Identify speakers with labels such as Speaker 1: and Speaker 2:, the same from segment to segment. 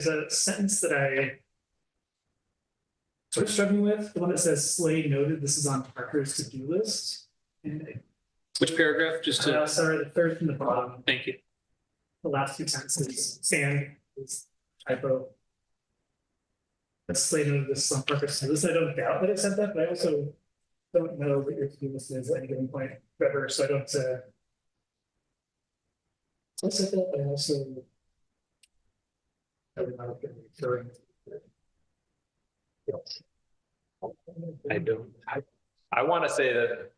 Speaker 1: There's a sentence that I sort of struggling with, the one that says Slade noted this is on Parker's to-do list. And
Speaker 2: Which paragraph? Just to
Speaker 1: sorry, the third from the bottom.
Speaker 2: Thank you.
Speaker 1: The last two sentences, Sam is typo. But Slade noted this is on Parker's to-do list. I don't doubt that it said that, but I also don't know what your to-do list is at any given point, Trevor, so I don't I said that, but I also
Speaker 3: I don't. I want to say that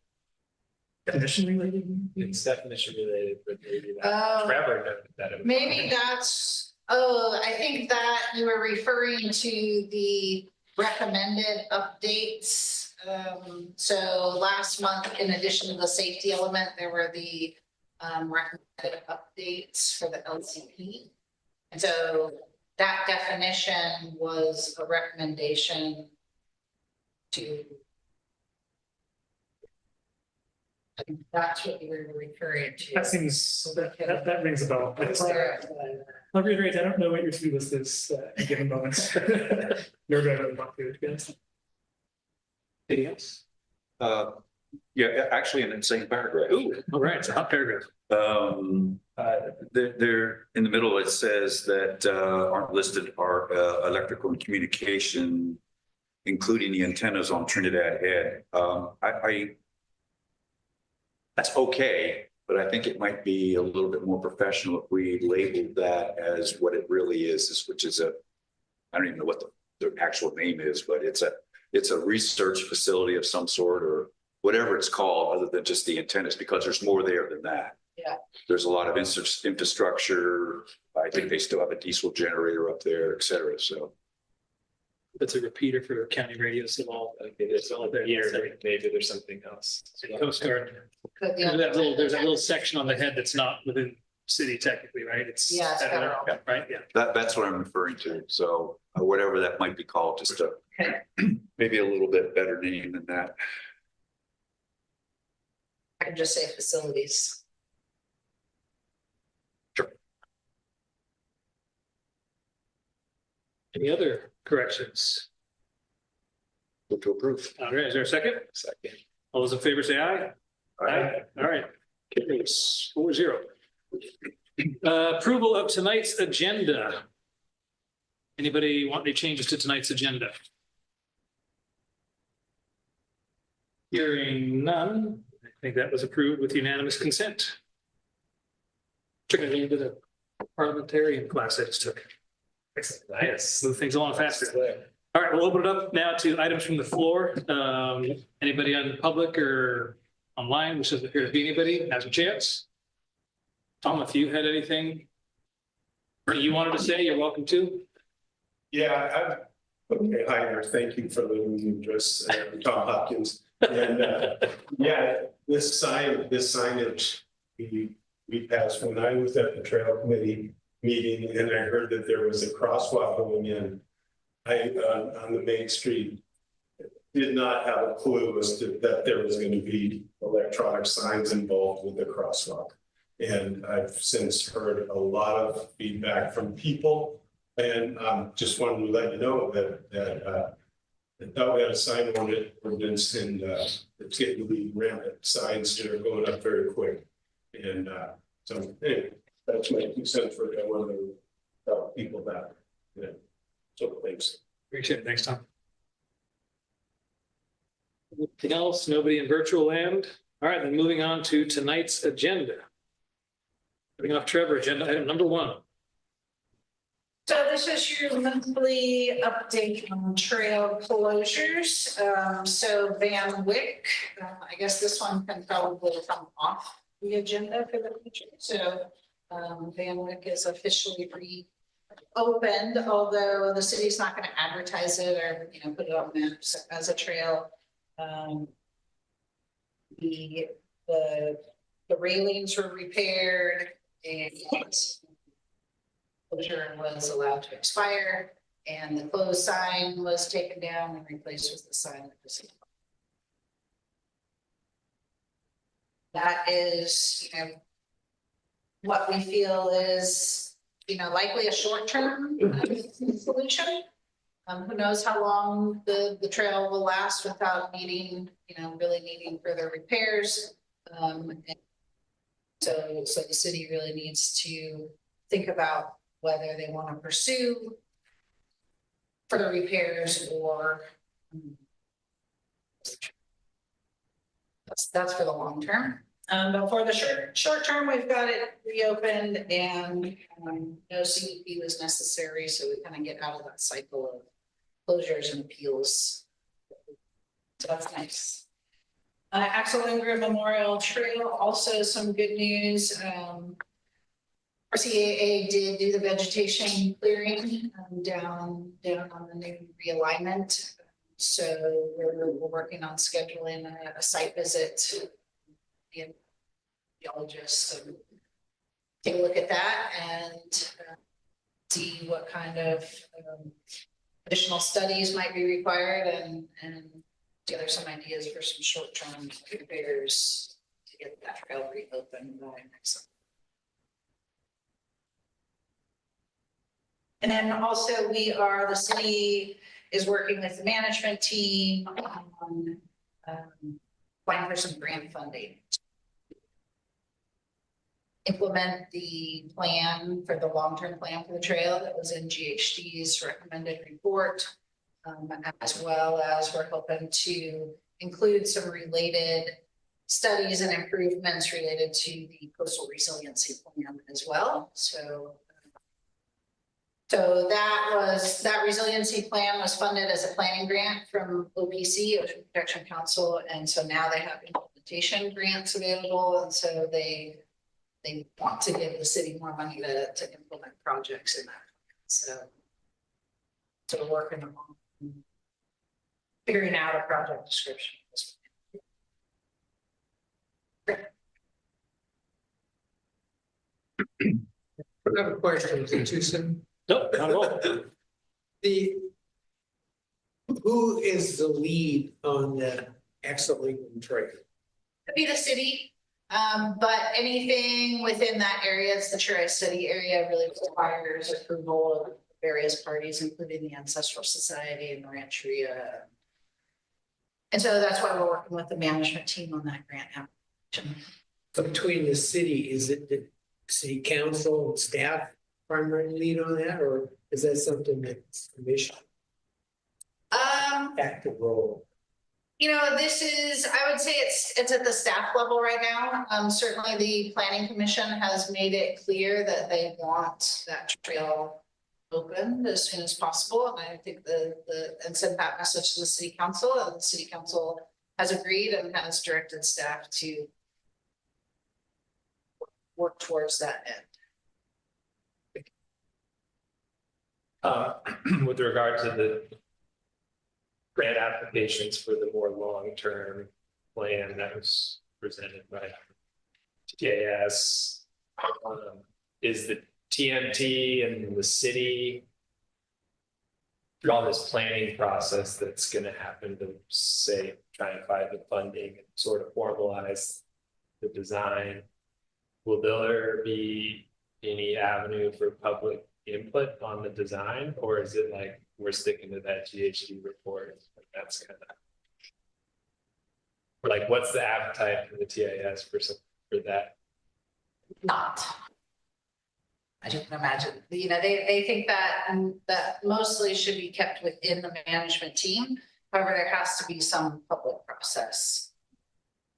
Speaker 1: definition related.
Speaker 3: it's definition related, but maybe
Speaker 4: Oh.
Speaker 3: Trevor noted that. It was
Speaker 4: Maybe that's, I think that you were referring to the recommended updates. So last month, in addition to the safety element, there were the recommended updates for the LCP. And so that definition was a recommendation to, I think that's what you were referring to.
Speaker 1: That seems, that rings a bell. I'll reiterate, I don't know what your to-do list is at a given moment. Nor do I really want to be honest.
Speaker 2: Anything else?
Speaker 5: Yeah, actually in the same paragraph.
Speaker 2: Ooh, all right, it's a hot paragraph.
Speaker 5: There in the middle, it says that aren't listed are electrical and communication, including the antennas on Trinidad Head. That's okay, but I think it might be a little bit more professional if we labeled that as what it really is, which is I don't even know what the actual name is, but it's a research facility of some sort or whatever it's called, other than just the antennas, because there's more there than that.
Speaker 4: Yeah.
Speaker 5: There's a lot of infrastructure. I think they still have a diesel generator up there, et cetera. So
Speaker 2: That's a repeater for county radios of all.
Speaker 3: maybe there's all there. Maybe there's something else.
Speaker 2: Coast Guard.
Speaker 4: Could be
Speaker 2: There's
Speaker 4: on-
Speaker 2: there's that little section on the head that's not within city technically, right? It's
Speaker 4: Yeah, it's federal.
Speaker 2: right? Yeah.
Speaker 5: that's what I'm referring to. So whatever that might be called, just maybe a little bit better name than that.
Speaker 4: I can just say facilities.
Speaker 2: Any other corrections?
Speaker 5: Move to approve.
Speaker 2: All right, is there a second?
Speaker 3: Second.
Speaker 2: All those in favor say aye.
Speaker 5: Aye.
Speaker 2: All right. Carries 4-0. Approval of tonight's agenda. Anybody want any changes to tonight's agenda? Hearing none, I think that was approved with unanimous consent. Turning into the parliamentarian class I just took. Nice, move things along faster. All right, we'll open it up now to items from the floor. Anybody on the public or online, which doesn't appear to be anybody, has a chance. Tom, if you had anything or you wanted to say, you're welcome to.
Speaker 6: Yeah, okay, hi there. Thank you for letting me address Tom Hopkins. And yeah, this signage we passed when I was at the trail committee meeting, and I heard that there was a crosswalk going in. On the main street, did not have a clue as to that there was going to be electronic signs involved with the crosswalk. And I've since heard a lot of feedback from people, and just wanted to let you know that I thought we had a sign ordinance, and it's getting to be rampant. Signs that are going up very quick, and so anyway, that's my 2 cents for it. I want to tell people that. Yeah. So thanks.
Speaker 2: Appreciate it. Thanks, Tom. Anything else? Nobody in virtual land? All right, then moving on to tonight's agenda. Moving off Trevor, agenda item number 1.
Speaker 4: So this is your monthly update on trail closures. So Van Wyck, I guess this one can probably come off the agenda for the future. So Van Wyck is officially reopened, although the city's not going to advertise it or put it on maps as a trail. The railings were repaired and closure was allowed to expire, and the closed sign was taken down and replaced with the sign that was. That is, what we feel is likely a short-term solution. Who knows how long the trail will last without needing, really needing further repairs. And so the city really needs to think about whether they want to pursue further repairs or that's for the long term. But for the short term, we've got it reopened and no CEP was necessary, so we kind of get out of that cycle of closures and appeals. So that's nice. Axel Ingram Memorial Trail, also some good news. RCAA did do the vegetation clearing down on the new realignment. So we're working on scheduling a site visit. The geologist take a look at that and see what kind of additional studies might be required and gather some ideas for some short-term repairs to get that trail reopened by next summer. And then also the city is working with the management team on applying for some grant funding. Implement the plan for the long-term plan for the trail that was in GHD's recommended report, as well as we're hoping to include some related studies and improvements related to the coastal resiliency plan as well. So that resiliency plan was funded as a planning grant from OPC, Ocean Protection Council, and so now they have implementation grants available, and so they want to give the city more money to implement projects in that. So we're working on figuring out a project description.
Speaker 7: I have a question, is it too soon?
Speaker 2: No, not at all.
Speaker 7: Who is the lead on the Axel Ingram Trail?
Speaker 4: Could be the city, but anything within that area, it's the Tri-City area, really requires approval of various parties, including the Ancestral Society and Rancheria. And so that's why we're working with the management team on that grant application.
Speaker 7: So between the city, is it the city council and staff primary lead on that, or is that something that's commission active role?
Speaker 4: This is, I would say it's at the staff level right now. Certainly the planning commission has made it clear that they want that trail opened as soon as possible. And I think and sent that message to the city council, and the city council has agreed and has directed staff to work towards that end.
Speaker 3: With regard to the grant applications for the more long-term plan that was presented by TAS, is the TMT and the city through all this planning process that's going to happen to say try and find the funding and sort of formalize the design? Will there be any avenue for public input on the design, or is it like we're sticking to that GHD report? That's kind of like, what's the appetite for the TAS for that?
Speaker 4: Not. I can imagine, they think that mostly should be kept within the management team. However, there has to be some public process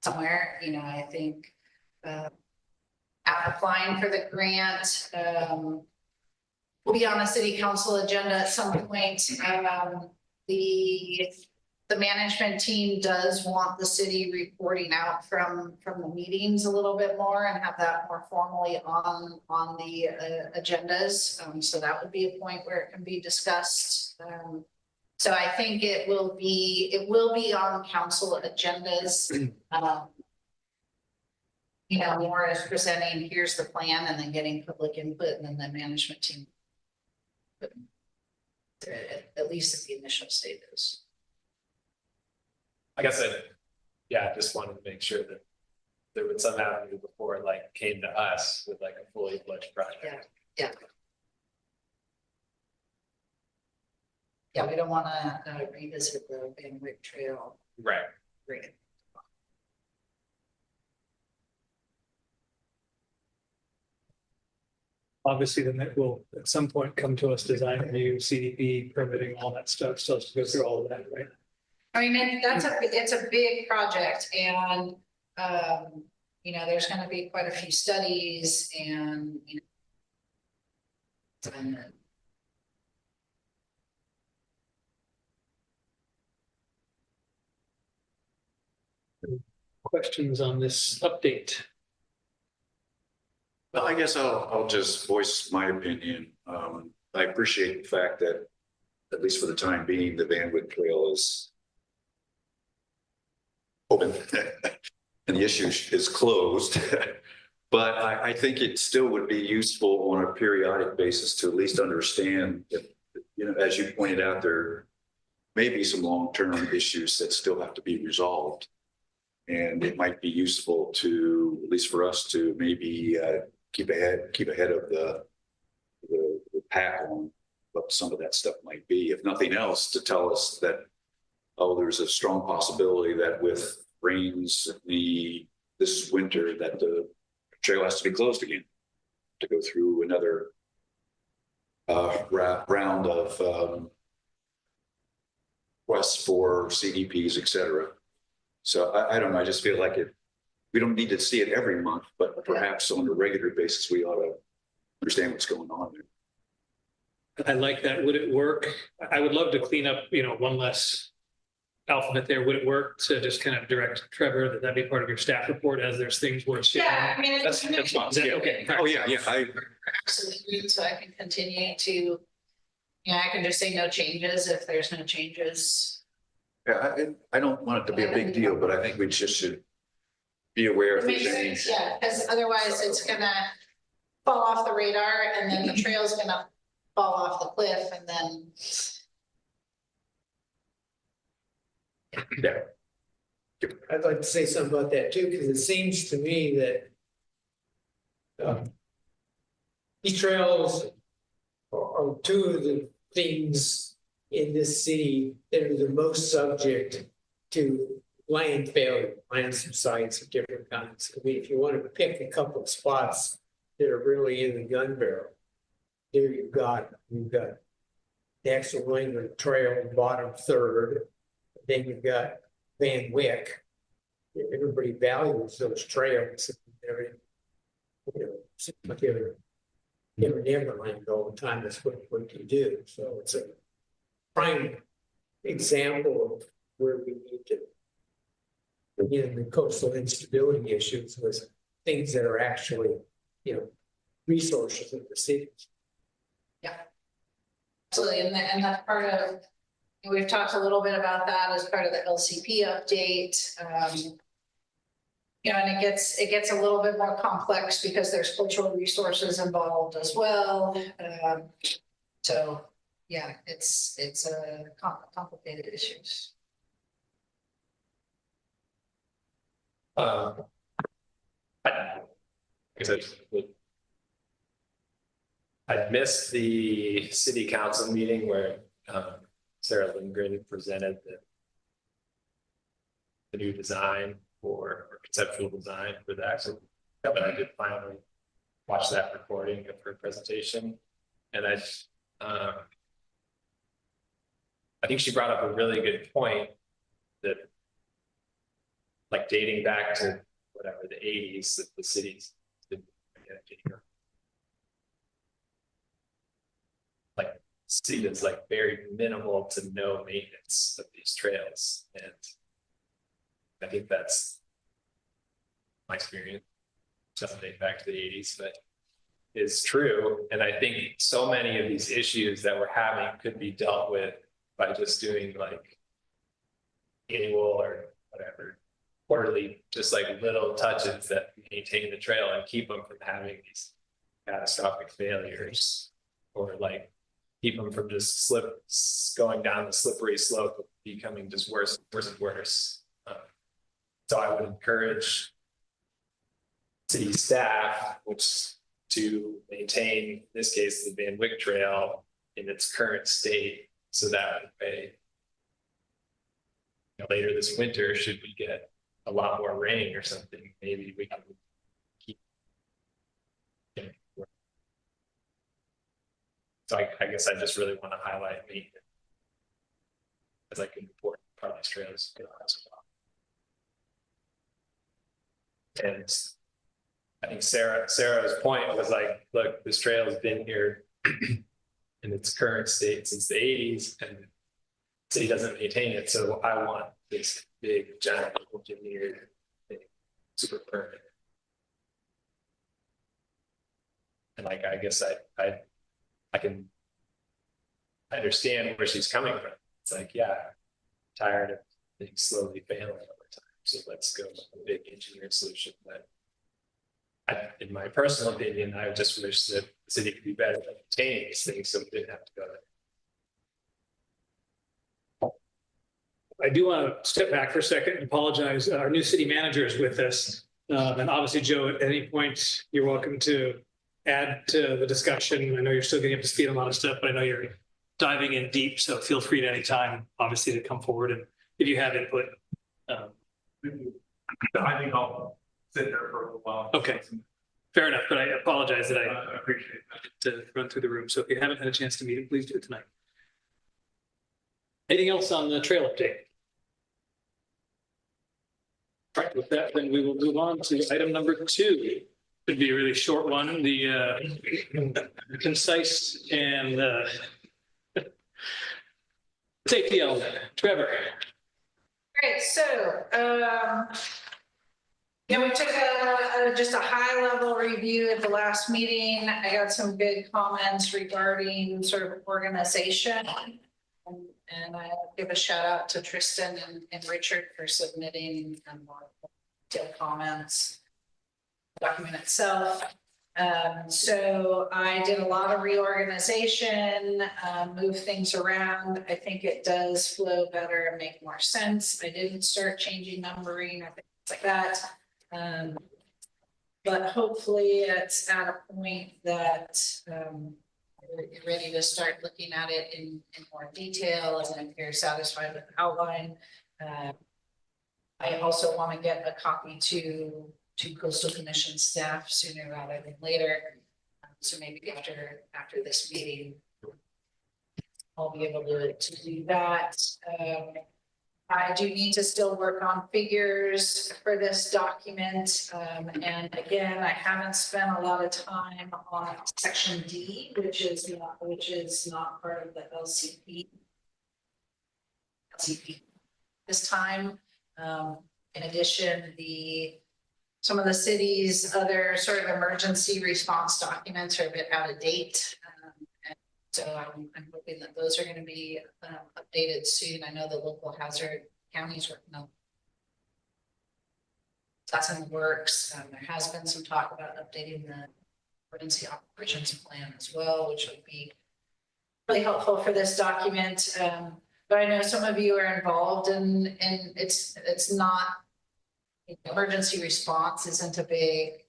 Speaker 4: somewhere, I think applying for the grant will be on a city council agenda at some point. The management team does want the city reporting out from the meetings a little bit more and have that more formally on the agendas. So that would be a point where it can be discussed. So I think it will be on council agendas. More as presenting, here's the plan, and then getting public input, and then the management team, at least at the initial stages.
Speaker 3: I guess I just wanted to make sure that there was some avenue before it came to us with a fully fledged project.
Speaker 4: Yeah. Yeah, we don't want to revisit the Van Wyck Trail.
Speaker 3: Right.
Speaker 4: Right.
Speaker 2: Obviously, then that will at some point come to us, design review, CDP, permitting, all that stuff, still has to go through all of that, right?
Speaker 4: I mean, it's a big project and, you know, there's gonna be quite a few studies and, you know. And
Speaker 2: Questions on this update?
Speaker 5: Well, I guess I'll just voice my opinion. I appreciate the fact that, at least for the time being, the Van Wyck Trail is open and the issue is closed. But I think it still would be useful on a periodic basis to at least understand that, you know, as you pointed out, there may be some long-term issues that still have to be resolved. And it might be useful to, at least for us, to maybe keep ahead of the pack on what some of that stuff might be. If nothing else, to tell us that, oh, there's a strong possibility that with rains this winter, that the trail has to be closed again to go through another round of requests for CDPs, et cetera. So I don't know. I just feel like we don't need to see it every month, but perhaps on a regular basis, we ought to understand what's going on there.
Speaker 2: I like that. Would it work? I would love to clean up, you know, one less alphabet there. Would it work to just kind of direct Trevor that be part of your staff report as there's things worth sharing?
Speaker 4: yeah, I mean,
Speaker 2: That's fine. Is that okay?
Speaker 5: Oh, yeah.
Speaker 4: absolutely. So I can continue to, you know, I can just say no changes if there's no changes.
Speaker 5: Yeah, I don't want it to be a big deal, but I think we just should be aware if
Speaker 4: It makes
Speaker 5: there's any.
Speaker 4: sense, yeah, because otherwise it's gonna fall off the radar and then the trail's gonna fall off the cliff and then.
Speaker 5: Yeah.
Speaker 7: I'd like to say something about that too, because it seems to me that these trails are two of the things in this city that are the most subject to land failure, land subsides of different kinds. I mean, if you want to pick a couple of spots that are really in the gun barrel, there you've got the Axel Wrangler Trail, bottom third. Then you've got Van Wyck. Everybody values those trails. They're, you know, seems like they're never land all the time. That's what you do. So it's a prime example of where we need to begin the coastal instability issues with things that are actually, you know, resources of the cities.
Speaker 4: Yeah. Absolutely, and that's part of, we've talked a little bit about that as part of the LCP update. You know, and it gets a little bit more complex because there's cultural resources involved as well. So yeah, it's a complicated issues.
Speaker 3: I missed the city council meeting where Sarah Lindgren presented the new design or conceptual design for the actual. But I did finally watch that recording of her presentation, and I think she brought up a really good point that, like, dating back to whatever the 80s, that the cities did, like, see it's like very minimal to no maintenance of these trails, and I think that's my experience. Doesn't date back to the 80s, but is true. And I think so many of these issues that we're having could be dealt with by just doing like annual or whatever, quarterly, just like little touches that maintain the trail and keep them from having these catastrophic failures, or like keep them from just going down the slippery slope of becoming just worse and worse. So I would encourage city staff, to maintain, in this case, the Van Wyck Trail in its current state, So that way, later this winter, should we get a lot more rain or something, maybe we can keep. So I guess I just really want to highlight maintenance as like an important part of these trails as well. And I think Sarah's point was like, look, this trail has been here in its current state since the 80s, and the city doesn't maintain it. So I want this big, giant, engineered thing, super permanent. And like, I guess I can understand where she's coming from. It's like, yeah, I'm tired of things slowly failing over time. So let's go with a big engineered solution. But in my personal opinion, I just wish that the city could be better at maintaining these things so we didn't have to go there.
Speaker 2: I do want to step back for a second and apologize. Our new city manager is with us. And obviously, Joe, at any point, you're welcome to add to the discussion. I know you're still getting up to speed on a lot of stuff, but I know you're diving in deep. So feel free at any time, obviously, to come forward. And if you have input.
Speaker 8: I think I'll sit there for a little while.
Speaker 2: Okay. Fair enough, but I apologize that I
Speaker 8: appreciate
Speaker 2: to run through the room. So if you haven't had a chance to meet him, please do it tonight. Anything else on the trail update? All right, with that, then we will move on to item number 2. Should be a really short one, the concise and safety element. Trevor.
Speaker 4: Great, so, we took just a high level review at the last meeting. I got some good comments regarding sort of organization. And I give a shout out to Tristan and Richard for submitting more detailed comments. The document itself. So I did a lot of reorganization, move things around. I think it does flow better and make more sense. I didn't start changing numbering or things like that. But hopefully it's at a point that you're ready to start looking at it in more detail, and if you're satisfied with the outline. I also want to get a copy to Coastal Commission staff sooner rather than later. So maybe after this meeting, I'll be able to do that. I do need to still work on figures for this document. And again, I haven't spent a lot of time on section D, which is not part of the LCP this time. In addition, some of the city's other sort of emergency response documents are a bit out of date. So I'm hoping that those are going to be updated soon. I know the local hazard counties working on that's in the works. There has been some talk about updating the emergency operations plan as well, which would be really helpful for this document. But I know some of you are involved and it's not, emergency response isn't a big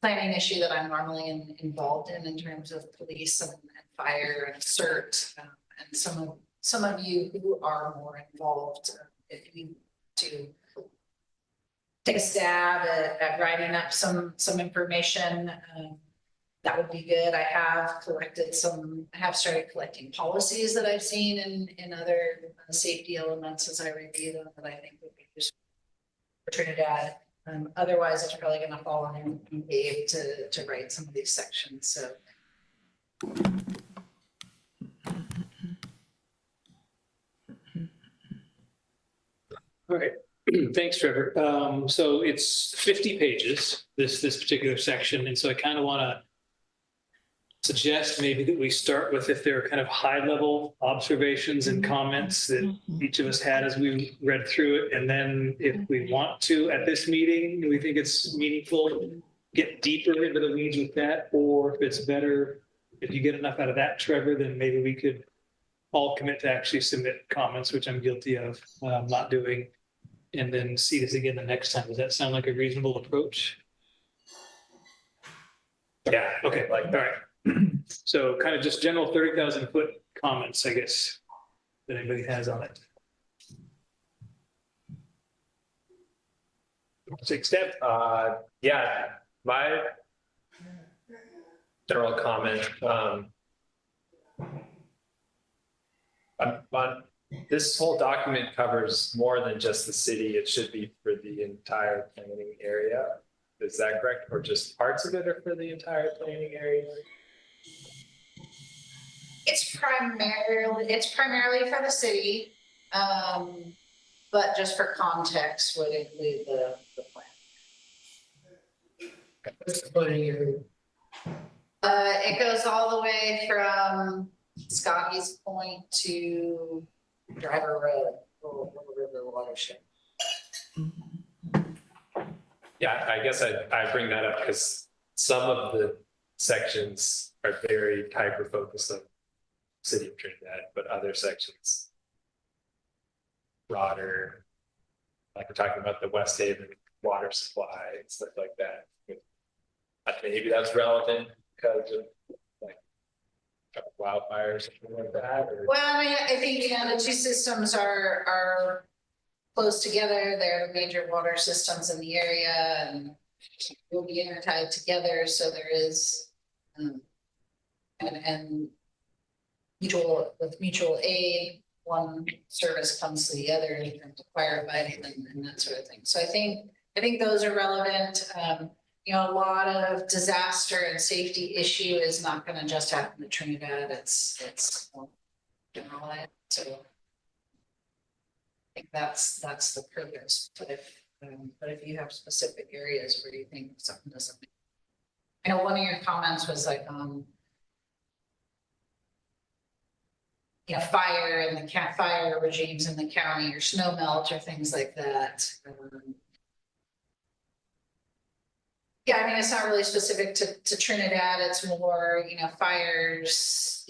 Speaker 4: planning issue that I'm normally involved in terms of police and fire and CERT, and some of you who are more involved, if you to take a stab at writing up some information, that would be good. I have started collecting policies that I've seen in other safety elements as I review them that I think would be useful for Trinidad. Otherwise, it's probably going to fall on Dave to write some of these sections. So.
Speaker 2: All right, thanks, Trevor. So it's 50 pages, this particular section. And so I kind of want to suggest maybe that we start with if there are kind of high level observations and comments that each of us had as we read through it. And then if we want to, at this meeting, we think it's meaningful, get deeper into the weeds with that, or if it's better, if you get enough out of that, Trevor, then maybe we could all commit to actually submit comments, which I'm guilty of not doing, and then see this again the next time. Does that sound like a reasonable approach? Yeah, okay, all right. So kind of just general 30,000 foot comments, I guess, that anybody has on it? Take step.
Speaker 3: Yeah, my general comment, on this whole document covers more than just the city. It should be for the entire planning area. Is that correct? Or just parts of it are for the entire planning area?
Speaker 4: It's primarily for the city, but just for context would include the plan.
Speaker 7: What's the planning area?
Speaker 4: It goes all the way from Scotty's Point to Driver Road, Little River watershed.
Speaker 3: Yeah, I guess I bring that up because some of the sections are very hyper focused on city of Trinidad, but other sections broader, like we're talking about the West Haven water supply and stuff like that. Maybe that's relevant because of like wildfires or something like that. Or...
Speaker 4: Well, I mean, I think, you know, the two systems are close together. They're the major water systems in the area and will be intertied together. So there is, and mutual aid, one service comes to the other in terms of firefighting and that sort of thing. So I think those are relevant. You know, a lot of disaster and safety issue is not going to just happen to Trinidad. It's more generalized. So I think that's the purpose. But if you have specific areas where you think something doesn't make, I know one of your comments was like you know, fire and the fire regimes in the county or snow melt or things like that. Yeah, I mean, it's not really specific to Trinidad. It's more, you know, fires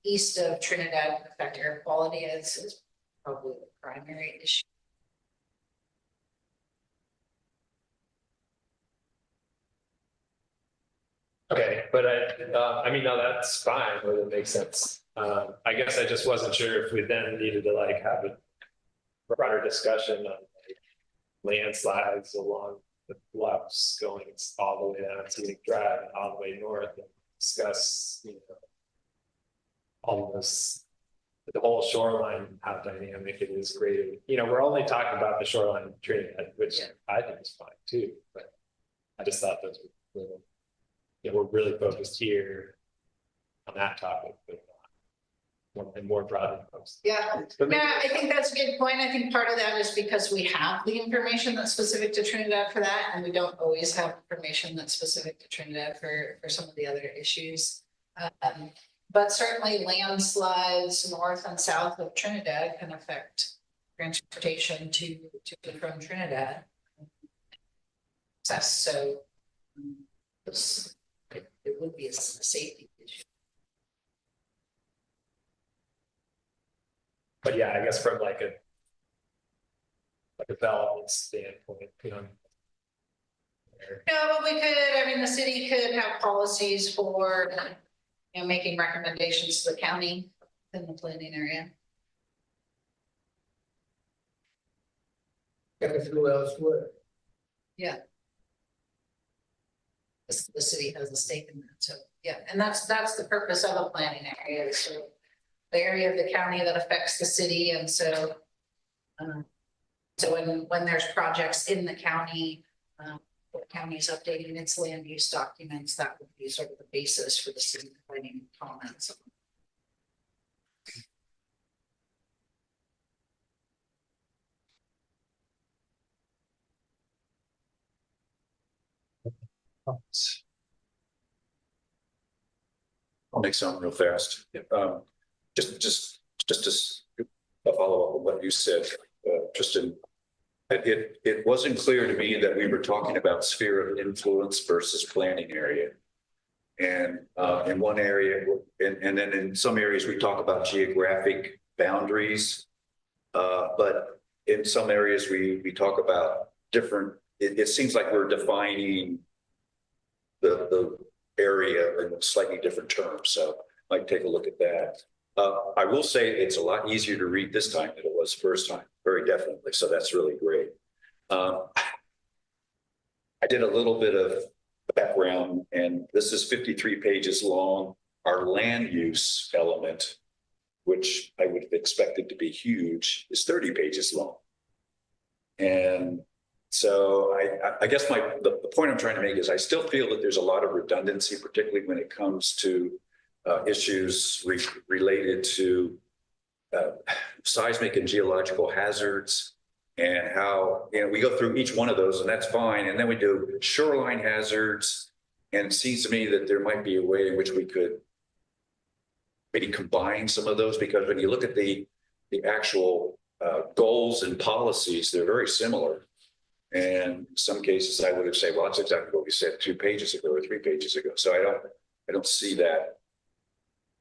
Speaker 4: east of Trinidad affect air quality. It's probably the primary issue.
Speaker 3: Okay, but I mean, no, that's fine. But it makes sense. I guess I just wasn't sure if we then needed to like have a broader discussion on like landslides along the bluffs going all the way down Scenic Drive and all the way north and discuss, you know, almost the whole shoreline, how dynamic it is graded. You know, we're only talking about the shoreline of Trinidad, which I think is fine too, but I just thought those were little, you know, we're really focused here on that topic, but more broadly focused.
Speaker 4: Yeah, yeah, I think that's a good point. I think part of that is because we have the information that's specific to Trinidad for that, and we don't always have information that's specific to Trinidad for some of the other issues. But certainly landslides north and south of Trinidad can affect transportation to and from Trinidad. So it would be a safety issue.
Speaker 3: But yeah, I guess from like a development standpoint, you know.
Speaker 4: No, but we could, I mean, the city could have policies for, you know, making recommendations to the county in the planning area.
Speaker 7: If who else would?
Speaker 4: Yeah. The city has a stake in that, so, yeah, and that's the purpose of a planning area, so the area of the county that affects the city, and so when there's projects in the county, the county's updating its land use documents, that would be sort of the basis for the city planning comments.
Speaker 5: I'll make some real fast. Just to follow up on what you said, Tristan. It wasn't clear to me that we were talking about sphere of influence versus planning area. And in one area, and then in some areas, we talk about geographic boundaries. But in some areas, we talk about different, it seems like we're defining the area in slightly different terms. So I might take a look at that. I will say it's a lot easier to read this time than it was first time, very definitely. So that's really great. I did a little bit of background, and this is 53 pages long. Our land use element, which I would have expected to be huge, is 30 pages long. And so I guess the point I'm trying to make is I still feel that there's a lot of redundancy, particularly when it comes to issues related to seismic and geological hazards, and how, we go through each one of those, and that's fine. And then we do shoreline hazards. And it seems to me that there might be a way in which we could maybe combine some of those, because when you look at the actual goals and policies, they're very similar. And in some cases, I would have said, well, that's exactly what we said 2 pages ago or 3 pages ago. So I don't see that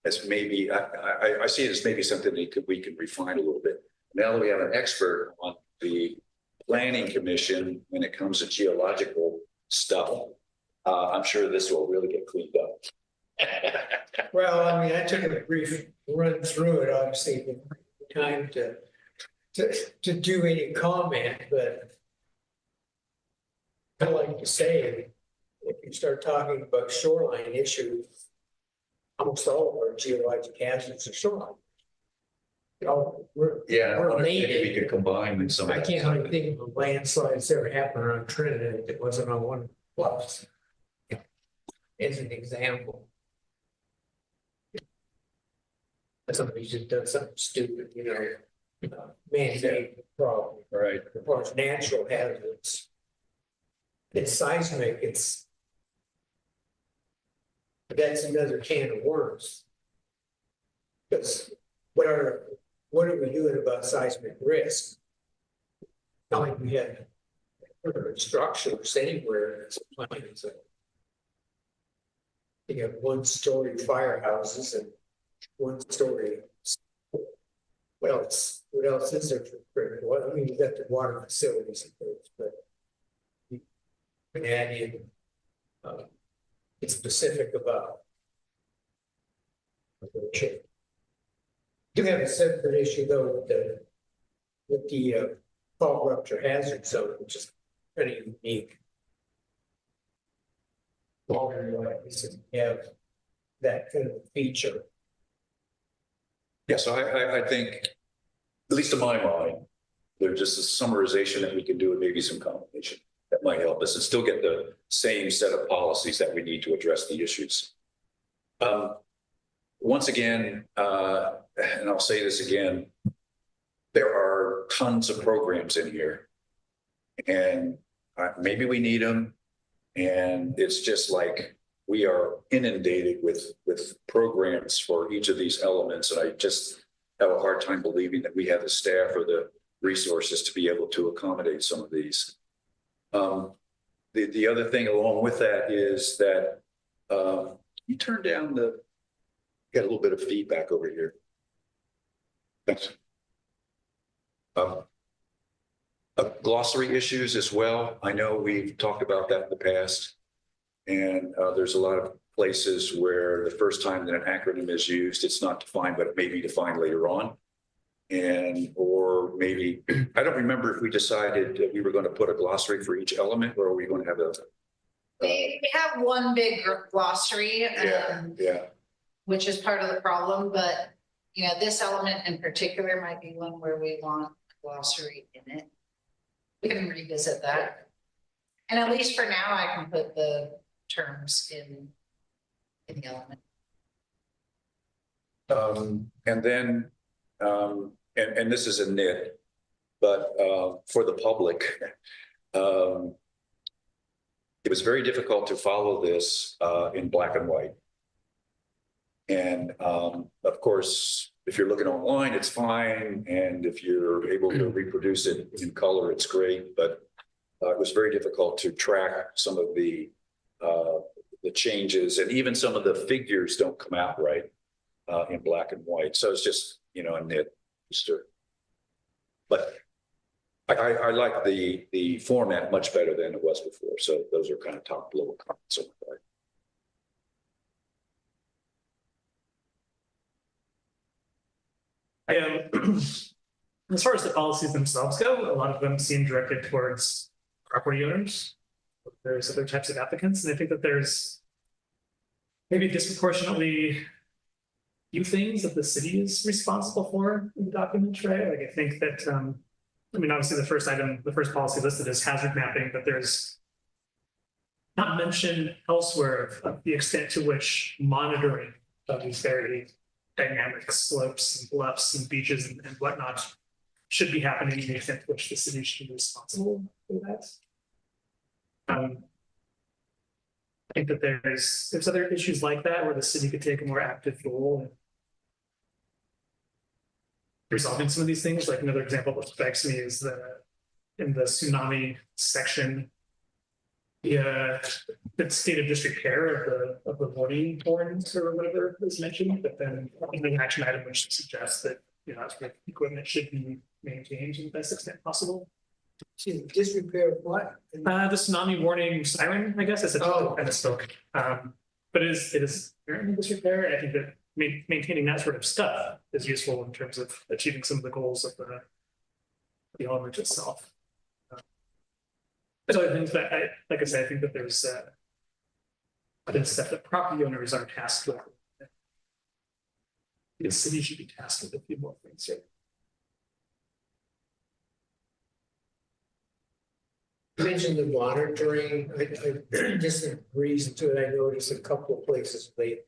Speaker 5: as maybe, I see it as maybe something that we can refine a little bit. Now that we have an expert on the planning commission when it comes to geological stuff, I'm sure this will really get cleaned up.
Speaker 7: Well, I mean, I took a brief run through it, obviously, with time to do any comment, but I like to say, if you start talking about shoreline issues, almost all of our geologic hazards are shoreline. We're
Speaker 5: Maybe we could combine some of
Speaker 7: I
Speaker 5: that.
Speaker 7: can't really think of a landslide that's ever happened around Trinidad that wasn't on one bluff. As an example. Somebody's just done something stupid, man-made problem.
Speaker 5: Right.
Speaker 7: As far as natural hazards. It's seismic, that's another can of worms. Because what are we doing about seismic risk? Not like we had structures anywhere in this planet. So you have 1-story firehouses and 1-story. What else? What else is there for critical? I mean, you got the water facilities and things, but you can add in it's specific about. Do have a separate issue though with the fault rupture hazard zone, which is pretty unique. Have that kind of feature.
Speaker 5: Yeah, so I think, at least in my mind, there's just a summarization that we can do and maybe some combination that might help us and still get the same set of policies that we need to address the issues. Once again, and I'll say this again, there are tons of programs in here, and maybe we need them. And it's just like we are inundated with programs for each of these elements. And I just have a hard time believing that we have the staff or the resources to be able to accommodate some of these. The other thing along with that is that you turn down got a little bit of feedback over here. Thanks. Glossary issues as well. I know we've talked about that in the past, and there's a lot of places where the first time that an acronym is used, it's not defined, but it may be defined later on. Or maybe, I don't remember if we decided that we were going to put a glossary for each element, or are we going to have a.
Speaker 4: We have one big glossary, which is part of the problem, but this element in particular might be one where we want a glossary in it. We can revisit that. And at least for now, I can put the terms in the element.
Speaker 5: And then, and this is a nit, but for the public, it was very difficult to follow this in black and white. And of course, if you're looking online, it's fine. And if you're able to reproduce it in color, it's great. But it was very difficult to track some of the changes, and even some of the figures don't come out right in black and white. So it's just, a nit. But I like the format much better than it was before. So those are kind of top level comments on that.
Speaker 1: As far as the policies themselves go, a lot of them seem directed towards property owners. There's other types of applicants, and I think that there's maybe disproportionately few things that the city is responsible for in the document, right? Like I think that, I mean, obviously the first item, the first policy listed is hazard mapping, but there's not mentioned elsewhere of the extent to which monitoring of these very dynamic slopes and bluffs and beaches and whatnot should be happening, to the extent to which the city should be responsible for that. I think that there's other issues like that where the city could take a more active role in resolving some of these things. Like another example that strikes me is in the tsunami section, the state of disrepair of the warning horns or whatever was mentioned, but then an action item which suggests that that sort of equipment should be maintained to the best extent possible.
Speaker 7: Disrepair of what?
Speaker 1: The tsunami warning siren, I guess, I said kind of spoke. But it is apparently disrepair. I think that maintaining that sort of stuff is useful in terms of achieving some of the goals of the element itself. So I think that, like I said, I think that there's stuff that property owners are tasked with. The city should be tasked with a few more things here.
Speaker 7: You mentioned the monitoring. I just a reason to it. I noticed a couple of places they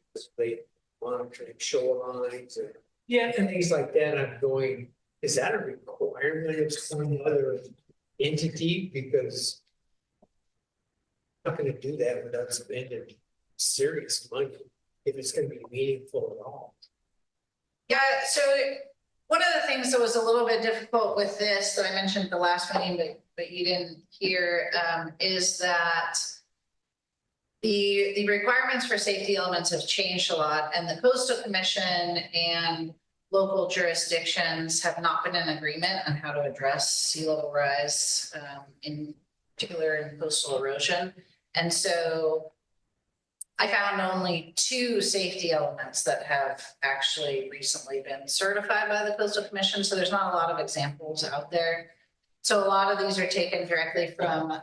Speaker 7: monitoring shorelines and things like that. I'm going, is that a requirement of some other entity? Because I'm not going to do that without spending serious money if it's going to be meaningful at all.
Speaker 4: Yeah, so one of the things that was a little bit difficult with this that I mentioned at the last meeting, but you didn't hear, is that the requirements for safety elements have changed a lot, and the Coastal Commission and local jurisdictions have not been in agreement on how to address sea level rise, in particular in coastal erosion. And so I found only 2 safety elements that have actually recently been certified by the Coastal Commission. So there's not a lot of examples out there. So a lot of these are taken directly from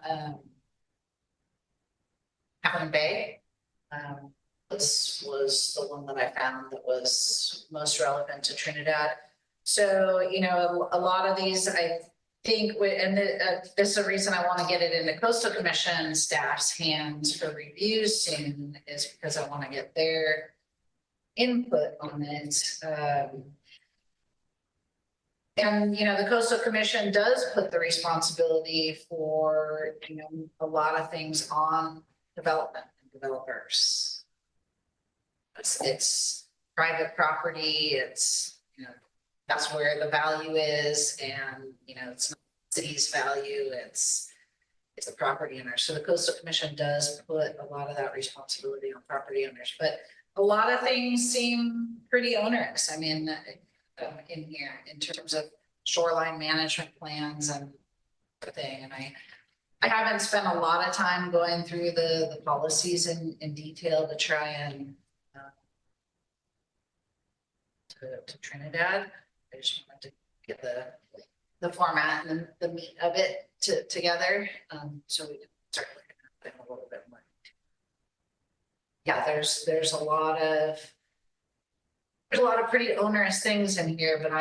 Speaker 4: Half Bay. This was the one that I found that was most relevant to Trinidad. So, a lot of these, I think, and this is a reason I want to get it into Coastal Commission staff's hands for review soon, is because I want to get their input on it. And, the Coastal Commission does put the responsibility for, a lot of things on development and developers. It's private property. It's, that's where the value is, and it's not the city's value, it's the property owner. So the Coastal Commission does put a lot of that responsibility on property owners, but a lot of things seem pretty onerous. I mean, in here in terms of shoreline management plans and everything, and I haven't spent a lot of time going through the policies in detail to try and to Trinidad. I just wanted to get the format and the meat of it together, so we can start looking at them a little bit more. Yeah, there's a lot of pretty onerous things in here, but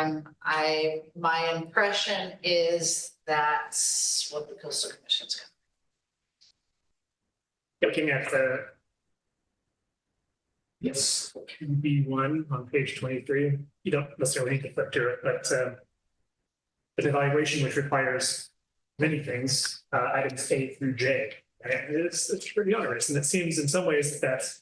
Speaker 4: my impression is that's what the Coastal Commission's got.
Speaker 1: Looking at the QB1 on page 23, you don't necessarily need to flip to it, but an evaluation which requires many things, items A through J, right? It's pretty onerous, and it seems in some ways that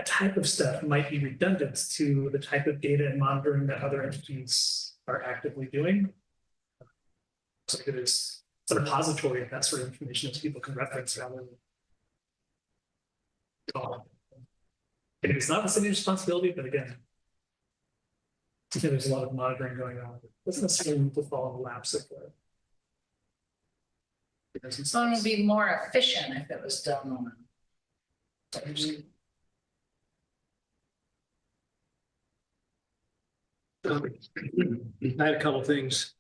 Speaker 1: type of stuff might be redundant to the type of data and monitoring that other entities are actively doing. So it is a repository of that sort of information that people can reference rather than and it's not the city's responsibility, but again, there's a lot of monitoring going on. It doesn't necessarily need to fall in the laps of
Speaker 4: So it would be more efficient if it was done on
Speaker 2: I had a couple things.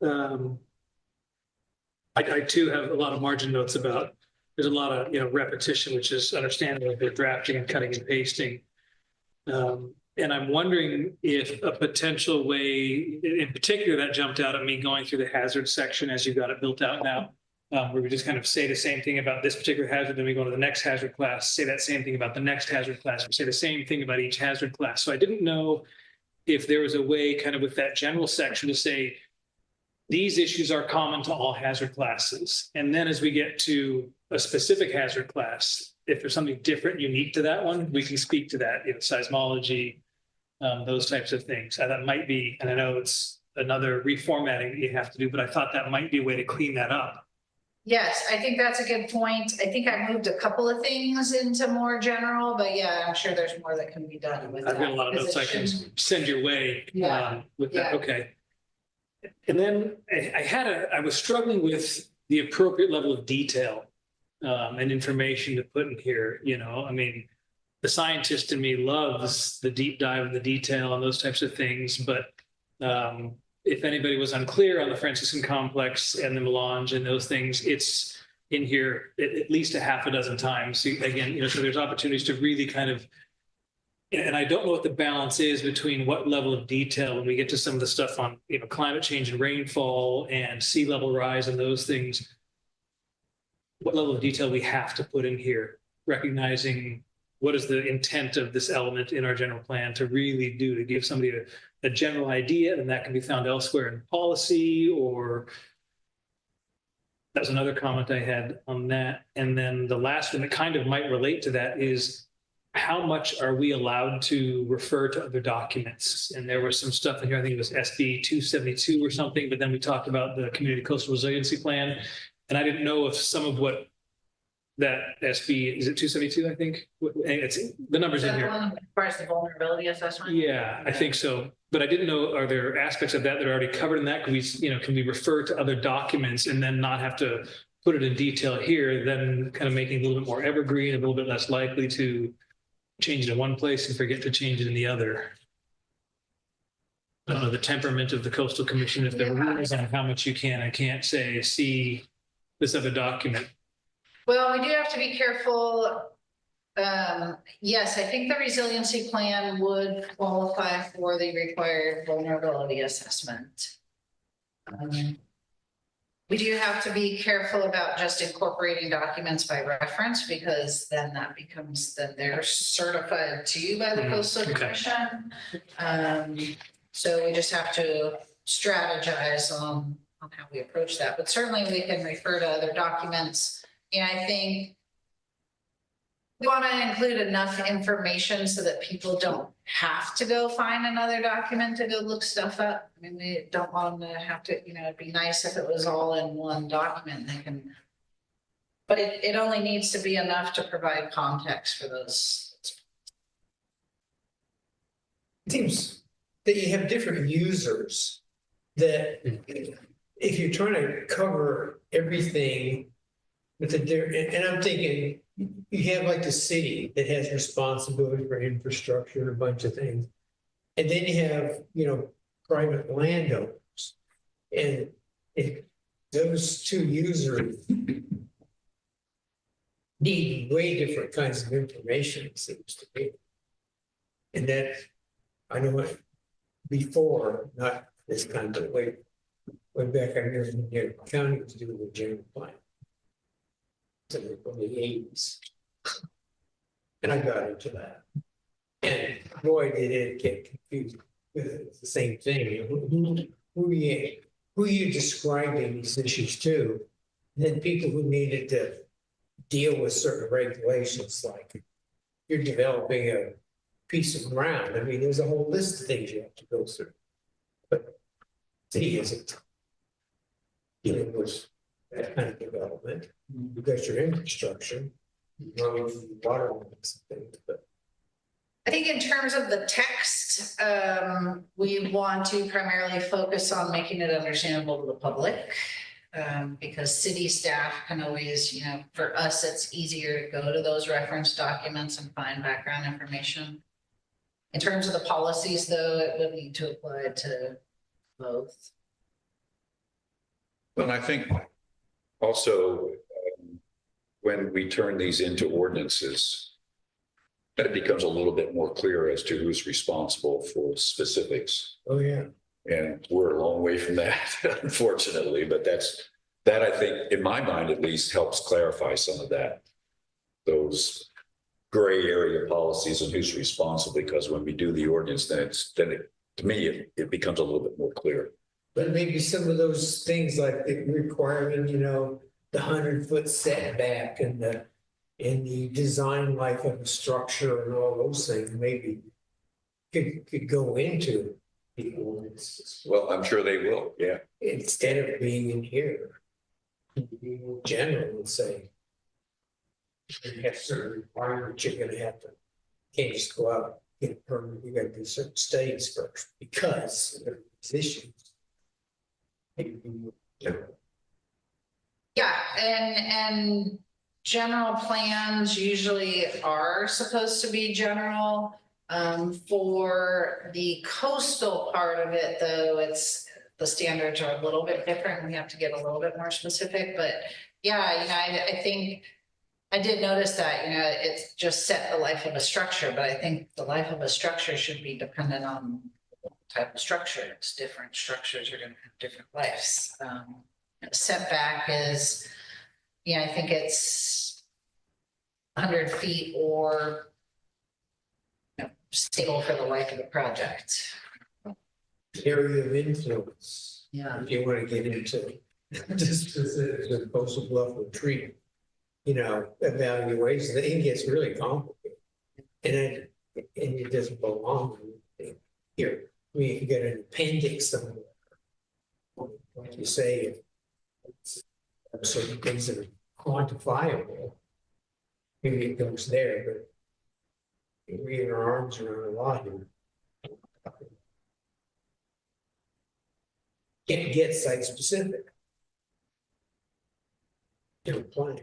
Speaker 2: I too have a lot of margin notes about, there's a lot of, repetition, which is understandable with drafting and cutting and pasting. And I'm wondering if a potential way, in particular, that jumped out at me going through the hazard section as you got it built out now, where we just kind of say the same thing about this particular hazard, then we go to the next hazard class, say that same thing about the next hazard class, we say the same thing about each hazard class. So I didn't know if there was a way kind of with that general section to say, these issues are common to all hazard classes. And then as we get to a specific hazard class, if there's something different, unique to that one, we can speak to that, seismology, those types of things. And that might be, and I know it's another reformatting that you have to do, but I thought that might be a way to clean that up.
Speaker 4: Yes, I think that's a good point. I think I moved a couple of things into more general, but yeah, I'm sure there's more that can be done with that.
Speaker 2: I've got a lot of notes I can send your way with that.
Speaker 4: Yeah.
Speaker 2: Okay. And then I was struggling with the appropriate level of detail and information to put in here. I mean, the scientist in me loves the deep dive and the detail and those types of things. But if anybody was unclear on the Franciscan complex and the melange and those things, it's in here at least a half a dozen times. So again, so there's opportunities to really kind of, and I don't know what the balance is between what level of detail when we get to some of the stuff on, climate change and rainfall and sea level rise and those things, what level of detail we have to put in here, recognizing what is the intent of this element in our general plan to really do, to give somebody a general idea, and that can be found elsewhere in policy, or that was another comment I had on that. And then the last one that kind of might relate to that is, how much are we allowed to refer to other documents? And there was some stuff in here, I think it was SB 272 or something, but then we talked about the Community Coastal Resiliency Plan. And I didn't know if some of what that SB, is it 272, I think? It's the numbers in here.
Speaker 4: As far as the vulnerability assessment?
Speaker 2: Yeah, I think so. But I didn't know, are there aspects of that that are already covered in that? Can we refer to other documents and then not have to put it in detail here, then kind of making it a little bit more evergreen, a little bit less likely to change it in one place and forget to change it in the other? I don't know the temperament of the Coastal Commission, if there are rules on how much you can and can't say, see this other document.
Speaker 4: Well, we do have to be careful. Yes, I think the resiliency plan would qualify for the required vulnerability assessment. We do have to be careful about just incorporating documents by reference, because then that becomes, then they're certified to you by the Coastal Commission. So we just have to strategize on how we approach that, but certainly we can refer to other documents. And I think we want to include enough information so that people don't have to go find another document to go look stuff up. I mean, we don't want them to have to, it'd be nice if it was all in one document. They can, but it only needs to be enough to provide context for those.
Speaker 7: It seems that you have different users that if you're trying to cover everything with and I'm thinking, you have like the city that has responsibility for infrastructure and a bunch of things. And then you have, private landowners. And if those two users need way different kinds of information, it seems to me. And that, I know it before, not this time, but way back, I remember in the county was doing the general plan. From the 80s. And I got into that. And boy, did it get confusing. It's the same thing. Who are you describing these issues to? And then people who needed to deal with certain regulations, like you're developing a piece of ground. I mean, there's a whole list of things you have to go through. But city isn't dealing with that kind of development. You got your infrastructure, water lines and things, but
Speaker 4: I think in terms of the text, we want to primarily focus on making it understandable to the public, because city staff can always, for us, it's easier to go to those reference documents and find background information. In terms of the policies, though, it would need to apply to both.
Speaker 5: Well, I think also when we turn these into ordinances, that it becomes a little bit more clear as to who's responsible for specifics.
Speaker 7: Oh, yeah.
Speaker 5: And we're a long way from that, unfortunately, but that I think, in my mind at least, helps clarify some of that. Those gray area policies and who's responsible, because when we do the ordinance, to me, it becomes a little bit more clear.
Speaker 7: But maybe some of those things like the requirement, the 100-foot setback and the design life of the structure and all those things, maybe could go into the ordinances.
Speaker 5: Well, I'm sure they will, yeah.
Speaker 7: Instead of being in here. Be more general and say. You have certain requirements you're gonna have to, can't just go out, get a permit, you gotta do certain studies first, because of these issues.
Speaker 4: Yeah, and general plans usually are supposed to be general. For the coastal part of it, though, the standards are a little bit different. We have to get a little bit more specific, but yeah, I think I did notice that, it's just set the life of a structure, but I think the life of a structure should be dependent on what type of structure. It's different structures are going to have different lives. Setback is, I think it's 100 feet or stable for the life of the project.
Speaker 7: Area of influence,
Speaker 4: Yeah.
Speaker 7: if you want to get into just specifics of coastal bluff retreat, evaluation, it gets really complicated. And it doesn't belong here. I mean, if you get an appendix somewhere, like you say, certain things that are quantifiable, maybe it goes there, but we have our arms around a lot here. Can't get site specific. Don't plan.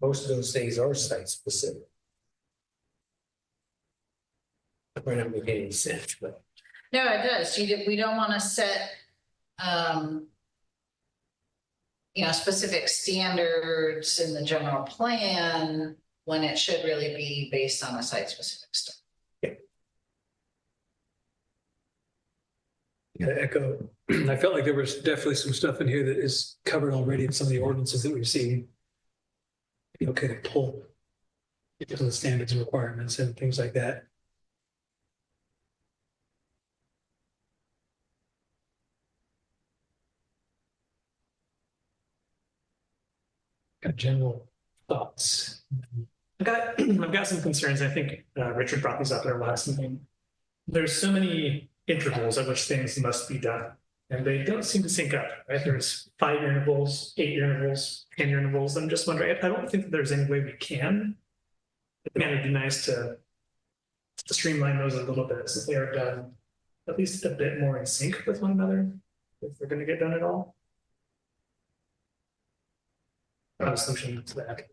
Speaker 7: Most of those things are site specific. It might not make any sense, but.
Speaker 4: No, it does. We don't want to set, specific standards in the general plan when it should really be based on a site specific stuff.
Speaker 2: Yeah, echo. I felt like there was definitely some stuff in here that is covered already in some of the ordinances that we've seen. Be okay to pull into the standards and requirements and things like that. Got general thoughts.
Speaker 1: I've got some concerns. I think Richard brought these up at our last meeting. There's so many intervals at which things must be done, and they don't seem to sync up, right? There's 5-year intervals, 8-year intervals, 10-year intervals. I'm just wondering, I don't think that there's any way we can. Man, it'd be nice to streamline those a little bit so they are done at least a bit more in sync with one another, if they're going to get done at all. Not a solution to that.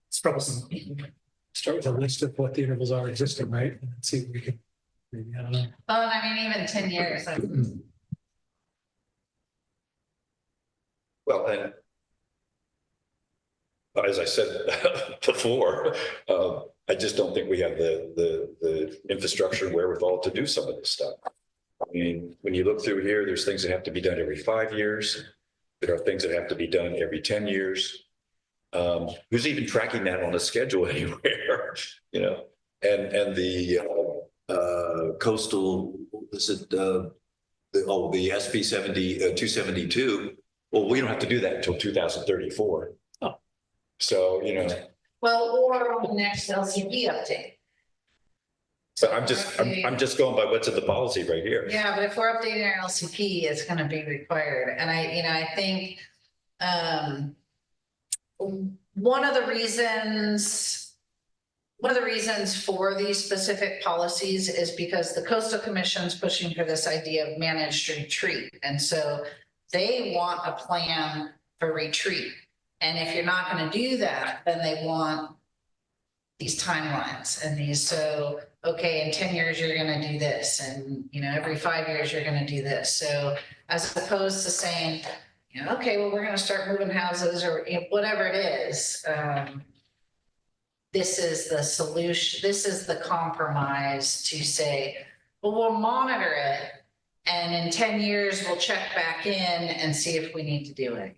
Speaker 1: It's troublesome.
Speaker 2: Start with a list of what the intervals are existing, right? And see if we can, maybe, I don't know.
Speaker 4: Well, I mean, even 10 years.
Speaker 5: Well, and as I said before, I just don't think we have the infrastructure and wherewithal to do some of this stuff. I mean, when you look through here, there's things that have to be done every 5 years. There are things that have to be done every 10 years. Who's even tracking that on a schedule anywhere, and the coastal, is it the SB 272? Well, we don't have to do that until 2034.
Speaker 2: Oh.
Speaker 5: So,
Speaker 4: Well, or on the next LCP update.
Speaker 5: so I'm just going by what's in the policy right here.
Speaker 4: Yeah, but if we're updating our LCP, it's going to be required. And I think one of the reasons for these specific policies is because the Coastal Commission's pushing for this idea of managed retreat. And so they want a plan for retreat. And if you're not going to do that, then they want these timelines and these, so, okay, in 10 years, you're gonna do this, and, you know, every 5 years, you're gonna do this. So as opposed to saying, you know, okay, well, we're gonna start moving houses, or you know, whatever it is, this is the solution, this is the compromise to say, well, we'll monitor it, and in 10 years, we'll check back in and see if we need to do it.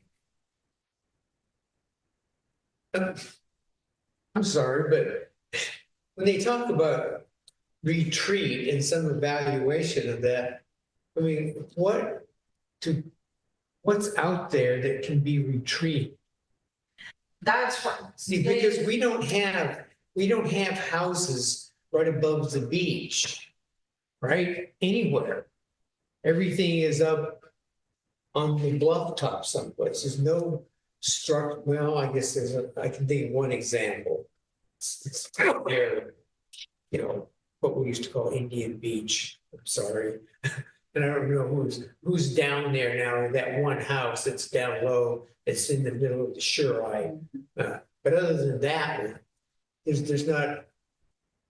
Speaker 7: I'm sorry, but when they talk about retreat and some evaluation of that, I mean, what's out there that can be retreat?
Speaker 4: That's what.
Speaker 7: See, because we don't have houses right above the beach, right? Anywhere. Everything is up on the bluff top someplace. There's no well, I guess I can think of one example. It's out there, you know, what we used to call Indian Beach. I'm sorry. And I don't know who's down there now, that one house that's down low, it's in the middle of the shore. But other than that, there's not,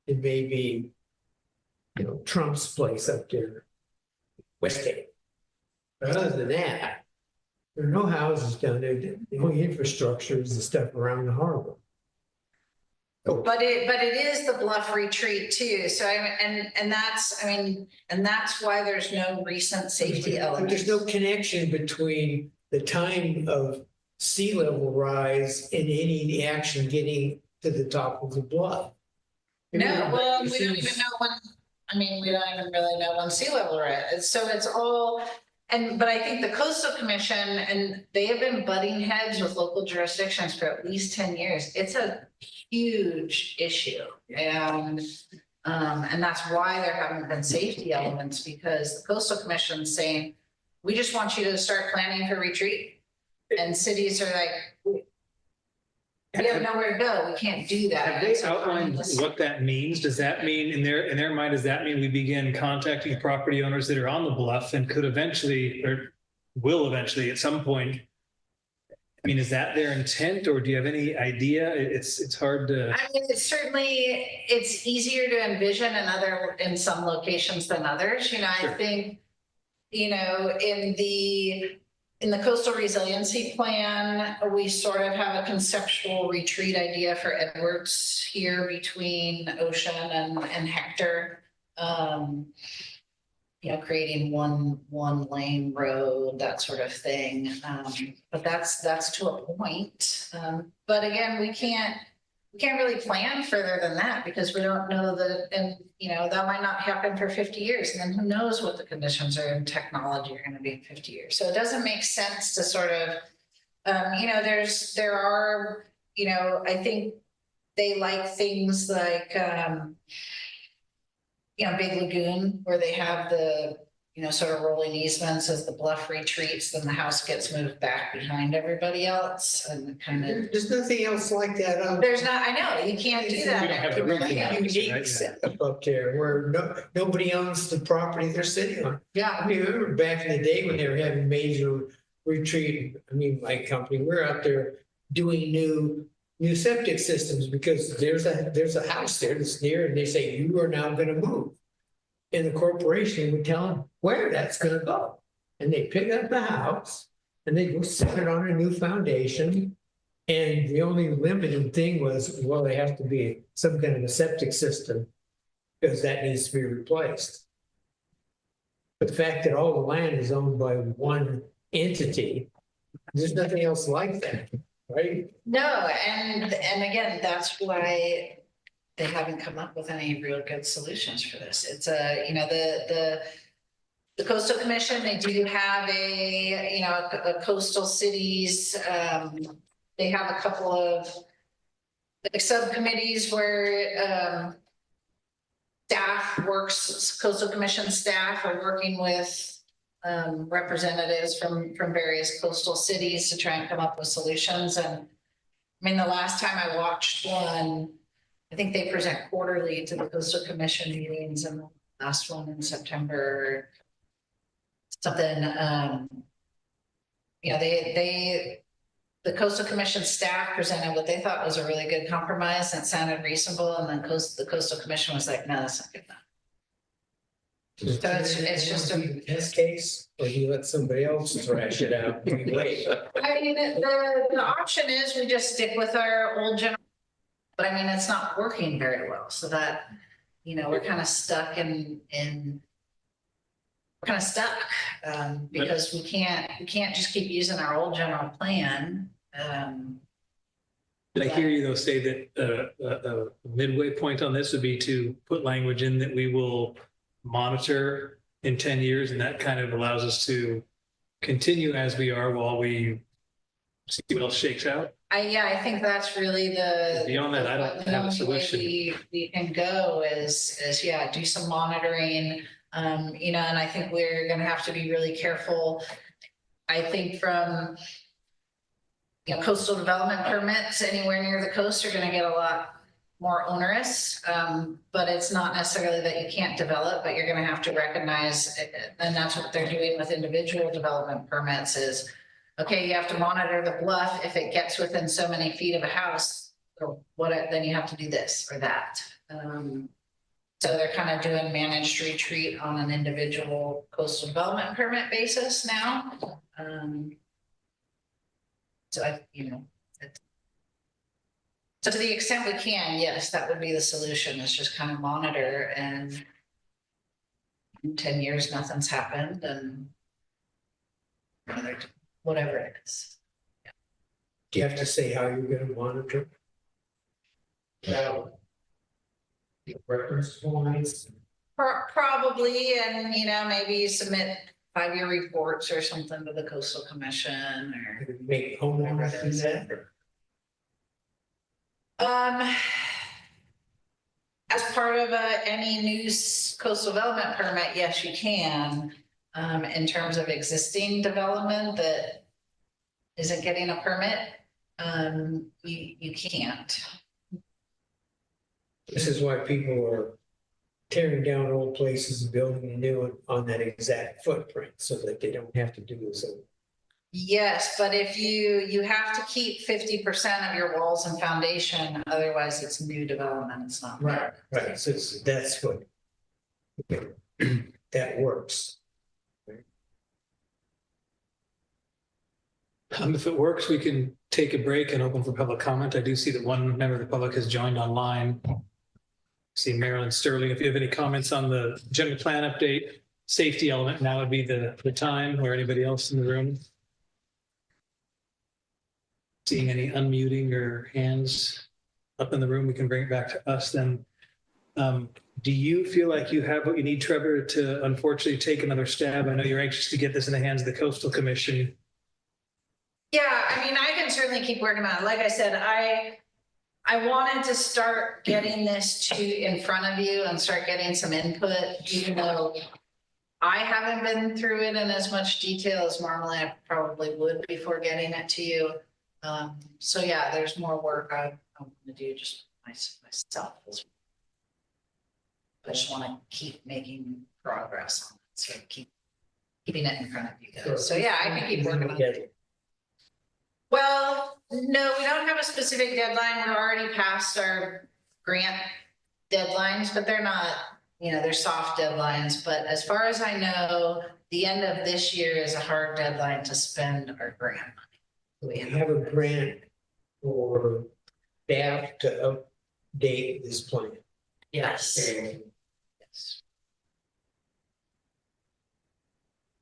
Speaker 7: it may be, you know, Trump's place up there, Westgate. But other than that, there are no houses down there. The only infrastructure is the stuff around the harbor.
Speaker 4: But it is the bluff retreat too. So that's why there's no recent safety
Speaker 7: But
Speaker 4: elements.
Speaker 7: there's no connection between the time of sea level rise and any action getting to the top of the bluff.
Speaker 4: No, well, we don't even know when, we don't even really know when sea level rise. So it's all, but I think the Coastal Commission, and they have been butting heads with local jurisdictions for at least 10 years. It's a huge issue. And that's why there haven't been safety elements, because the Coastal Commission is saying, we just want you to start planning for retreat. And cities are like, we have nowhere to go. We can't do that.
Speaker 2: Have they outlined what that means? Does that mean, in their mind, does that mean we begin contacting property owners that are on the bluff and could eventually, or will eventually at some point? I mean, is that their intent, or do you have any idea? It's hard to.
Speaker 4: I mean, it's easier to envision in some locations than others. You know,
Speaker 2: Sure.
Speaker 4: I think, you know, in the coastal resiliency plan, we sort of have a conceptual retreat idea for Edwards here between Ocean and Hector. You know, creating one lane road, that sort of thing. But that's to a point. But again, we can't really plan further than that, because we don't know and you know, that might not happen for 50 years. And then who knows what the conditions are in technology are going to be in 50 years. So it doesn't make sense to sort of, you know, there are, you know, I think they like things like, you know, Big Lagoon, where they have the, you know, sort of rolling easements as the bluff retreats, then the house gets moved back behind everybody else, and kind of.
Speaker 7: There's nothing else like that.
Speaker 4: There's not, I know, you can't do that.
Speaker 2: We don't have the room for that.
Speaker 7: Unique setup up there where nobody owns the property they're sitting on.
Speaker 4: Yeah.
Speaker 7: I mean, I remember back in the day when they were having major retreat, my company, we're out there doing new septic systems, because there's a house there that's near, and they say, you are now going to move. And the corporation would tell them where that's going to go. And they pick up the house and they go set it on a new foundation. And the only limiting thing was, well, there has to be some kind of a septic system, because that needs to be replaced. But the fact that all the land is owned by one entity, there's nothing else like that. Right?
Speaker 4: No, and again, that's why they haven't come up with any real good solutions for this. It's you know, the Coastal Commission, they do have a coastal cities. They have a couple of subcommittees where Coastal Commission staff are working with representatives from various coastal cities to try and come up with solutions. And I mean, the last time I watched one, I think they present quarterly to the Coastal Commission meetings, and the last one in September, something, you know, the coastal commission staff presented what they thought was a really good compromise and sounded reasonable, and then the coastal commission was like, no, that's not good enough. So it's just a
Speaker 7: test case, or you let somebody else thrash it out. Wait.
Speaker 4: I mean, the option is we just stick with our old general, but I mean, it's not working very well, so that, you know, we're kind of stuck because we can't just keep using our old general plan.
Speaker 2: Did I hear you though say that a midway point on this would be to put language in that we will monitor in 10 years, and that kind of allows us to continue as we are while we see what else shakes out?
Speaker 4: I think that's really the.
Speaker 2: Beyond that, I don't
Speaker 4: the
Speaker 2: have a
Speaker 4: only way
Speaker 2: solution.
Speaker 4: We can go is do some monitoring, you know, and I think we're gonna have to be really careful. I think from, you know, coastal development permits anywhere near the coast are gonna get a lot more onerous, but it's not necessarily that you can't develop, but you're gonna have to recognize, and that's what they're doing with individual development permits is, okay, you have to monitor the bluff if it gets within so many feet of a house, or what, then you have to do this or that. So they're kind of doing managed retreat on an individual coastal development permit basis now. So you know, so to the extent we can, yes, that would be the solution, is just kind of monitor, and in 10 years, nothing's happened, and whatever it is.
Speaker 7: Do you have to say how you're gonna monitor? Reference points.
Speaker 4: Probably, and you know, maybe submit 5-year reports or something to the coastal commission, or
Speaker 7: Make homeowners do that.
Speaker 4: As part of any new coastal development permit, yes, you can. In terms of existing development that isn't getting a permit, you can't.
Speaker 7: This is why people are tearing down old places and building a new one on that exact footprint, so that they don't have to do this.
Speaker 4: Yes, but if you have to keep 50% of your walls and foundation, otherwise it's new development, it's not.
Speaker 7: Right, so that's what, that works.
Speaker 2: If it works, we can take a break and open for public comment. I do see that one member of the public has joined online. See Marilyn Sterling, if you have any comments on the general plan update, safety element, now would be the time, or anybody else in the room. Seeing any unmuting or hands up in the room, we can bring it back to us then. Do you feel like you have what you need, Trevor, to unfortunately take another stab? I know you're anxious to get this in the hands of the Coastal Commission.
Speaker 4: Yeah, I mean, I can certainly keep working on it. Like I said, I wanted to start getting this in front of you and start getting some input, even though I haven't been through it in as much detail as normally I probably would before getting it to you. So yeah, there's more work I'm going to do just myself. I just want to keep making progress on it, so keeping it in front of you guys. So yeah, I can keep working on it. Well, no, we don't have a specific deadline. We're already past our grant deadlines, but they're not, you know, they're soft deadlines. But as far as I know, the end of this year is a hard deadline to spend our grant money.
Speaker 7: We have a grant for staff to update this plan.
Speaker 4: Yes.
Speaker 7: Yes.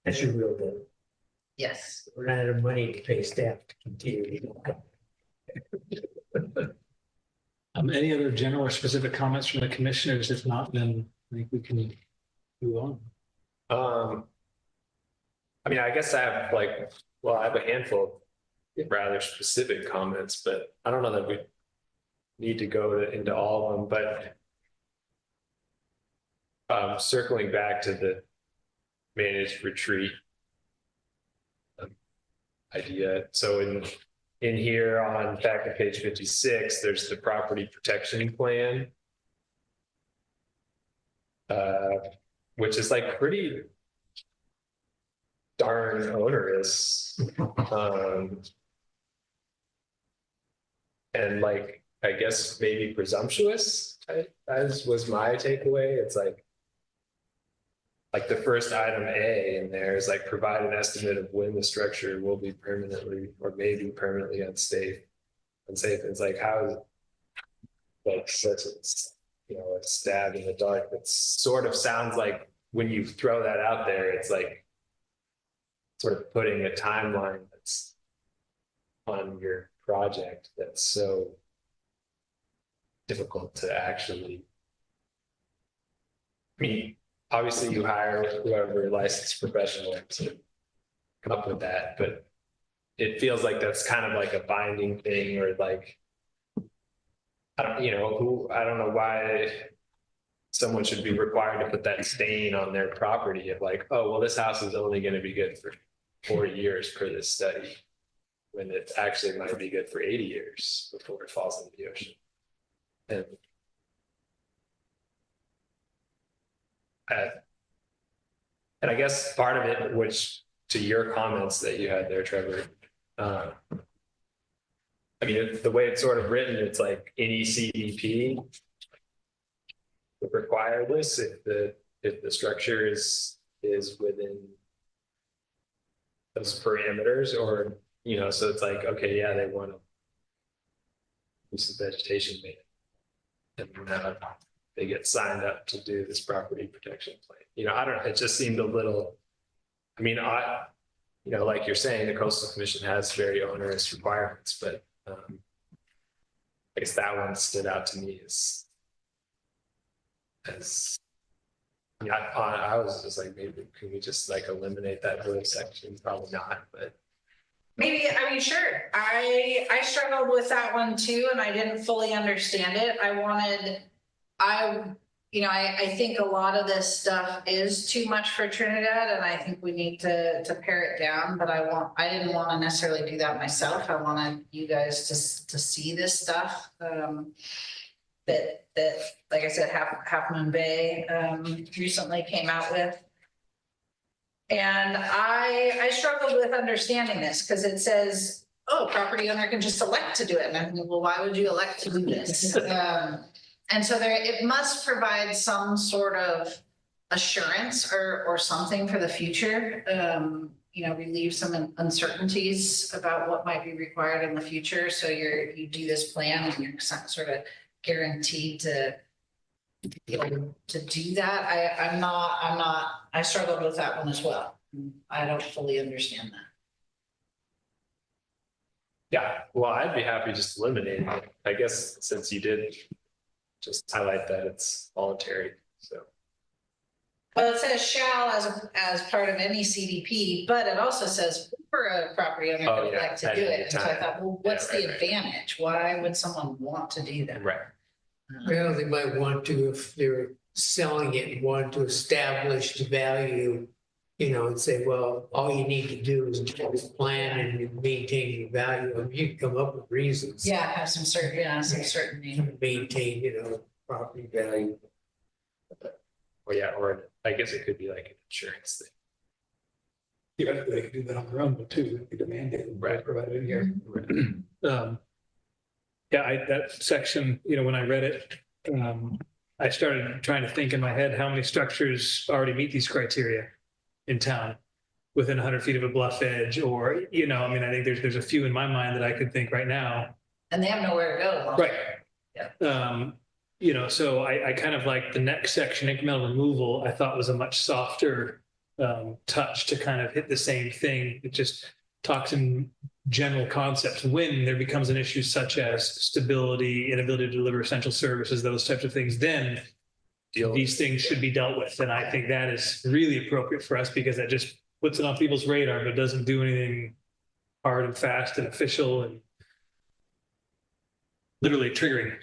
Speaker 7: That's your real deal.
Speaker 4: Yes.
Speaker 7: We're not out of money to pay staff to continue.
Speaker 2: Any other general or specific comments from the commissioners? If not, then I think we can move on.
Speaker 3: I mean, I guess I have I have a handful of rather specific comments, but I don't know that we need to go into all of them, but circling back to the managed retreat idea. So in here on back to page 56, there's the property protection plan, which is like pretty darn onerous. And like, I guess maybe presumptuous, as was my takeaway. It's like the first item A in there is like provide an estimate of when the structure will be permanently or maybe permanently unsafe. It's like, how is like such a stab in the dark that sort of sounds like when you throw that out there, it's like sort of putting a timeline that's on your project that's so difficult to actually. I mean, obviously you hire whoever licensed professional to come up with that, but it feels like that's kind of like a binding thing, or like, I don't know why someone should be required to put that stain on their property of like, oh, well, this house is only going to be good for 40 years per this study, when it actually might be good for 80 years before it falls into the ocean. And I guess part of it, which to your comments that you had there, Trevor, I mean, the way it's sort of written, it's like any CDP would require this if the structure is within those parameters, or so it's like, okay, yeah, they want to do some vegetation maintenance, and now they get signed up to do this property protection plan. I don't know, it just seemed a little, I mean, like you're saying, the Coastal Commission has very onerous requirements, but I guess that one stood out to me as I was just like, maybe can we just like eliminate that whole section? Probably not, but
Speaker 4: Maybe, I mean, sure. I struggled with that one too, and I didn't fully understand it. I think a lot of this stuff is too much for Trinidad, and I think we need to pare it down, but I didn't want to necessarily do that myself. I wanted you guys to see this stuff. That, like I said, Half Moon Bay recently came out with. And I struggled with understanding this because it says, oh, property owner can just elect to do it. And I'm like, well, why would you elect to do this? And so it must provide some sort of assurance or something for the future. Relieve some uncertainties about what might be required in the future. So you do this plan and you're sort of guaranteed to be able to do that. I struggled with that one as well. I don't fully understand that.
Speaker 3: yeah, well, I'd be happy just eliminating it. I guess since you did just highlight that it's voluntary, so.
Speaker 4: Well, it says shall as part of any CDP, but it also says for a property owner would like to do it. And so I thought, well, what's the advantage? Why would someone want to do that?
Speaker 3: Right.
Speaker 7: Well, they might want to, if they're selling it and want to establish the value, and say, well, all you need to do is just plan and maintain the value. I mean, you can come up with reasons.
Speaker 4: Yeah, have some certainty.
Speaker 7: Maintain, property value.
Speaker 3: Well, yeah, or I guess it could be like an insurance thing.
Speaker 2: Theoretically, they could do that on their own, but too, they demand it, right, provided in here. Yeah, that section, when I read it, I started trying to think in my head how many structures already meet these criteria in town within 100 feet of a bluff edge, or, I think there's a few in my mind that I could think right now.
Speaker 4: And they have nowhere to go.
Speaker 2: Right.
Speaker 4: Yeah.
Speaker 2: So I kind of like the next section, incremental removal, I thought was a much softer touch to kind of hit the same thing. It just talks in general concepts when there becomes an issue such as stability, inability to deliver essential services, those types of things, then these things should be dealt with. And I think that is really appropriate for us because that just puts it on people's radar, but doesn't do anything hard and fast and official and literally triggering,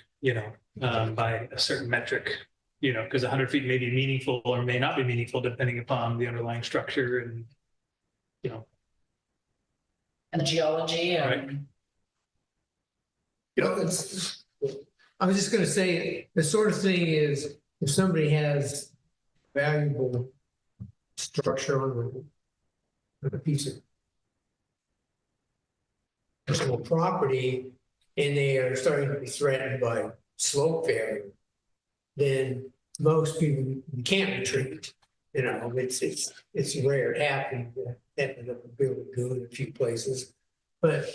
Speaker 2: by a certain metric, because 100 feet may be meaningful or may not be meaningful depending upon the underlying structure and,
Speaker 4: And geology and.
Speaker 2: Right.
Speaker 7: I was just going to say, the sort of thing is, if somebody has valuable structure on a piece of personal property, and they are starting to be threatened by slope failure, then most people you can't retreat. You know, it's rare. It happened. Ended up building good in a few places, but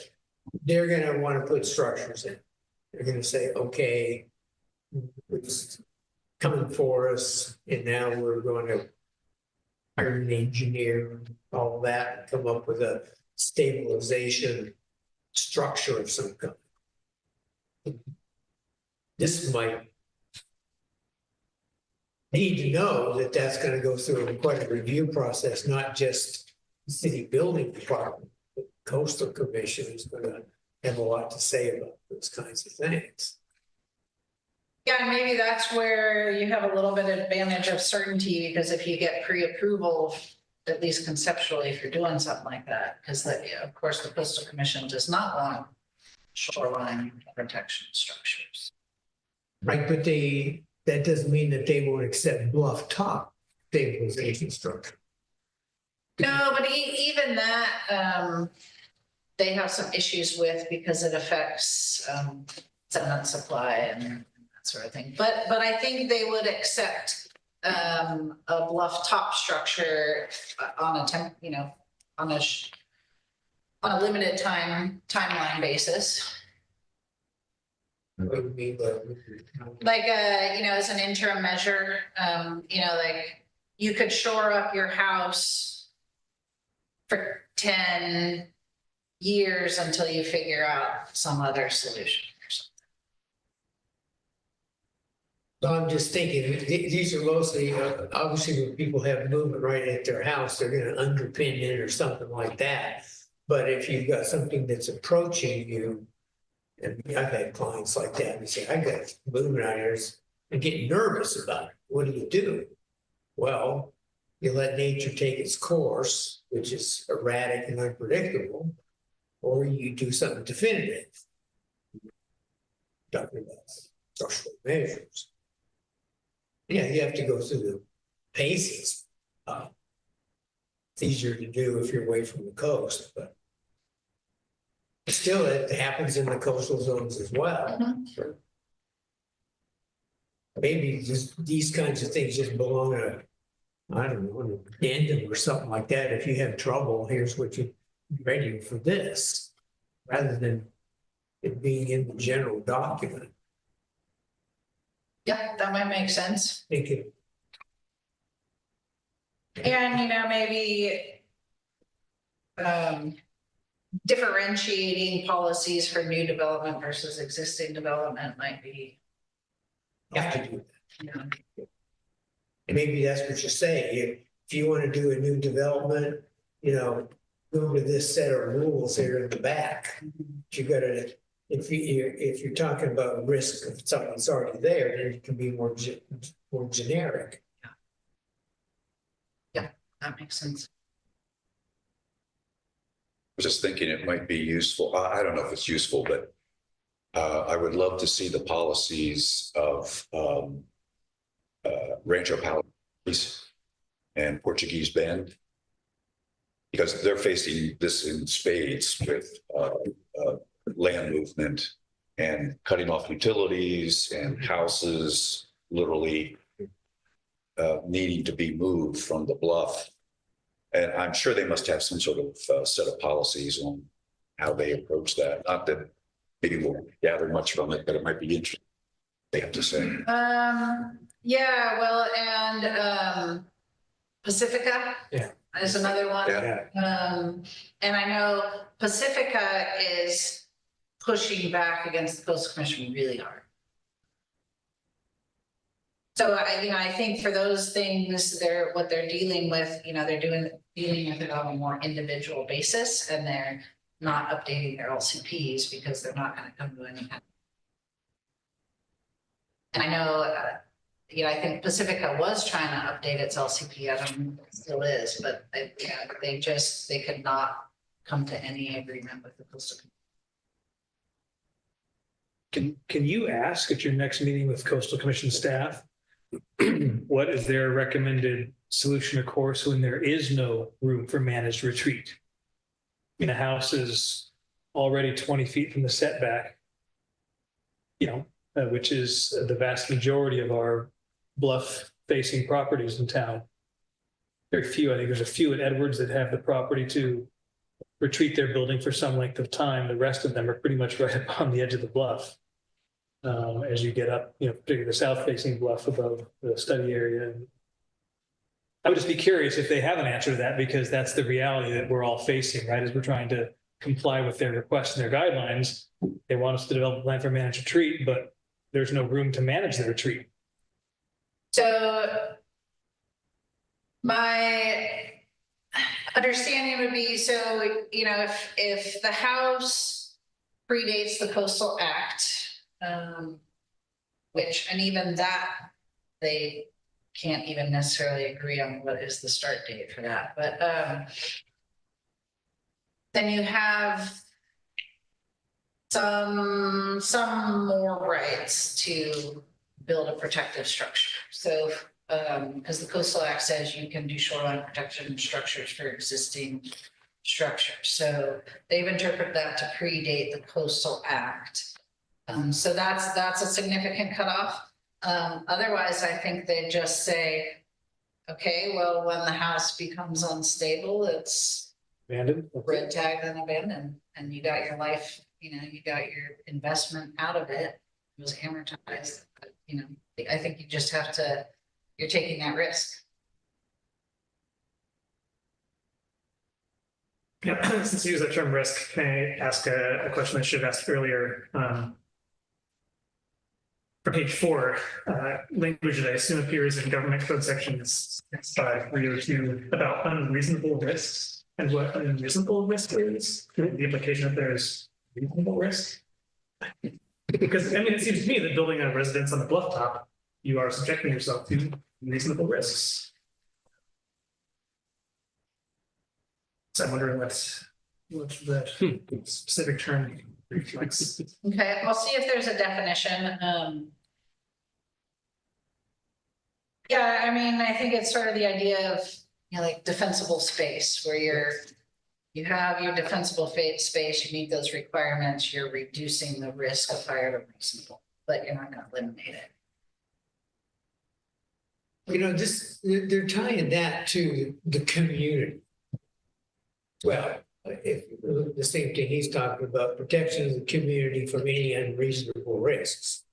Speaker 7: they're going to want to put structures in. They're going to say, okay, it's coming for us, and now we're going to hire an engineer, all that, and come up with a stabilization structure of some kind. This might need to know that that's going to go through quite a review process, not just the city building department. The coastal commission is going to have a lot to say about those kinds of things.
Speaker 4: Yeah, maybe that's where you have a little bit of advantage of certainty, because if you get pre-approval, at least conceptually, if you're doing something like that, because of course, the coastal commission does not want shoreline protection structures.
Speaker 7: Right, but that doesn't mean that they won't accept bluff top stabilization structure.
Speaker 4: No, but even that, they have some issues with, because it affects sediment supply and that sort of thing. But I think they would accept a bluff top structure on a limited timeline basis.
Speaker 7: What do you mean by?
Speaker 4: Like, as an interim measure, like you could shore up your house for 10 years until you figure out some other solution or something.
Speaker 7: So I'm just thinking, these are mostly, obviously when people have movement right at their house, they're gonna underpin it or something like that. But if you've got something that's approaching you, and I've had clients like that, and say, I got movement out here, and get nervous about it. What do? Well, you let nature take its course, which is erratic and unpredictable, or you do something definitive. Talking about structural measures. Yeah, you have to go through the paces. It's easier to do if you're away from the coast, but still, it happens in the coastal zones as well. Sure. Maybe just these kinds of things just belong to, I don't know, an addendum or something like that. If you have trouble, here's what you're ready for this, rather than it being in the general document.
Speaker 4: Yeah, that might make sense.
Speaker 7: Think it,
Speaker 4: And, maybe differentiating policies for new development versus existing development might be.
Speaker 7: have to do that.
Speaker 4: Yeah.
Speaker 7: And maybe that's what you say. If you want to do a new development, go to this set of rules here in the back. You got to, if you're talking about risk of something that's already there, then it can be more generic.
Speaker 4: Yeah, that makes sense.
Speaker 5: Just thinking it might be useful. I don't know if it's useful, but I would love to see the policies of Rancho Palos and Portuguese Bend, because they're facing this in spades with land movement and cutting off utilities and houses literally needing to be moved from the bluff. And I'm sure they must have some sort of set of policies on how they approach that. Not that maybe we'll gather much from it, but it might be interesting. They have to say.
Speaker 4: Yeah, well, and Pacifica.
Speaker 7: Yeah.
Speaker 4: Is another one.
Speaker 5: Yeah.
Speaker 4: And I know Pacifica is pushing back against the Coastal Commission really hard. So I think for those things, what they're dealing with, they're dealing with it on a more individual basis, and they're not updating their LCPs because they're not going to come to any kind. And I know, I think Pacifica was trying to update its LCP. I don't know if it still is, but they could not come to any agreement with the Coastal Commission.
Speaker 2: Can you ask at your next meeting with Coastal Commission staff, what is their recommended solution or course when there is no room for managed retreat? The house is already 20 feet from the setback. which is the vast majority of our bluff facing properties in town. Very few, I think there's a few at Edwards that have the property to retreat their building for some length of time. The rest of them are pretty much right up on the edge of the bluff. As you get up, particularly the south facing bluff above the study area. I would just be curious if they have an answer to that, because that's the reality that we're all facing, right? As we're trying to comply with their requests and their guidelines. They want us to develop a plan for managed retreat, but there's no room to manage the retreat.
Speaker 4: So my understanding would be, so, if the house predates the Coastal Act, and even that, they can't even necessarily agree on what is the start date for that, but then you have some more rights to build a protective structure. So, because the Coastal Act says you can do shoreline protection structures for existing structures. So they've interpreted that to predate the Coastal Act. So that's a significant cutoff. Otherwise, I think they just say, okay, well, when the house becomes unstable, it's
Speaker 2: Abandoned?
Speaker 4: red tagged and abandoned, and you got your life, you got your investment out of it. It was amortized, but, I think you just have to, you're taking that risk.
Speaker 1: Yeah, since you use that term risk, can I ask a question I should have asked earlier? For page 4, language that I assume appears in government code sections 5302 about unreasonable risks and what unreasonable risk is. The implication that there's reasonable risk. Because it seems to me that building a residence on the bluff top, you are subjecting yourself to reasonable risks. So I'm wondering what the specific term reflects.
Speaker 4: Okay, I'll see if there's a definition. Yeah, I think it's sort of the idea of, like defensible space, where you have your defensible space, you meet those requirements, you're reducing the risk of fire to reasonable, but you're not going to eliminate it.
Speaker 7: They're tying that to the community. Well, if the same thing he's talking about, protection of the community from any unreasonable risks,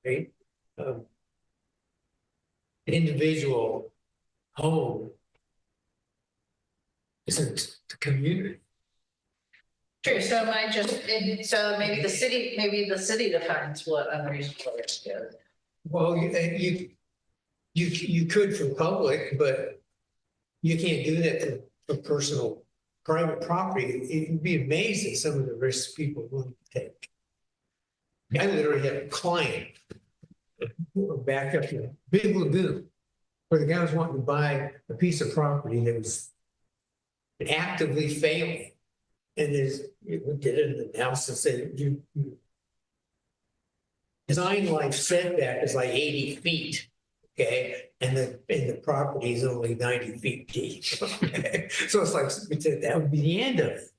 Speaker 7: right? An individual home isn't the community.
Speaker 4: True. So so maybe the city defines what unreasonable risk is.
Speaker 7: Well, you could for public, but you can't do that for personal, private property. You'd be amazed at some of the risks people will take. I literally had a client back up in a big lagoon where the guy was wanting to buy a piece of property that was actively failing. And we did an analysis that design life setback is like 80 feet. Okay, and the property is only 90 feet deep. Okay? So it's like we said that would be the end of it.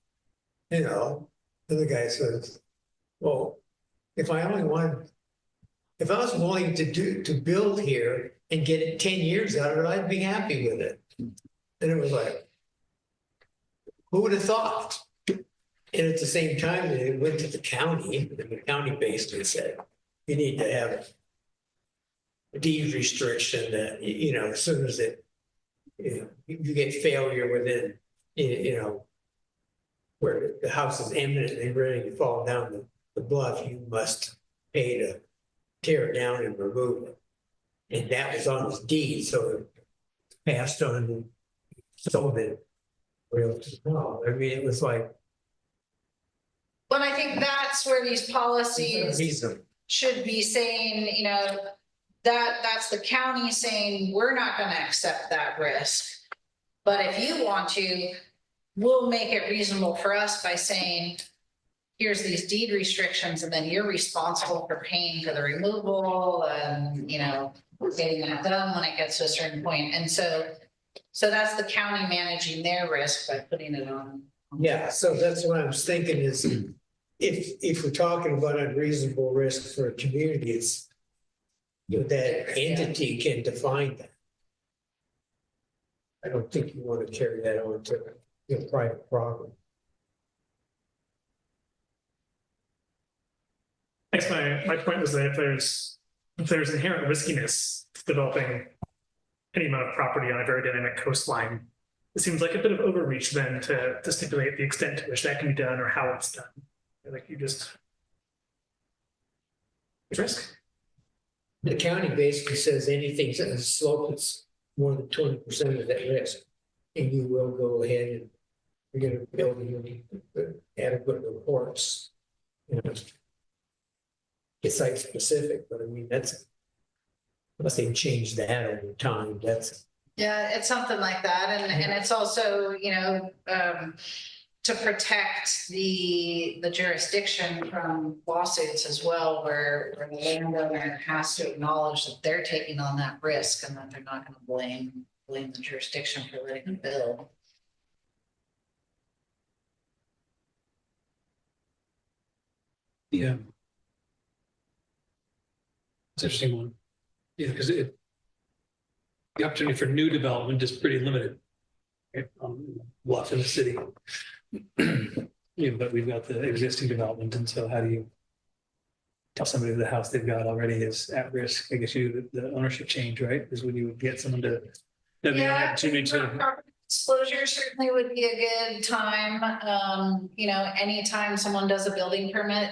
Speaker 7: And the guy says, well, if I was willing to build here and get it 10 years out of it, I'd be happy with it. And it was like, who would have thought? And at the same time, they went to the county, and the county basically said, you need to have a deed restriction that, as soon as you get failure within, where the house is imminently ready to fall down the bluff, you must pay to tear it down and remove it. And that was on his deed, so it passed on, so that it was like.
Speaker 4: But I think that's where these policies should be saying, that's the county saying, we're not going to accept that risk. But if you want to, we'll make it reasonable for us by saying, here's these deed restrictions, and then you're responsible for paying for the removal and, getting that done when it gets to a certain point. And so that's the county managing their risk by putting it on.
Speaker 7: Yeah, so that's what I was thinking is if we're talking about unreasonable risk for a community, it's, that entity can define that. I don't think you want to carry that on to, private property.
Speaker 1: I guess my point was that if there's inherent riskiness to developing any amount of property on a very dynamic coastline, it seems like a bit of overreach then to stipulate the extent to which that can be done or how it's done. Like you just risk.
Speaker 7: The county basically says anything that has slope that's more than 20% of that risk, and you will go ahead and you're going to build adequate reports. It's site specific, but I mean that's unless they change that over time.
Speaker 4: Yeah, it's something like that, and it's also to protect the jurisdiction from lawsuits as well, where the landowner has to acknowledge that they're taking on that risk and that they're not going to blame the jurisdiction for letting them build.
Speaker 2: Yeah. It's an interesting one. Yeah, because the opportunity for new development is pretty limited. Right? Bluff in the city. But we've got the existing development, and so how do you tell somebody the house they've got already is at risk? I guess the ownership change, right, is when you would get someone to have the opportunity to.
Speaker 4: Property disclosure certainly would be a good time. Anytime someone does a building permit,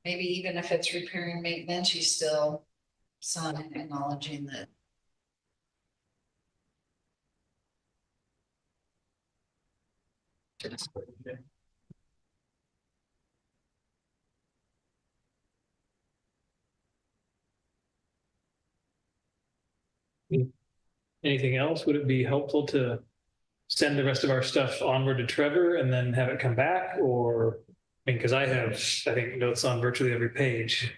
Speaker 4: maybe even if it's repair and maintenance, you still sign acknowledging that.
Speaker 2: Anything else? Would it be helpful to send the rest of our stuff onward to Trevor and then have it come back? Or, because I think notes on virtually every page.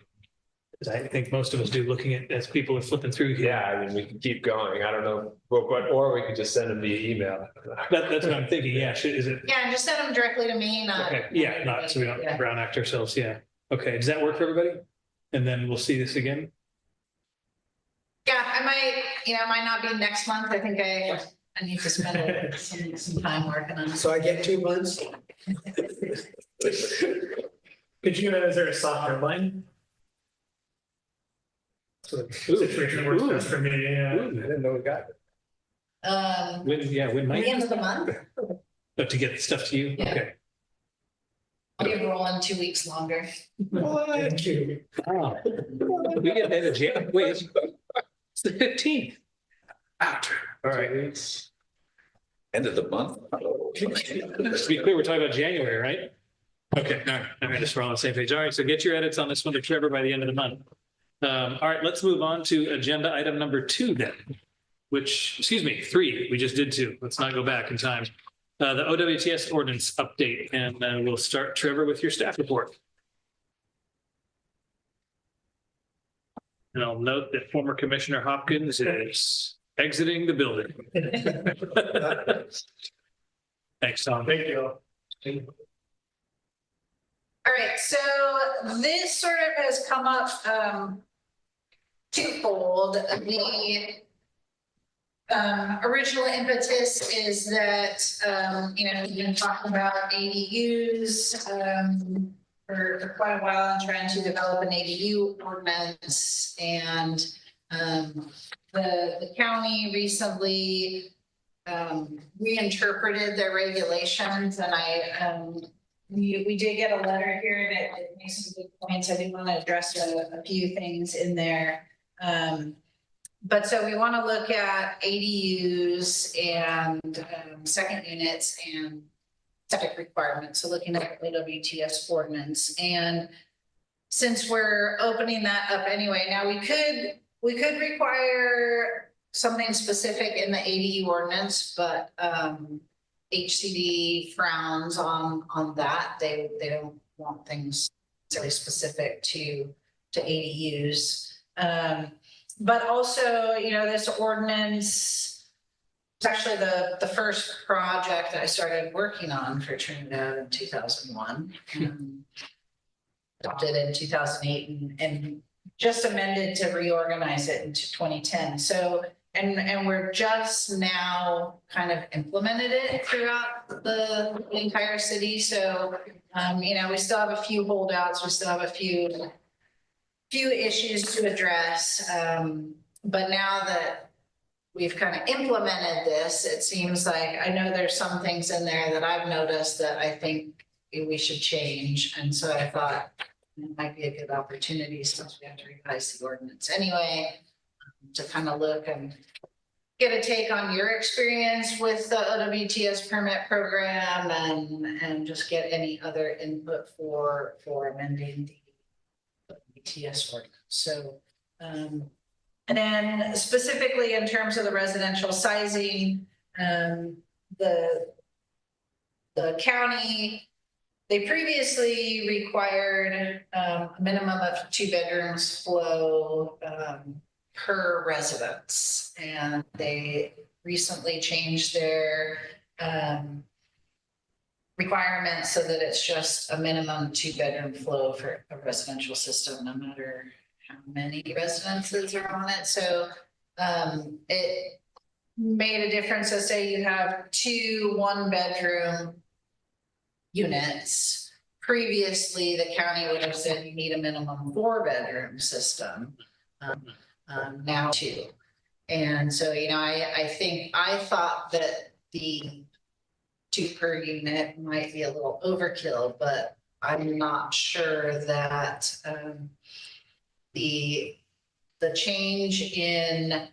Speaker 2: I think most of us do, looking at as people are flipping through here.
Speaker 3: Yeah, I mean, we can keep going. I don't know, or we could just send them via email.
Speaker 2: That's what I'm thinking. Yeah, is it?
Speaker 4: Yeah, and just send them directly to me. Not
Speaker 2: Okay. Yeah, not so we don't brown act ourselves. Yeah. Okay. Does that work for everybody? And then we'll see this again.
Speaker 4: Yeah, I might not be next month. I think I need to spend some time working on it.
Speaker 7: So I get 2 months.
Speaker 1: Is there a soft deadline? So the situation works best for me. Yeah.
Speaker 3: I didn't know we got it.
Speaker 2: When might
Speaker 4: the end of the month.
Speaker 2: to get stuff to you?
Speaker 4: Yeah.
Speaker 2: Okay.
Speaker 4: I'll be rolling 2 weeks longer.
Speaker 7: Thank you.
Speaker 2: Oh. We get that in January. Wait, it's the 15th. Ouch. All right.
Speaker 5: End of the month.
Speaker 2: Just to be clear, we're talking about January, right? Okay. All right. I just we're on the same page. All right. So get your edits on this one to Trevor by the end of the month. All right. Let's move on to agenda item number 2 then, which, 3. We just did 2. Let's not go back in time. The OWTS ordinance update, and we'll start, Trevor, with your staff report. And I'll note that former Commissioner Hopkins is exiting the building. Thanks, Tom.
Speaker 1: Thank you.
Speaker 4: All right, so this sort of has come up twofold. The original impetus is that, we've been talking about ADUs for quite a while and trying to develop an ADU ordinance. And the county recently reinterpreted their regulations, and we did get a letter here that makes some good points. I do want to address a few things in there. But so we want to look at ADUs and second units and septic requirements. So looking at the OWTS ordinance. And since we're opening that up anyway, now we could require something specific in the ADU ordinance, but HCD frowns on that. They don't want things really specific to ADUs. But also, this ordinance, it's actually the first project I started working on for Trinidad in 2001. adopted in 2008 and just amended to reorganize it into 2010. So, and we're just now kind of implemented it throughout the entire city. So, you know, we still have a few holdouts, we still have a few issues to address. But now that we've kind of implemented this, it seems like, I know there's some things in there that I've noticed that I think we should change. And so I thought it might be a good opportunity, since we have to revise the ordinance anyway, to kind of look and get a take on your experience with the OWTS permit program, and just get any other input for amending the OWTS ordinance. So, and then specifically in terms of the residential sizing, the county, they previously required a minimum of 2 bedrooms flow per residence, and they recently changed their requirements so that it's just a minimum 2 bedroom flow for a residential system, no matter how many residences are on it. So it made a difference. So say you have 2 1-bedroom units. Previously, the county would have said you need a minimum 4-bedroom system. Now 2. And so, you know, I thought that the 2 per unit might be a little overkill, but I'm not sure that the change in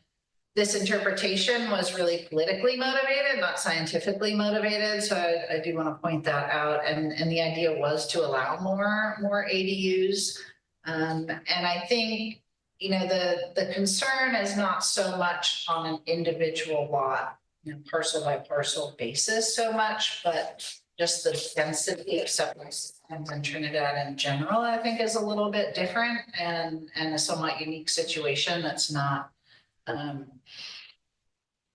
Speaker 4: this interpretation was really politically motivated, not scientifically motivated. So I do want to point that out. And the idea was to allow more ADUs. And I think, you know, the concern is not so much on an individual lot, you know, parcel by parcel basis so much, but just the density of septic systems in Trinidad in general, I think, is a little bit different, and a somewhat unique situation that's not, that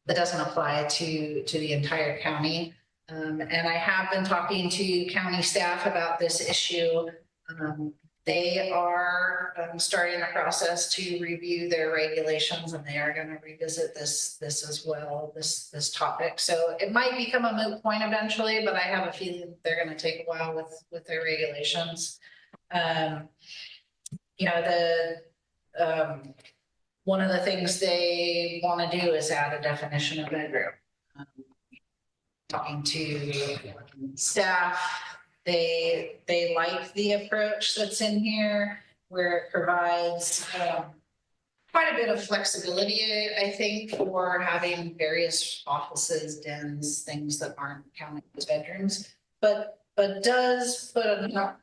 Speaker 4: doesn't apply to the entire county. And I have been talking to county staff about this issue. They are starting the process to review their regulations, and they are going to revisit this as well, this topic. So it might become a moot point eventually, but I have a feeling they're going to take a while with their regulations. You know, one of the things they want to do is add a definition of bedroom. Talking to staff, they like the approach that's in here, where it provides quite a bit of flexibility, I think, for having various offices, dens, things that aren't counted as bedrooms, but does put a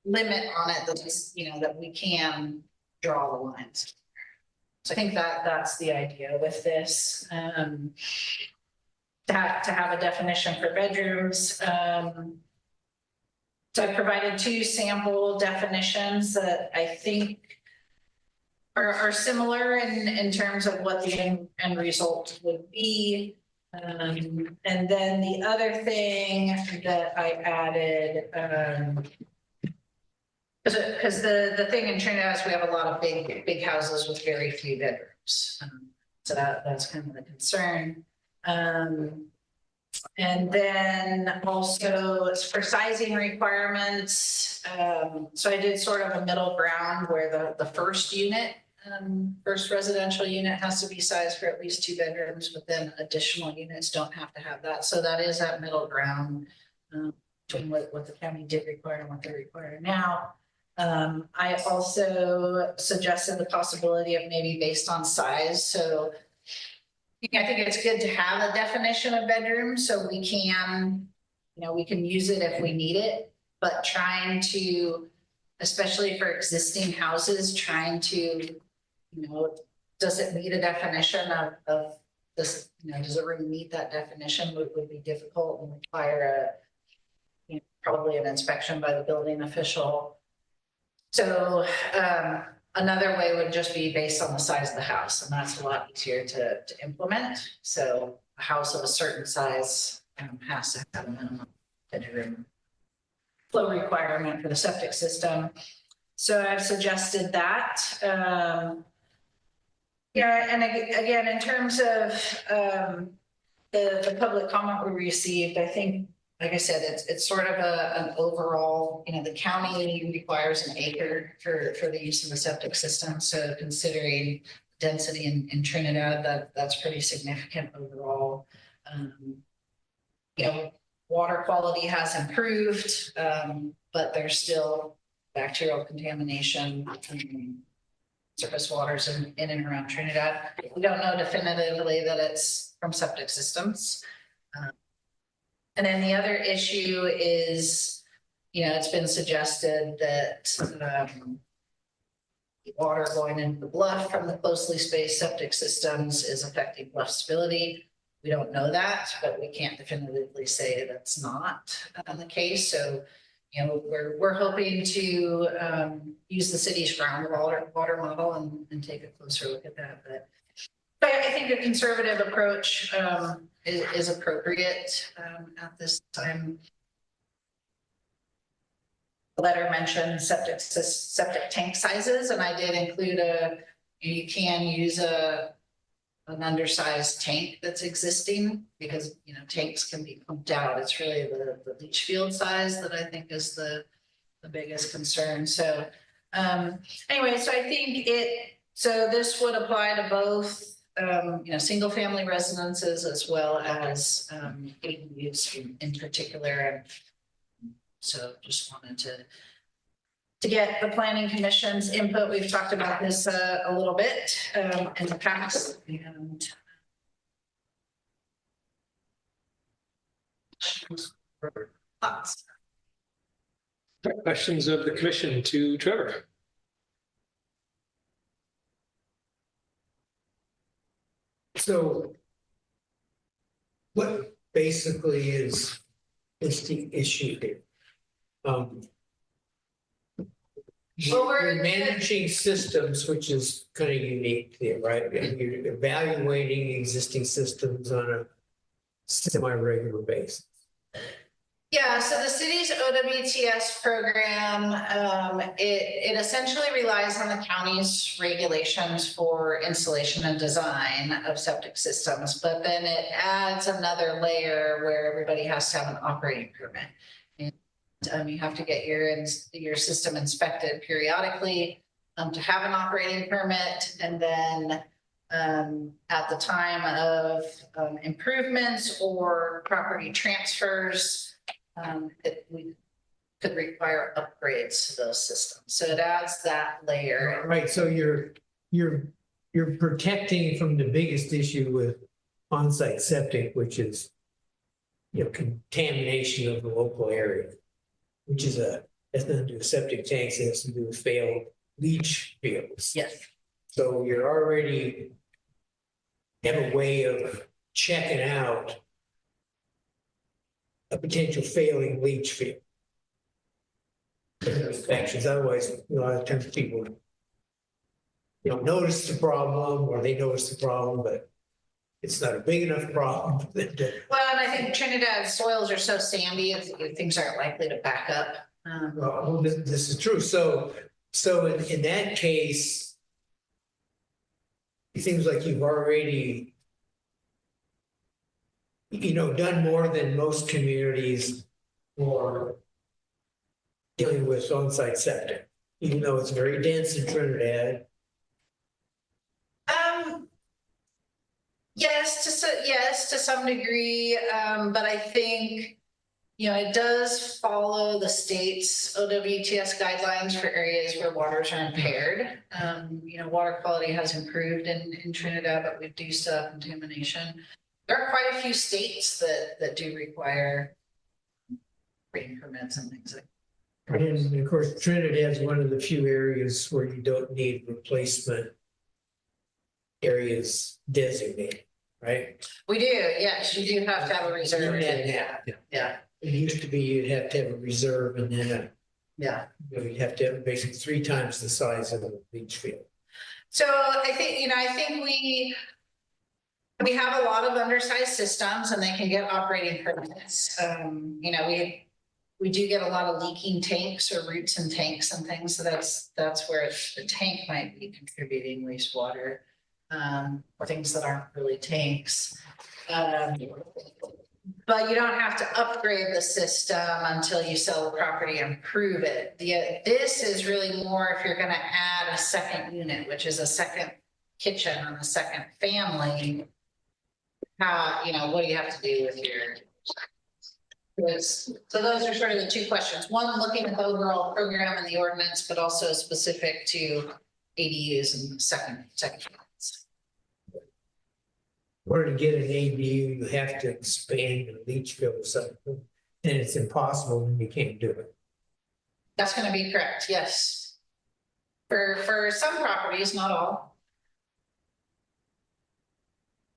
Speaker 4: limit on it that is, you know, that we can draw the lines. So I think that's the idea with this, to have a definition for bedrooms. So I provided 2 sample definitions that I think are similar in terms of what the end result would be. And then the other thing that I added, because the thing in Trinidad is we have a lot of big houses with very few bedrooms. So that's kind of the concern. And then also for sizing requirements, so I did sort of a middle ground where the first unit, first residential unit has to be sized for at least 2 bedrooms, but then additional units don't have to have that. So that is that middle ground between what the county did require and what they require now. I also suggested the possibility of maybe based on size. So I think it's good to have a definition of bedrooms so we can, you know, we can use it if we need it, but trying to, especially for existing houses, trying to, you know, does it meet a definition of this, you know, does it really meet that definition would be difficult and require you know, probably an inspection by the building official. So another way would just be based on the size of the house, and that's a lot easier to implement. So a house of a certain size has to have a minimum bedroom flow requirement for the septic system. So I've suggested that. Yeah, and again, in terms of the public comment we received, I think, like I said, it's sort of an overall, the county requires an acre for the use of the septic system. So considering density in Trinidad, that's pretty significant overall. Water quality has improved, but there's still bacterial contamination in surface waters in and around Trinidad. We don't know definitively that it's from septic systems. And then the other issue is, it's been suggested that water going into the bluff from the closely spaced septic systems is affecting bluff stability. We don't know that, but we can't definitively say that's not the case. So, we're hoping to use the city's groundwater model and take a closer look at that. But I think a conservative approach is appropriate at this time. The letter mentioned septic tank sizes, and I did include you can use an undersized tank that's existing because tanks can be pumped out. It's really the leach field size that I think is the biggest concern. So anyway, so I think this would apply to both single family residences as well as ADUs in particular. So just wanted to get the planning commission's input. We've talked about this a little bit in the past. And thoughts?
Speaker 2: Questions of the commission to Trevor?
Speaker 7: So what basically is the issue here? You're managing systems, which is kind of unique there, right? And you're evaluating existing systems on a semi-regular basis.
Speaker 4: Yeah, so the city's OWTS program, it essentially relies on the county's regulations for installation and design of septic systems, but then it adds another layer where everybody has to have an operating permit. And you have to get your system inspected periodically to have an operating permit, and then at the time of improvements or property transfers, we could require upgrades to those systems. So it adds that layer.
Speaker 7: Right. So you're protecting from the biggest issue with on-site septic, which is contamination of the local area, which is has nothing to do with septic tanks. It has to do with failed leach fields.
Speaker 4: Yes.
Speaker 7: So you're already have a way of checking out a potential failing leach field. Inspections. Otherwise, a lot of times people notice the problem, or they notice the problem, but it's not a big enough problem.
Speaker 4: Well, and I think Trinidad's soils are so sandy, things aren't likely to back up.
Speaker 7: Well, this is true. So in that case, it seems like you've already done more than most communities for dealing with on-site septic, even though it's very dense in Trinidad.
Speaker 4: Yes, to some degree, but I think it does follow the state's OWTS guidelines for areas where waters are impaired. Water quality has improved in Trinidad, but we do still have contamination. There are quite a few states that do require rain permits and things like that.
Speaker 7: And of course, Trinidad is one of the few areas where you don't need replacement areas designated, right?
Speaker 4: We do, yes, you do have to have a reserve.
Speaker 7: Yeah. It used to be you'd have to have a reserve, and then you'd have to have basically 3 times the size of the leach field.
Speaker 4: So I think we have a lot of undersized systems, and they can get operating permits. we do get a lot of leaking tanks or roots and tanks and things, so that's where the tank might be contributing wastewater. Or things that aren't really tanks. But you don't have to upgrade the system until you sell the property and prove it. This is really more if you're gonna add a second unit, which is a second kitchen on a second family. What do you have to do with your? So those are sort of the two questions. One, looking at the overall program and the ordinance, but also specific to ADUs and second units.
Speaker 7: In order to get an ADU, you have to expand the leach field or something, and it's impossible and you can't do it.
Speaker 4: That's gonna be correct, yes. For some properties, not all.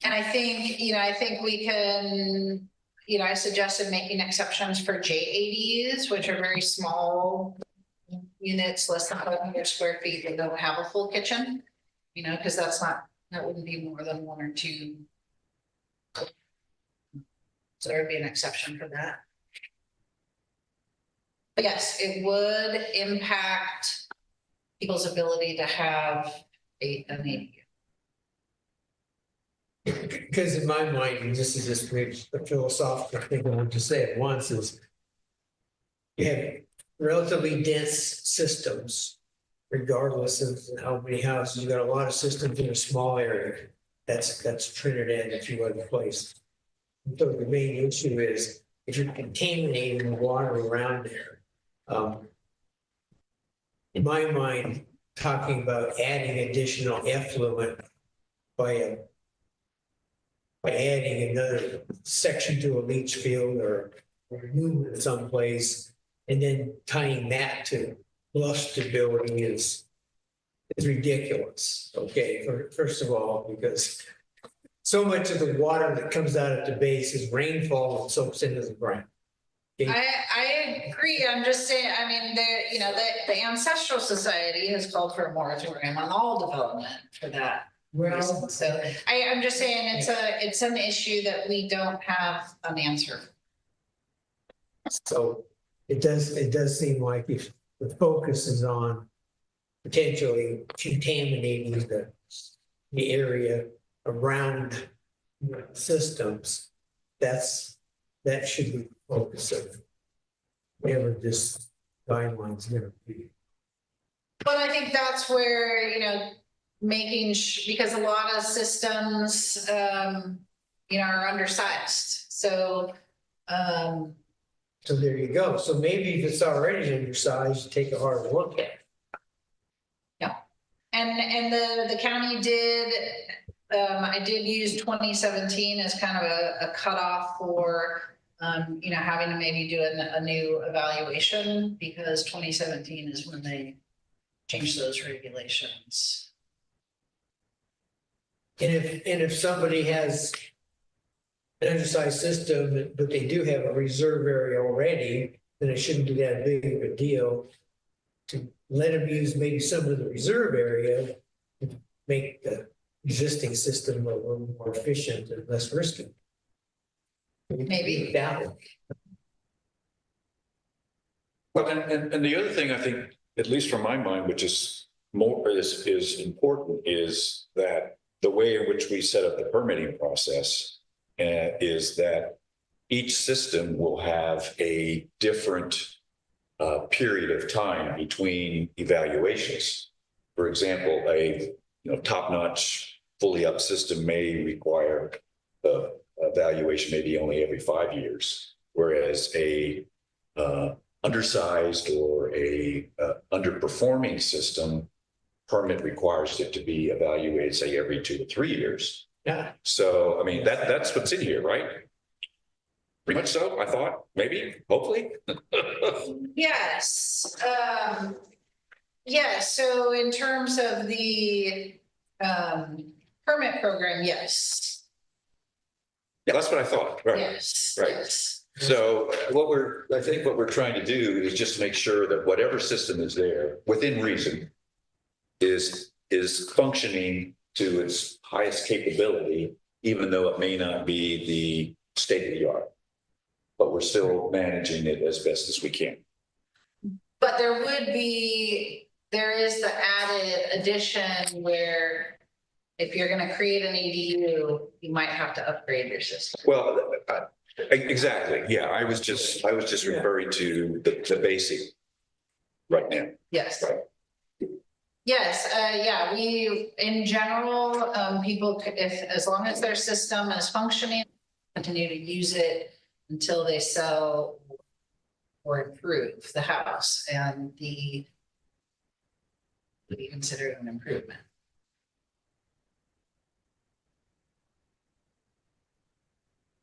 Speaker 4: And I think we can, I suggested making exceptions for JADUs, which are very small units, less than 500 square feet, that don't have a full kitchen. Because that wouldn't be more than one or two. So there would be an exception for that. But yes, it would impact people's ability to have an ADU.
Speaker 7: Because in my mind, and this is just maybe a philosophical thing I want to say at once, is you have relatively dense systems, regardless of how many houses. You got a lot of systems in a small area. That's Trinidad, if you other place. So the main issue is if you're contaminating the water around there. In my mind, talking about adding additional effluent by adding another section to a leach field or moving it someplace, and then tying that to bluff stability is ridiculous. Okay, first of all, because so much of the water that comes out at the base is rainfall and soaks into the ground.
Speaker 4: I agree. I'm just saying, the Ancestral Society has called for a moratorium on all development for that. Reason. So I'm just saying it's an issue that we don't have an answer.
Speaker 7: So it does seem like if the focus is on potentially contaminating the area around systems, that should be the focus of whatever this guideline's going to be.
Speaker 4: But I think that's where, because a lot of systems, are undersized. So
Speaker 7: there you go. So maybe if it's already undersized, take a hard look at it.
Speaker 4: Yeah. And the county did, I did use 2017 as kind of a cutoff for, having to maybe do a new evaluation, because 2017 is when they changed those regulations.
Speaker 7: And if somebody has an undersized system, but they do have a reserve area already, then it shouldn't be that big of a deal to let them use maybe some of the reserve area to make the existing system a little more efficient and less risky.
Speaker 4: Maybe.
Speaker 7: That.
Speaker 5: Well, and the other thing I think, at least from my mind, which is important, is that the way in which we set up the permitting process is that each system will have a different period of time between evaluations. For example, a top-notch, fully up system may require evaluation maybe only every 5 years, whereas a undersized or a underperforming system permit requires it to be evaluated, say, every 2 to 3 years.
Speaker 7: Yeah.
Speaker 5: So, I mean, that's what's in here, right? Pretty much so, I thought, maybe, hopefully.
Speaker 4: Yes. Yes. So in terms of the permit program, yes.
Speaker 5: Yeah, that's what I thought. Right.
Speaker 4: Yes.
Speaker 5: Right.
Speaker 4: Yes.
Speaker 5: So I think what we're trying to do is just make sure that whatever system is there within reason is functioning to its highest capability, even though it may not be the state of the art. but we're still managing it as best as we can.
Speaker 4: But there is the added addition where if you're gonna create an ADU, you might have to upgrade your system.
Speaker 5: Well, exactly, yeah, I was just referring to the basic right now.
Speaker 4: Yes.
Speaker 5: Right.
Speaker 4: Yes, yeah, in general, people, as long as their system is functioning, continue to use it until they sell or improve the house, and would be considered an improvement.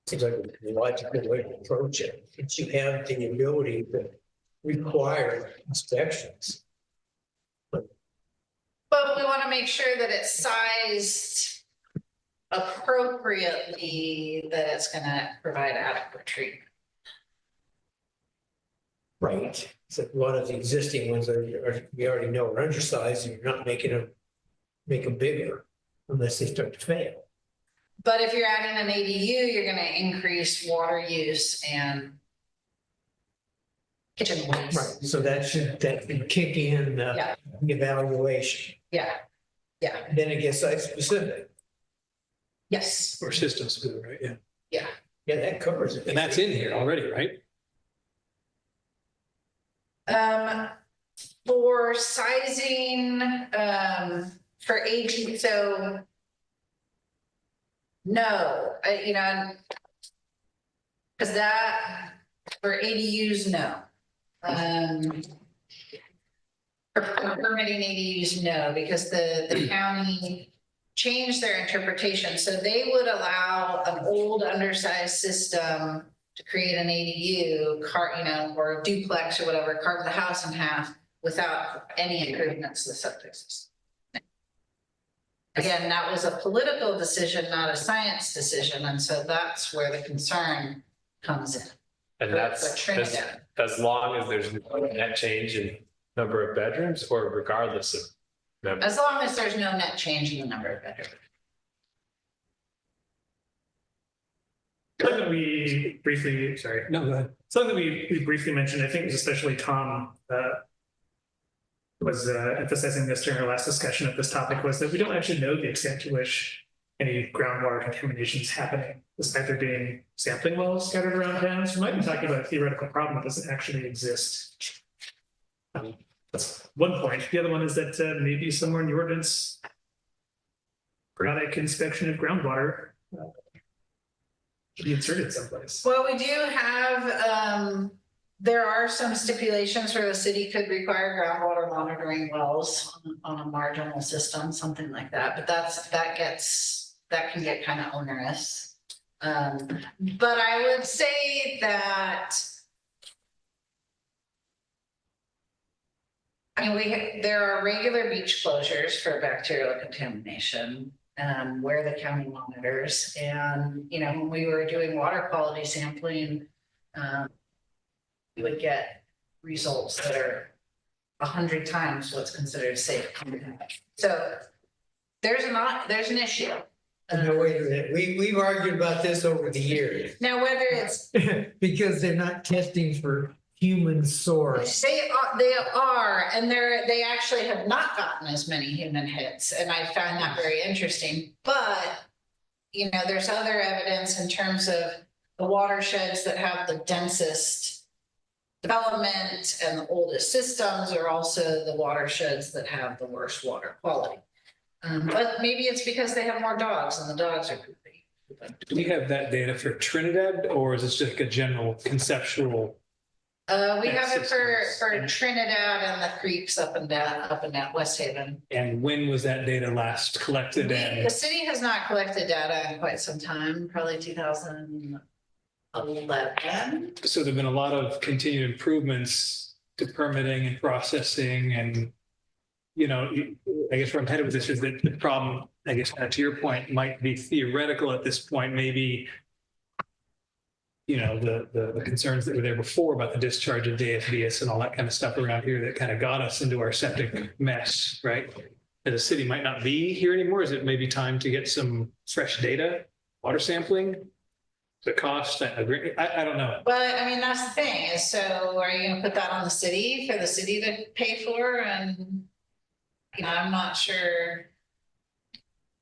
Speaker 7: Seems like a logical way to approach it, since you have the ability to require inspections.
Speaker 4: But we want to make sure that it's sized appropriately, that it's going to provide adequate treatment.
Speaker 7: Right. So a lot of the existing ones we already know are undersized, and you're not make them bigger unless they start to fail.
Speaker 4: But if you're adding an ADU, you're going to increase water use and kitchen waste.
Speaker 7: Right, so that should kick in
Speaker 4: Yeah.
Speaker 7: the evaluation.
Speaker 4: Yeah, yeah,
Speaker 7: Then it gets site specific.
Speaker 4: yes,
Speaker 2: Or systems, right? Yeah.
Speaker 4: yeah.
Speaker 7: Yeah, that covers it.
Speaker 2: And that's in here already, right?
Speaker 4: For sizing, for AG, so no, because that, for ADUs, no. For permitting ADUs, no, because the county changed their interpretation. So they would allow an old undersized system to create an ADU, or a duplex or whatever, carve the house in half without any improvements to the septic system. Again, that was a political decision, not a science decision. And so that's where the concern comes in.
Speaker 3: And
Speaker 4: for
Speaker 3: that's
Speaker 4: Trinidad.
Speaker 3: as long as there's no net change in number of bedrooms, or regardless of number.
Speaker 4: As long as there's no net change in the number of bedrooms.
Speaker 1: Something we briefly, sorry,
Speaker 2: No, go ahead.
Speaker 1: something we briefly mentioned, I think it was especially Tom, was emphasizing this during our last discussion of this topic, was that we don't actually know the extent to which any groundwater contamination is happening, despite there being sampling wells scattered around town. So we might be talking about a theoretical problem that doesn't actually exist. That's one point. The other one is that maybe somewhere in the ordinance, periodic inspection of groundwater should be inserted someplace.
Speaker 4: Well, we do have, there are some stipulations where the city could require groundwater monitoring wells on a marginal system, something like that. But that can get kind of onerous. But I would say that, there are regular beach closures for bacterial contamination. Where the county monitors, and when we were doing water quality sampling, we would get results that are 100 times what's considered safe. So there's an issue.
Speaker 7: No, wait a minute, we've argued about this over the years.
Speaker 4: Now, whether it's
Speaker 7: Because they're not testing for human source.
Speaker 4: they are, and they actually have not gotten as many human hits, and I found that very interesting. But there's other evidence in terms of the watersheds that have the densest development and the oldest systems are also the watersheds that have the worst water quality. But maybe it's because they have more dogs and the dogs are poopy.
Speaker 2: Do we have that data for Trinidad, or is this just like a general conceptual?
Speaker 4: We have it for Trinidad and the creeks up and down West Haven.
Speaker 2: And when was that data last collected?
Speaker 4: The
Speaker 2: And
Speaker 4: city has not collected data in quite some time, probably 2011.
Speaker 2: so there've been a lot of continued improvements to permitting and processing, and I guess where I'm headed with this is that the problem, I guess, to your point, might be theoretical at this point. Maybe the concerns that were there before about the discharge of DFVS and all that kind of stuff around here that kind of got us into our septic mess, right? And the city might not be here anymore. Is it maybe time to get some fresh data, water sampling? The cost, I agree, I don't know.
Speaker 4: Well, I mean, that's the thing, is so are you gonna put that on the city for the city to pay for? And, you know, I'm not sure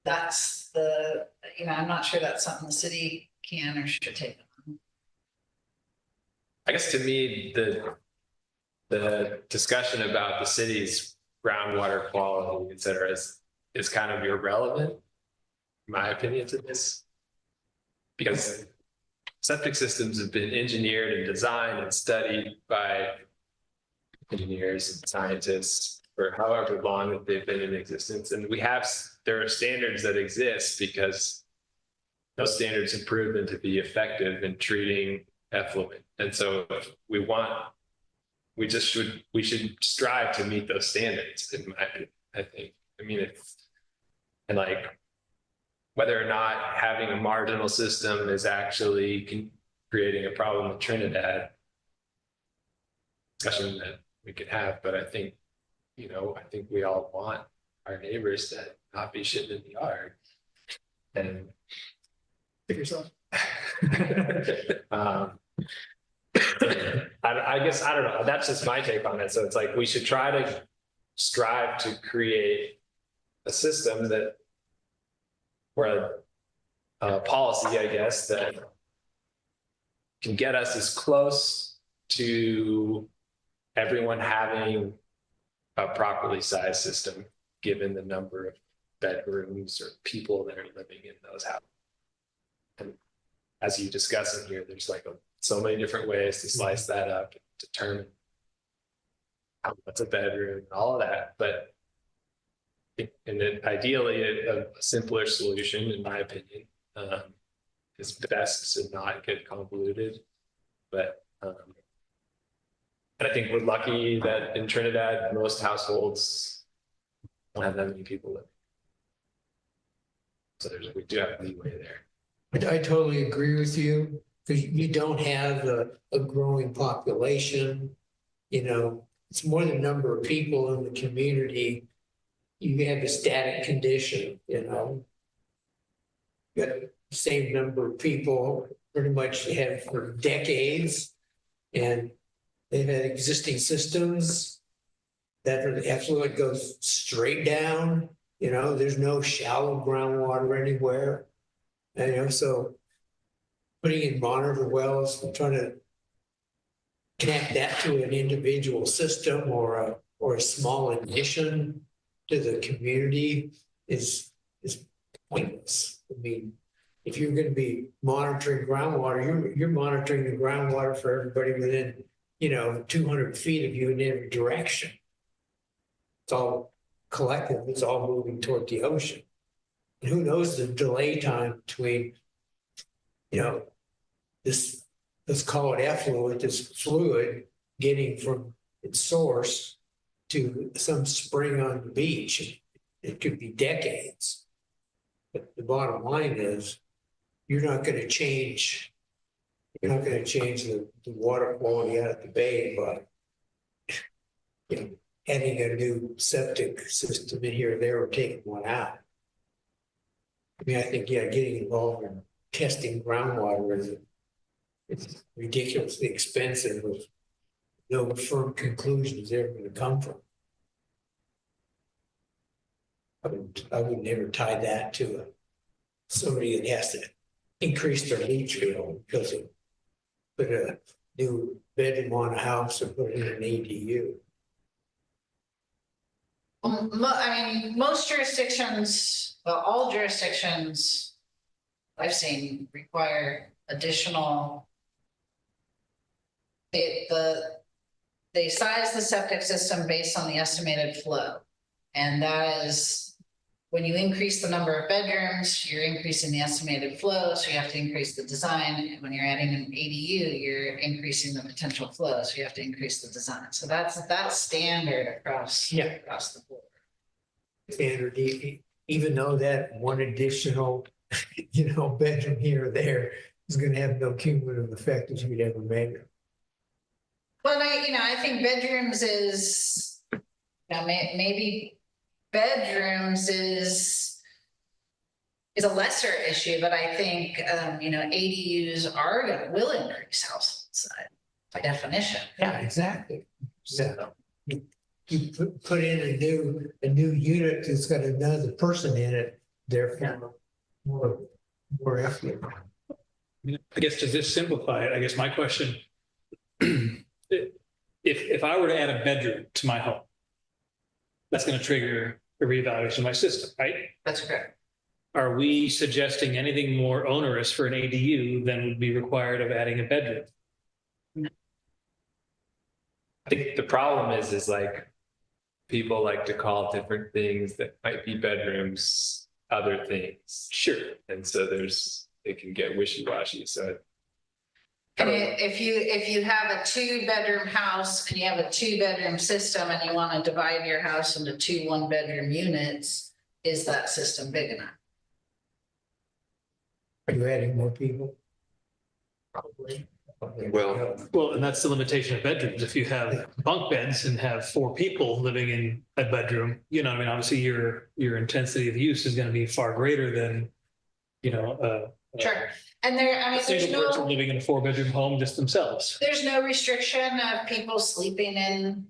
Speaker 4: that's the, you know, I'm not sure that's something the city can or should take.
Speaker 3: I guess to me, the discussion about the city's groundwater quality, et cetera, is kind of irrelevant, in my opinion, to this. Because septic systems have been engineered and designed and studied by engineers and scientists for however long that they've been in existence. And there are standards that exist because those standards have proven to be effective in treating effluent. And so if we should strive to meet those standards, in my opinion, I think. I mean, and like, whether or not having a marginal system is actually creating a problem in Trinidad, discussion that we could have, but I think, you know, I think we all want our neighbors to not be shitting in the yard. And
Speaker 1: Pick yourself.
Speaker 3: I guess, I don't know, that's just my take on it. So it's like, we should try to strive to create a system that, or a policy, I guess, that can get us as close to everyone having a properly sized system, given the number of bedrooms or people that are living in those houses. And as you discuss in here, there's like so many different ways to slice that up, determine what's a bedroom, and all of that. But and then ideally, a simpler solution, in my opinion, is best to not get convoluted. But and I think we're lucky that in Trinidad, most households don't have that many people living. So we do have leeway there.
Speaker 7: I totally agree with you, because you don't have a growing population. You know, it's more the number of people in the community. You have a static condition, you know. You got the same number of people pretty much have for decades, and they've had existing systems that are the effluent goes straight down. You know, there's no shallow groundwater anywhere. And, you know, so putting in monitor wells and trying to connect that to an individual system or a small addition to the community is pointless. I mean, if you're going to be monitoring groundwater, you're monitoring the groundwater for everybody within, you know, 200 feet of you in every direction. It's all collective. It's all moving toward the ocean. And who knows the delay time between, you know, this, let's call it effluent, this fluid getting from its source to some spring on the beach. It could be decades. But the bottom line is, you're not going to change the water quality out of the bay by, you know, adding a new septic system in here or there, or taking one out. I mean, I think, yeah, getting involved in testing groundwater it's ridiculously expensive with no firm conclusions they're going to come from. I would never tie that to somebody that has to increase their leach field because of put a new bedroom on a house or put in an ADU.
Speaker 4: I mean, most jurisdictions, well, all jurisdictions I've seen require additional. They size the septic system based on the estimated flow. And that is, when you increase the number of bedrooms, you're increasing the estimated flow, so you have to increase the design. And when you're adding an ADU, you're increasing the potential flow, so you have to increase the design. So that's standard across the board.
Speaker 7: Standard, even though that one additional, you know, bedroom here or there is going to have no cumulative effect as you'd ever measure.
Speaker 4: Well, I think bedrooms is, you know, maybe bedrooms is is a lesser issue, but I think, ADUs will increase household size by definition.
Speaker 7: Yeah, exactly. So you put in a new unit that's got another person in it, therefore more effort.
Speaker 2: I guess to just simplify it, I guess my question, if I were to add a bedroom to my home, that's going to trigger a reevaluation of my system, right?
Speaker 4: That's correct.
Speaker 2: Are we suggesting anything more onerous for an ADU than would be required of adding a bedroom?
Speaker 3: I think the problem is like, people like to call different things that might be bedrooms, other things.
Speaker 2: Sure.
Speaker 3: And so it can get wishy-washy, so.
Speaker 4: And if you have a 2-bedroom house and you have a 2-bedroom system and you want to divide your house into 2 1-bedroom units, is that system big enough?
Speaker 7: Are you adding more people?
Speaker 4: Probably.
Speaker 2: Well, and that's the limitation of bedrooms. If you have bunk beds and have 4 people living in a bedroom, you know what I mean? Obviously, your intensity of use is going to be far greater than,
Speaker 4: Sure. And there's
Speaker 2: single person living in a 4-bedroom home just themselves.
Speaker 4: there's no restriction of people sleeping in.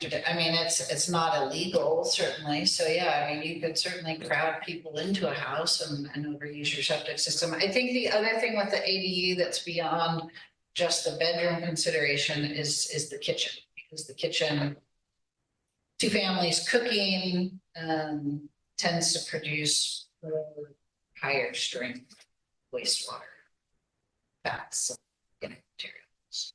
Speaker 4: I mean, it's not illegal, certainly. So yeah, I mean, you could certainly crowd people into a house and overuse your septic system. I think the other thing with the ADU that's beyond just the bedroom consideration is the kitchen, because the kitchen, 2 families cooking, tends to produce higher strength wastewater. That's materials.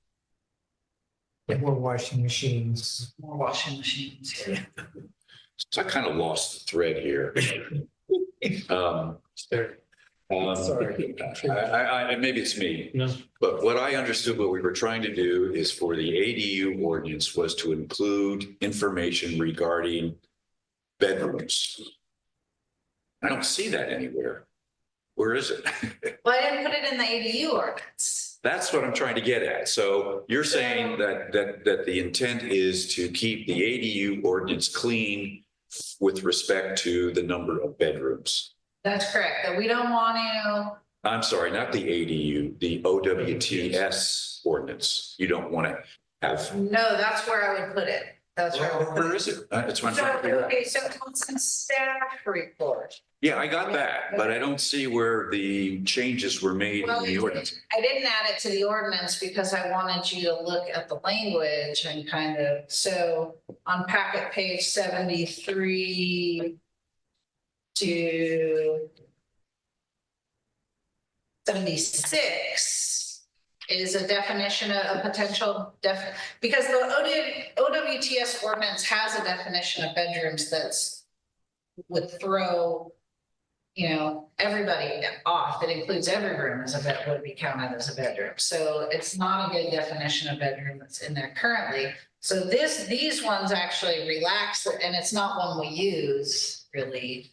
Speaker 7: More washing machines.
Speaker 4: More washing machines. Yeah.
Speaker 5: So I kind of lost the thread here.
Speaker 7: Sorry.
Speaker 5: Maybe it's me,
Speaker 2: No.
Speaker 5: but what I understood what we were trying to do is for the ADU ordinance was to include information regarding bedrooms. I don't see that anywhere. Where is it?
Speaker 4: Well, I didn't put it in the ADU ordinance.
Speaker 5: That's what I'm trying to get at. So you're saying that the intent is to keep the ADU ordinance clean with respect to the number of bedrooms.
Speaker 4: That's correct. That we don't want to.
Speaker 5: I'm sorry, not the ADU, the OWTS ordinance. You don't want to have.
Speaker 4: No, that's where I would put it. That's where. I would put
Speaker 5: Where is it? That's what I'm trying to figure out.
Speaker 4: Okay, so it's in staff report.
Speaker 5: Yeah, I got that, but I don't see where the changes were made
Speaker 4: Well,
Speaker 5: in the ordinance.
Speaker 4: I didn't add it to the ordinance because I wanted you to look at the language and kind of, so on packet page 73 to 76 is a definition of potential because the OWTS ordinance has a definition of bedrooms that's would throw everybody off. It includes every room as a bed, would be counted as a bedroom. So it's not a good definition of bedroom that's in there currently. So these ones actually relax it, and it's not one we use really.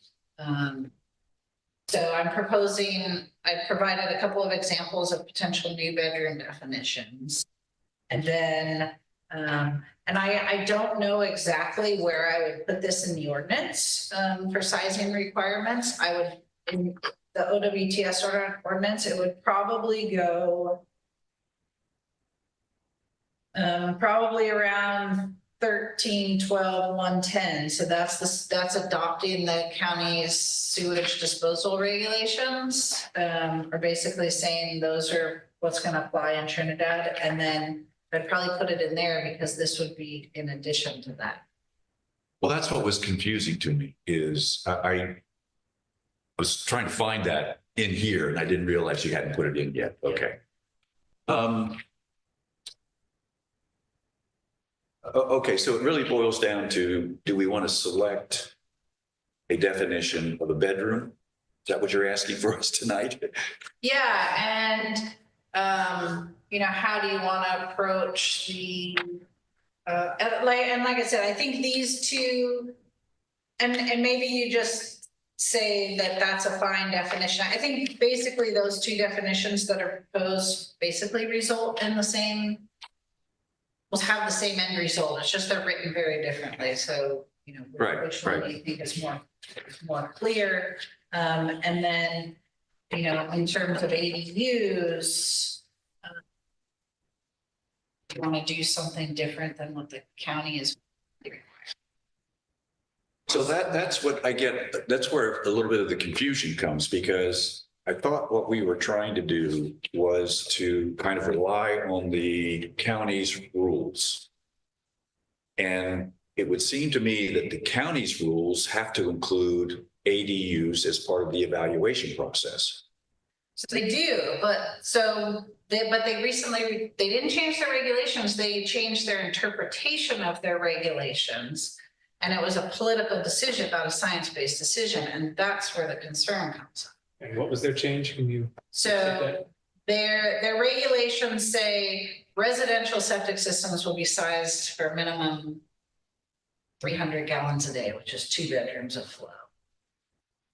Speaker 4: So I'm proposing, I provided a couple of examples of potential new bedroom definitions. And then, and I don't know exactly where I would put this in the ordinance for sizing requirements. I would, in the OWTS ordinance, it would probably go probably around 13, 12, 110. So that's adopting the county's sewage disposal regulations, or basically saying those are what's going to apply in Trinidad. And then I'd probably put it in there because this would be in addition to that.
Speaker 5: Well, that's what was confusing to me is I was trying to find that in here and I didn't realize you hadn't put it in yet. Okay. Okay, so it really boils down to, do we want to select a definition of a bedroom? Is that what you're asking for us tonight?
Speaker 4: Yeah, and how do you want to approach the like I said, I think these two, and maybe you just say that that's a fine definition. I think basically those two definitions that are proposed basically result in the same, will have the same end result. It's just they're written very differently. So,
Speaker 5: Right,
Speaker 4: which one
Speaker 5: right.
Speaker 4: do you think is more more clear. And then, you know, in terms of ADUs, you want to do something different than what the county is.
Speaker 5: So that's what I get, that's where a little bit of the confusion comes, because I thought what we were trying to do was to kind of rely on the county's rules. And it would seem to me that the county's rules have to include ADUs as part of the evaluation process.
Speaker 4: So they do, but they recently, they didn't change their regulations, they changed their interpretation of their regulations. And it was a political decision, not a science-based decision, and that's where the concern comes in.
Speaker 2: And what was their change? Can you?
Speaker 4: So their regulations say residential septic systems will be sized for minimum 300 gallons a day, which is 2 bedrooms of flow.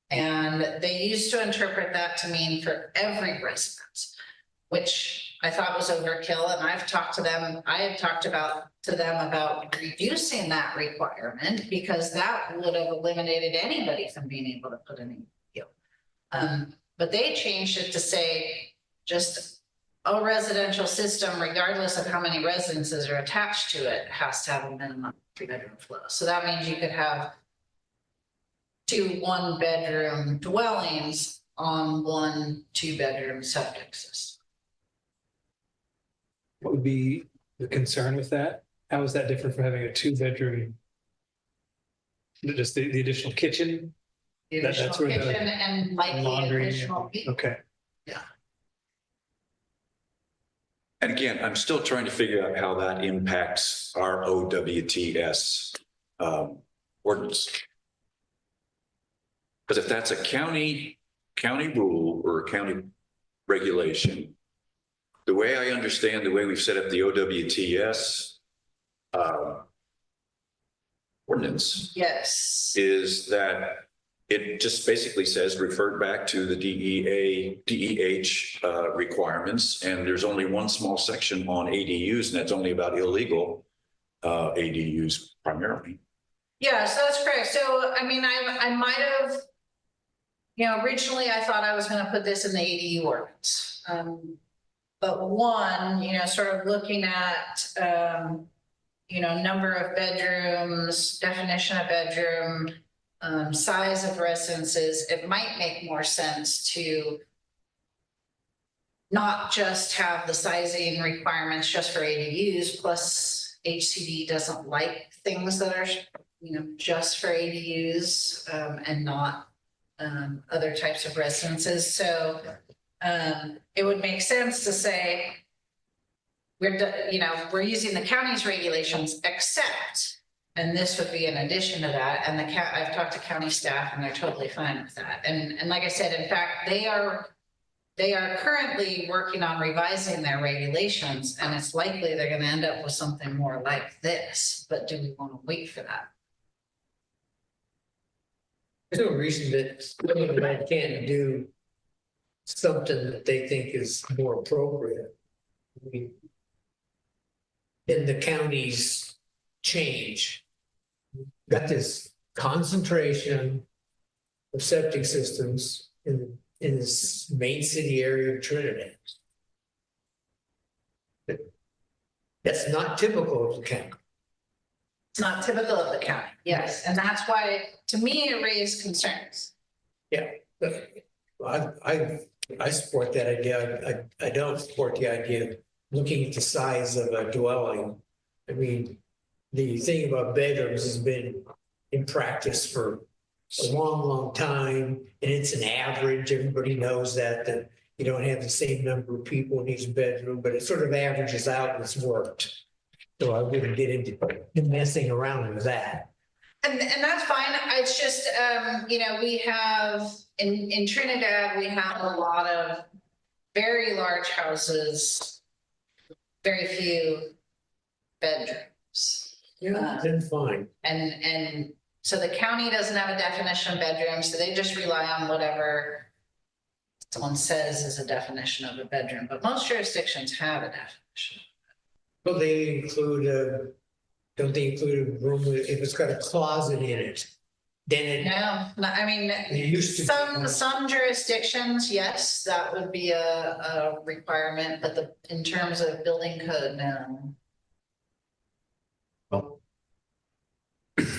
Speaker 4: And they used to interpret that to mean for every residence, which I thought was overkill. And I've talked to them, I have talked to them about reducing that requirement, because that would have eliminated anybody from being able to put in a ADU. But they changed it to say just a residential system, regardless of how many residences are attached to it, has to have a minimum 3-bedroom flow. So that means you could have 2 1-bedroom dwellings on 1 2-bedroom septic system.
Speaker 2: What would be the concern with that? How is that different from having a 2-bedroom? Just the additional kitchen?
Speaker 4: The
Speaker 2: That's
Speaker 4: additional
Speaker 2: where the
Speaker 4: kitchen and likely
Speaker 2: laundry.
Speaker 4: additional people.
Speaker 2: Okay.
Speaker 5: And again, I'm still trying to figure out how that impacts our OWTS ordinance. Because if that's a county rule or a county regulation, the way I understand the way we've set up the OWTS ordinance
Speaker 4: Yes.
Speaker 5: is that it just basically says referred back to the DEH requirements, and there's only one small section on ADUs, and that's only about illegal ADUs primarily.
Speaker 4: Yeah, so that's correct. So, I mean, I might have, you know, originally I thought I was going to put this in the ADU ordinance. But one, you know, sort of looking at, you know, number of bedrooms, definition of bedroom, size of residences, it might make more sense to not just have the sizing requirements just for ADUs, plus HCD doesn't like things that are, you know, just for ADUs and not other types of residences. So it would make sense to say, we're using the county's regulations, except, and this would be in addition to that. And I've talked to county staff and they're totally fine with that. And like I said, in fact, they are currently working on revising their regulations, and it's likely they're going to end up with something more like this. But do we want to wait for that?
Speaker 7: There's no reason that I can't do something that they think is more appropriate. I mean, in the county's change, got this concentration of septic systems in this main city area of Trinidad. That's not typical of the county.
Speaker 4: It's not typical of the county, yes. And that's why, to me, it raised concerns.
Speaker 7: Yeah, but I support that idea. I don't support the idea of looking at the size of a dwelling. I mean, the thing about bedrooms has been in practice for a long time, and it's an average. Everybody knows that you don't have the same number of people in each bedroom, but it sort of averages out and it's worked. So I wouldn't get into messing around with that.
Speaker 4: And that's fine. It's just, you know, we have in Trinidad, we have a lot of very large houses, very few bedrooms.
Speaker 7: Yeah, then fine.
Speaker 4: And so the county doesn't have a definition of bedroom, so they just rely on whatever someone says is a definition of a bedroom. But most jurisdictions have a definition.
Speaker 7: Well, they include don't they include a room if it's got a closet in it? then
Speaker 4: No, I mean,
Speaker 7: it used to.
Speaker 4: some jurisdictions, yes, that would be a requirement, but in terms of building code, no.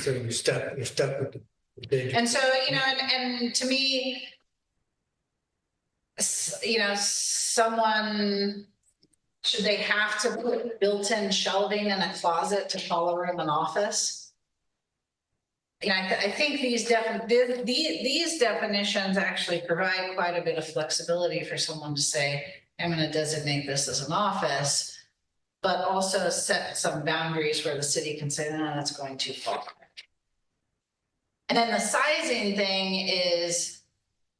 Speaker 7: So you're stuck with the big.
Speaker 4: And so, and to me, someone, should they have to put built-in shelving in a closet to call a room an office? I think these definitions actually provide quite a bit of flexibility for someone to say, I'm going to designate this as an office, but also set some boundaries where the city can say, no, that's going too far. And then the sizing thing is,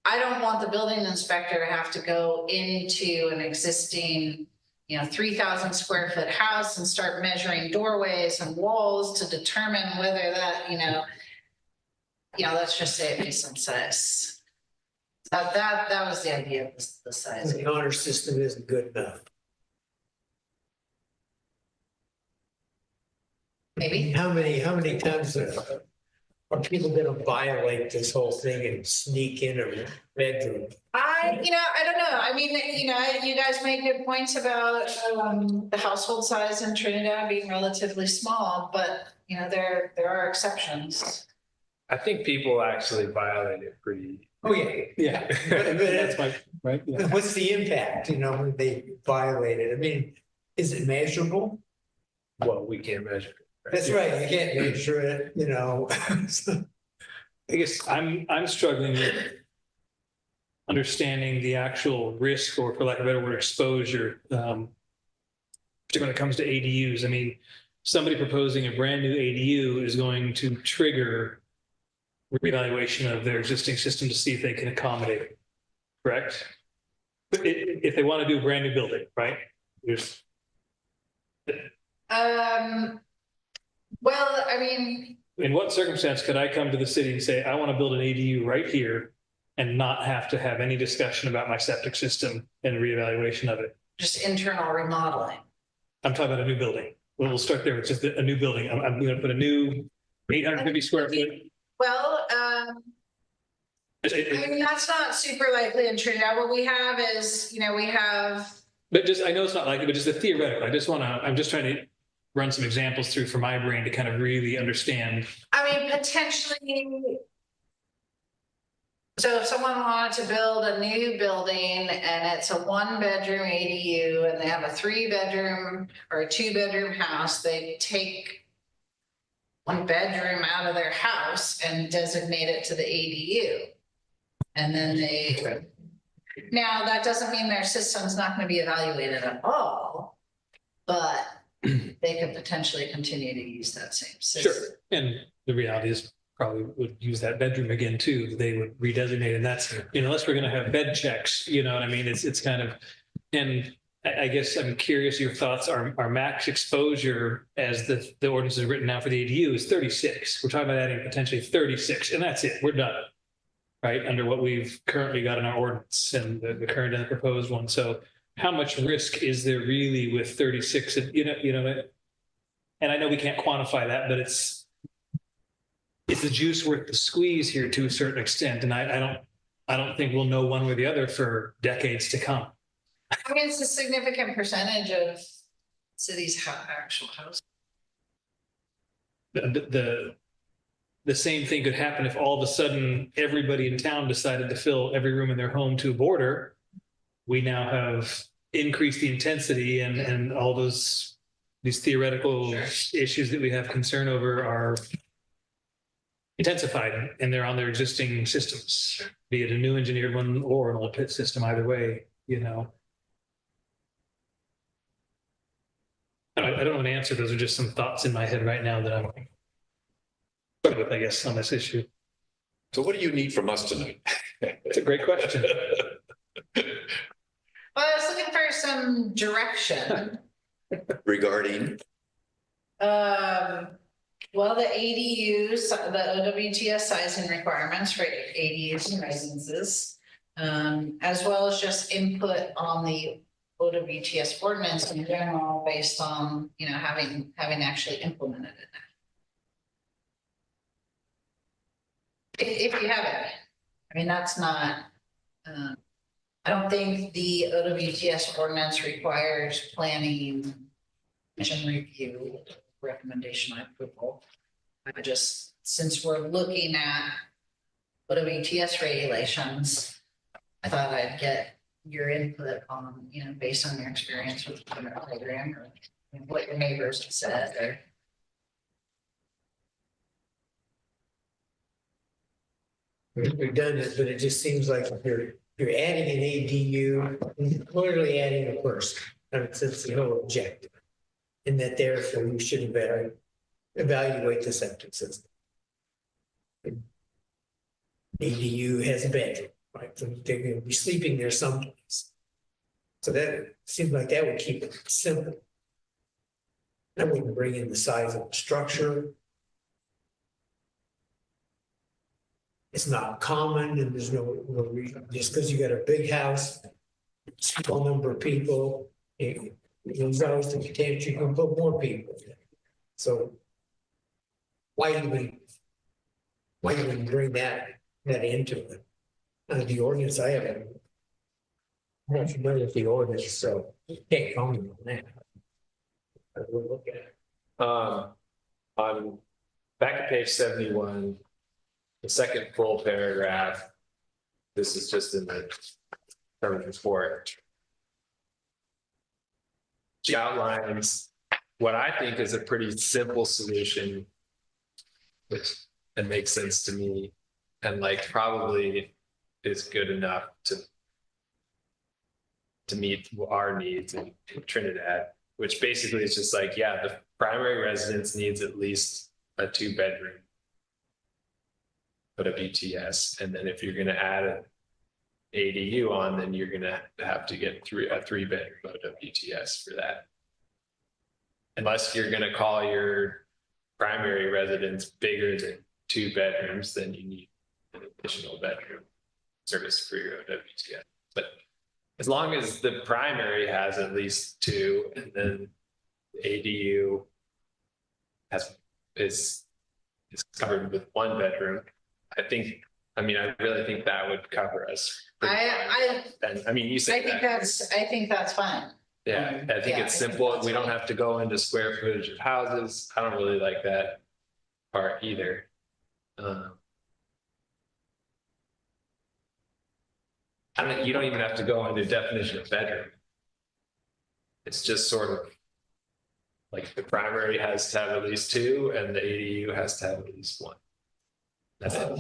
Speaker 4: I don't want the building inspector to have to go into an existing 3,000 square foot house and start measuring doorways and walls to determine whether that, let's just say it makes some sense. That was the idea of the size.
Speaker 7: The honor system isn't good enough.
Speaker 4: Maybe.
Speaker 7: How many times are people gonna violate this whole thing and sneak in a bedroom?
Speaker 4: I don't know. I mean, you guys made good points about the household size in Trinidad being relatively small, but there are exceptions.
Speaker 3: I think people actually violate it pretty.
Speaker 7: Oh, yeah.
Speaker 2: Yeah. That's my, right? Yeah.
Speaker 7: What's the impact, when they violate it? I mean, is it measurable?
Speaker 3: Well, we can't measure it.
Speaker 7: That's right, I can't measure it,
Speaker 2: I guess I'm struggling with understanding the actual risk, or for lack of a better word, exposure, particularly when it comes to ADUs. I mean, somebody proposing a brand new ADU is going to trigger reevaluation of their existing system to see if they can accommodate it, correct? But if they want to do a brand new building, right? There's.
Speaker 4: Well, I mean,
Speaker 2: In what circumstance could I come to the city and say, I want to build an ADU right here and not have to have any discussion about my septic system and reevaluation of it?
Speaker 4: just internal remodeling.
Speaker 2: I'm talking about a new building. We'll start there with just a new building. I'm going to put a new 850 square foot.
Speaker 4: Well, I mean, that's not super likely in Trinidad. What we have is, we have.
Speaker 2: But just, I know it's not likely, but just a theoretical. I'm just trying to run some examples through for my brain to kind of really understand.
Speaker 4: I mean, potentially. So if someone wanted to build a new building and it's a 1-bedroom ADU and they have a 3-bedroom or a 2-bedroom house, they take 1 bedroom out of their house and designate it to the ADU. And then now that doesn't mean their system's not going to be evaluated at all, but they could potentially continue to use that same system.
Speaker 2: Sure. And the reality is probably would use that bedroom again too. They would redesignate, and that's, unless we're going to have bed checks, you know what I mean? It's kind of, and I guess I'm curious your thoughts. Our max exposure as the ordinance is written now for the ADU is 36. We're talking about adding potentially 36, and that's it. We're done. Right, under what we've currently got in our ordinance and the current and the proposed one. So how much risk is there really with 36? And and I know we can't quantify that, but is the juice worth the squeeze here to a certain extent? And I don't think we'll know one way or the other for decades to come.
Speaker 4: I mean, it's a significant percentage of cities' actual housing.
Speaker 2: The same thing could happen if all of a sudden everybody in town decided to fill every room in their home to a border. We now have increased the intensity, and all these theoretical issues that we have concern over are intensified, and they're on their existing systems, be it a new engineered one or an old pit system. Either way, I don't have an answer. Those are just some thoughts in my head right now that I'm with, I guess, on this issue.
Speaker 5: So what do you need from us tonight?
Speaker 2: It's a great question.
Speaker 4: Well, I was looking for some direction.
Speaker 5: Regarding?
Speaker 4: Well, the ADUs, the OWTS sizing requirements for ADUs and residences, as well as just input on the OWTS ordinance in general, based on, having actually implemented it. If you have it, I mean, that's not, I don't think the OWTS ordinance requires planning, commission review, recommendation, approval. I just, since we're looking at OWTS regulations, I thought I'd get your input on, you know, based on your experience with the program or what your neighbors have said or.
Speaker 7: We've done this, but it just seems like if you're adding an ADU, you're clearly adding a person, and it's the whole objective. And that therefore you should evaluate the septic system. ADU has a bedroom, right? So they're gonna be sleeping there someplace. So that seems like that would keep it simple. That wouldn't bring in the size of the structure. It's not common and there's no reason, just because you got a big house, small number of people, there's always the potential you can put more people. So why even bring that into it? The ordinance, I haven't. I'm not familiar with the ordinance, so can't comment on that. I will look at it.
Speaker 3: On back at page 71, the second full paragraph, this is just in the terms report. She outlines what I think is a pretty simple solution, which and makes sense to me, and like probably is good enough to meet our needs in Trinidad, which basically is just like, yeah, the primary residence needs at least a 2-bedroom, but a BTS, and then if you're going to add an ADU on, then you're going to have to get a 3-bedroom BTS for that. Unless you're going to call your primary residence bigger than 2 bedrooms, then you need an additional bedroom service for your WTS. But as long as the primary has at least 2, and then the ADU is covered with 1 bedroom, I really think that would cover us.
Speaker 4: I
Speaker 3: You say
Speaker 4: I think that's fine.
Speaker 3: Yeah, I think it's simple. We don't have to go into square footage of houses. I don't really like that part either. You don't even have to go into definition of bedroom. It's just sort of like the primary has to have at least 2 and the ADU has to have at least 1. That's it.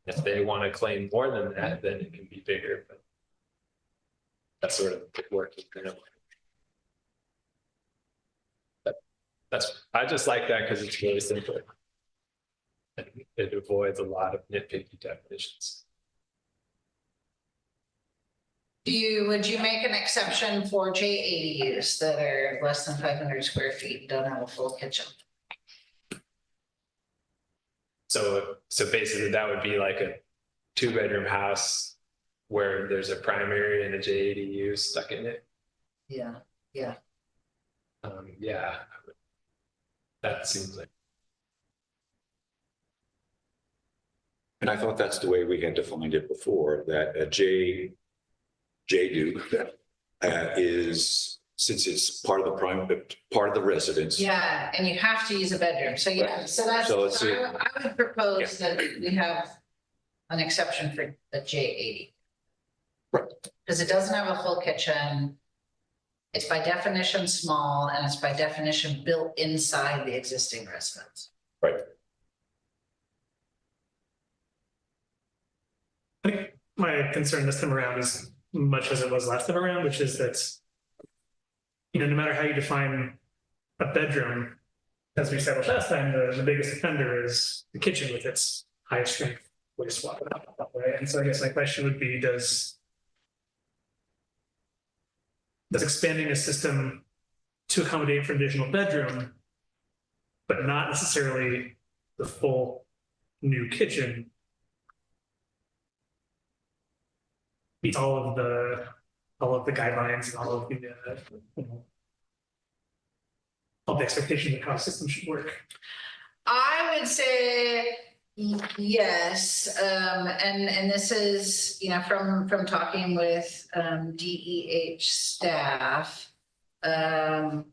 Speaker 3: If they want to claim more than that, then it can be bigger, but that's sort of working. I just like that because it's really simple. And it avoids a lot of nitpicky definitions.
Speaker 4: Would you make an exception for JADUs that are less than 500 square feet and don't have a full kitchen?
Speaker 3: So basically that would be like a 2-bedroom house where there's a primary and a JADU stuck in it.
Speaker 4: Yeah.
Speaker 3: Yeah. That seems like.
Speaker 5: And I thought that's the way we had defined it before, that a JDU is, since it's part of the residence.
Speaker 4: Yeah, and you have to use a bedroom. So yeah, so that's,
Speaker 5: So it's
Speaker 4: I would propose that we have an exception for the J80.
Speaker 5: Right.
Speaker 4: Because it doesn't have a full kitchen. It's by definition small, and it's by definition built inside the existing residence.
Speaker 5: Right.
Speaker 1: I think my concern this time around is much as it was last time around, which is that, no matter how you define a bedroom, as we established last time, the biggest offender is the kitchen with its high strength wastewater, right? And so I guess my question would be, does expanding a system to accommodate for an additional bedroom, but not necessarily the full new kitchen, meets all of the guidelines and all of the all the expectations of how a system should work?
Speaker 4: I would say Yes, and this is, you know, from talking with, DEH staff. And,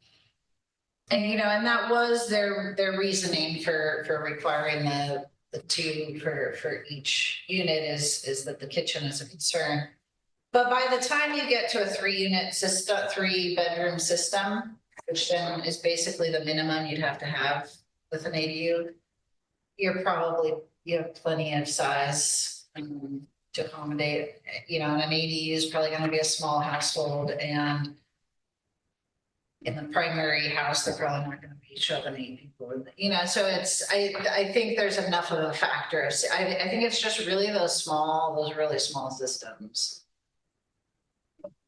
Speaker 4: you know, and that was their reasoning for requiring the two for each unit is that the kitchen is a concern. But by the time you get to a 3-unit system, 3-bedroom system, which then is basically the minimum you'd have to have with an ADU, you have plenty of size to accommodate, you know, and an ADU is probably gonna be a small household, and in the primary house, they're probably not gonna be shoving 8 people in, you know, so I think there's enough of a factor. I think it's just really those really small systems.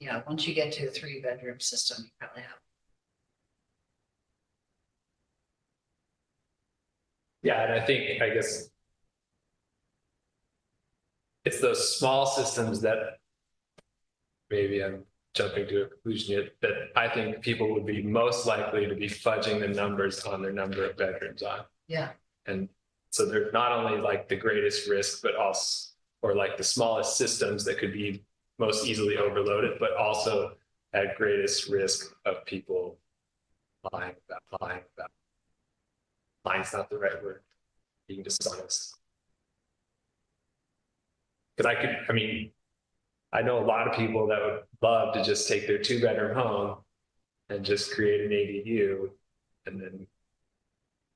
Speaker 4: You know, once you get to a 3-bedroom system, you probably have.
Speaker 3: Yeah, and I guess it's those small systems that maybe I'm jumping to a conclusion yet, that I think people would be most likely to be fudging the numbers on their number of bedrooms on.
Speaker 4: Yeah.
Speaker 3: And so they're not only like the greatest risk, but also, or like the smallest systems that could be most easily overloaded, but also at greatest risk of people lying's not the right word, being dishonest. Because I know a lot of people that would love to just take their 2-bedroom home and just create an ADU and then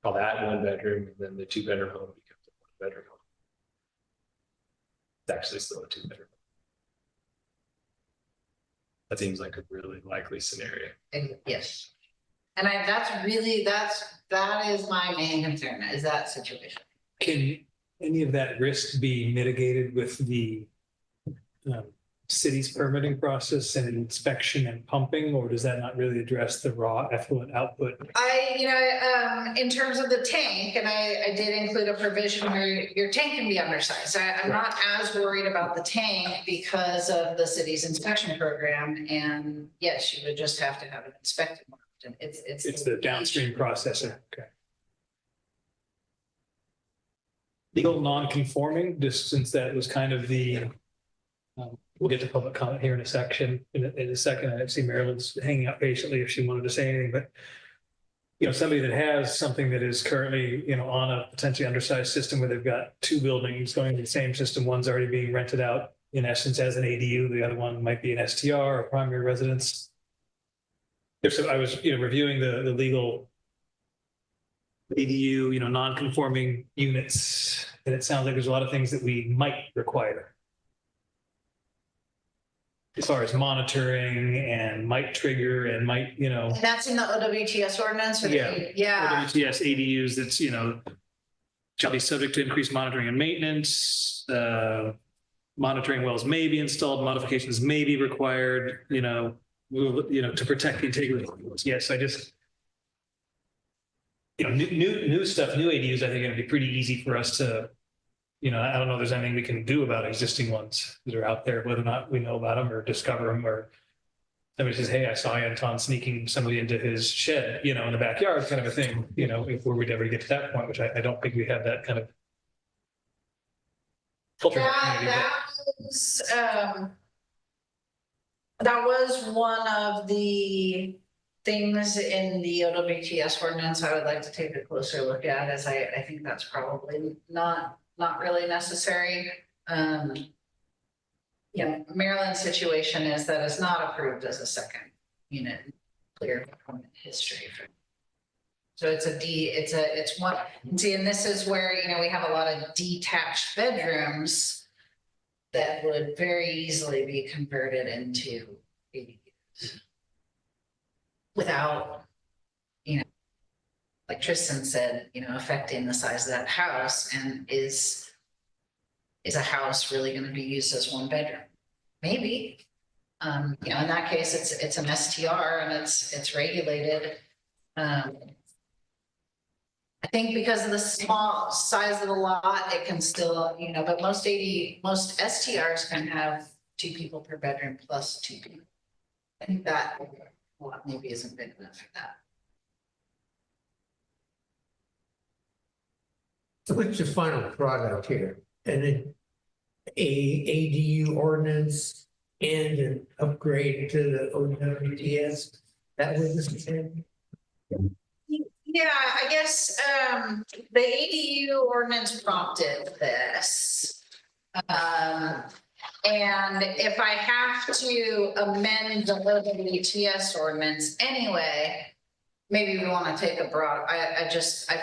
Speaker 3: call that 1 bedroom, and then the 2-bedroom home becomes a 1-bedroom home. It's actually still a 2-bedroom. That seems like a really likely scenario.
Speaker 4: Yes. And that is my main concern, is that situation.
Speaker 2: Can any of that risk be mitigated with the city's permitting process and inspection and pumping, or does that not really address the raw effluent output?
Speaker 4: In terms of the tank, and I did include a provision where your tank can be undersized. I'm not as worried about the tank because of the city's inspection program. And yes, you would just have to have it inspected more often. It's
Speaker 2: the downstream processing. Okay. Legal non-conforming, just since that was kind of the, we'll get to public comment here in a second. I see Marilyn's hanging out patiently if she wanted to say anything, but you know, somebody that has something that is currently, you know, on a potentially undersized system where they've got 2 buildings going to the same system, one's already being rented out in essence as an ADU, the other one might be an STR or primary residence. So I was, you know, reviewing the legal ADU, you know, non-conforming units, and it sounds like there's a lot of things that we might require as far as monitoring and might trigger and might, you know.
Speaker 4: And that's in the OWTS ordinance? Or
Speaker 2: yeah. OWTS ADUs, that's, you know, shall be subject to increased monitoring and maintenance. Monitoring wells may be installed, modifications may be required, you know, to protect the integrity. Yes, I just, you know, new stuff, new ADUs, I think it'd be pretty easy for us to, you know, I don't know if there's anything we can do about existing ones that are out there, whether or not we know about them or discover them, or somebody says, hey, I saw Anton sneaking somebody into his shed, you know, in the backyard kind of a thing, you know, if we'd ever get to that point, which I don't think we have that kind of culture.
Speaker 4: That was one of the things in the OWTS ordinance I would like to take a closer look at, as I think that's probably not really necessary. Maryland's situation is that it's not approved as a 2nd unit, clear history. So it's one, see, and this is where, you know, we have a lot of detached bedrooms that would very easily be converted into ADUs without, you know, like Tristan said, you know, affecting the size of that house. And is a house really going to be used as 1 bedroom? Maybe. You know, in that case, it's an STR and it's regulated. I think because of the small size of the lot, it can still, you know, but most STRs can have 2 people per bedroom plus 2 people. I think that lot maybe isn't big enough for that.
Speaker 7: So what's the final product here? And then ADU ordinance and an upgrade to the OWTS? That was the same?
Speaker 4: Yeah, I guess, the ADU ordinance prompted this. And if I have to amend the OWTS ordinance anyway, maybe we want to take a broad, I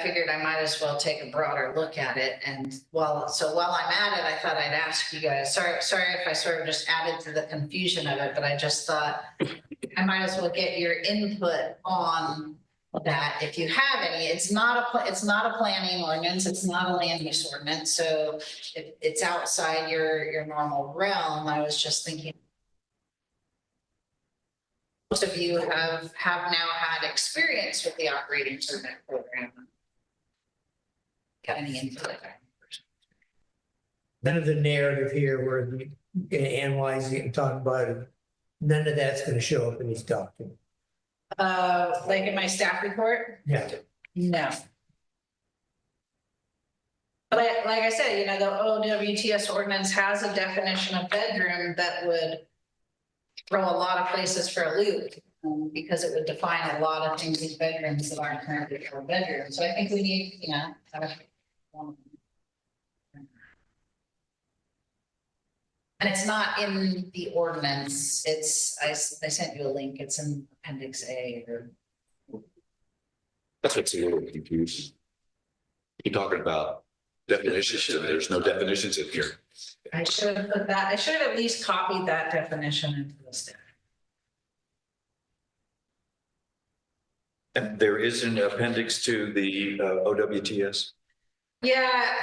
Speaker 4: figured I might as well take a broader look at it. And while I'm at it, I thought I'd ask you guys, sorry if I sort of just added to the confusion of it, but I just thought I might as well get your input on that if you have any. It's not a planning ordinance, it's not a land use ordinance, so it's outside your normal realm. I was just thinking most of you have now had experience with the operating permit program. Got any input?
Speaker 7: None of the narrative here where we gonna analyze it and talk about it, none of that's gonna show up in these documents.
Speaker 4: Like in my staff report?
Speaker 7: Yeah.
Speaker 4: No. But like I said, you know, the OWTS ordinance has a definition of bedroom that would throw a lot of places for a loop, because it would define a lot of things as bedrooms that aren't currently for bedrooms. So I think we need, you know. And it's not in the ordinance. I sent you a link. It's in Appendix A.
Speaker 5: That's what's a little confusing. You're talking about definitions, and there's no definitions in here.
Speaker 4: I should have put that. I should have at least copied that definition into the staff.
Speaker 5: And there is an appendix to the OWTS?
Speaker 4: Yeah.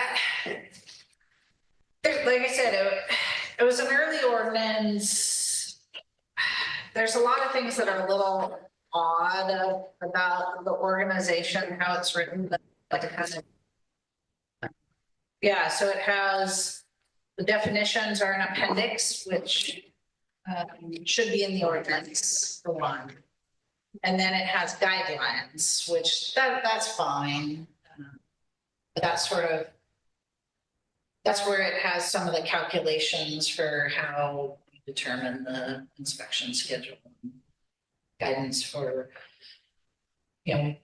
Speaker 4: Like I said, it was an early ordinance. There's a lot of things that are a little odd about the organization, how it's written, but it kind of, yeah, so it has, the definitions are an appendix, which should be in the ordinance for one. And then it has guidelines, which that's fine. But that's where it has some of the calculations for how we determine the inspection schedule. Guidance for, you know,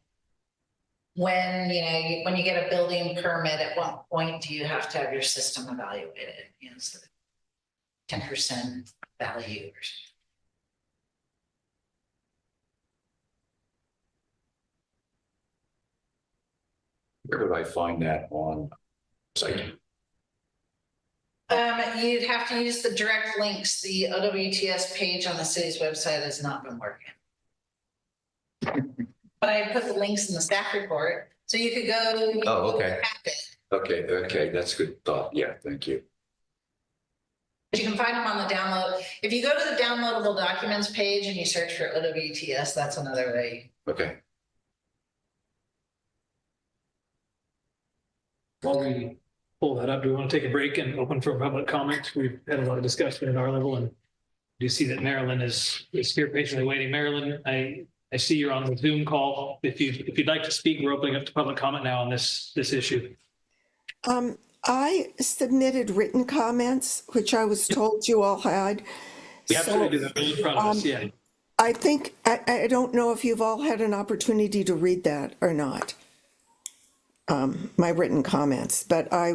Speaker 4: when you get a building permit, at what point do you have to have your system evaluated? You know, so 10% value or something.
Speaker 5: Where would I find that on site?
Speaker 4: You'd have to use the direct links. The OWTS page on the city's website has not been working. But I put the links in the staff report, so you could go.
Speaker 5: Oh, okay. Okay, that's a good thought. Yeah, thank you.
Speaker 4: But you can find them on the download. If you go to the downloadable documents page and you search for OWTS, that's another way.
Speaker 5: Okay.
Speaker 2: While we pull that up, do we want to take a break and open for public comment? We've had a lot of discussion at our level, and do see that Marilyn is here patiently waiting. Marilyn, I see you're on the Zoom call. If you'd like to speak, we're opening up to public comment now on this issue.
Speaker 9: I submitted written comments, which I was told you all had.
Speaker 2: We absolutely do that in front of us, yeah.
Speaker 9: I think, I don't know if you've all had an opportunity to read that or not. My written comments, but I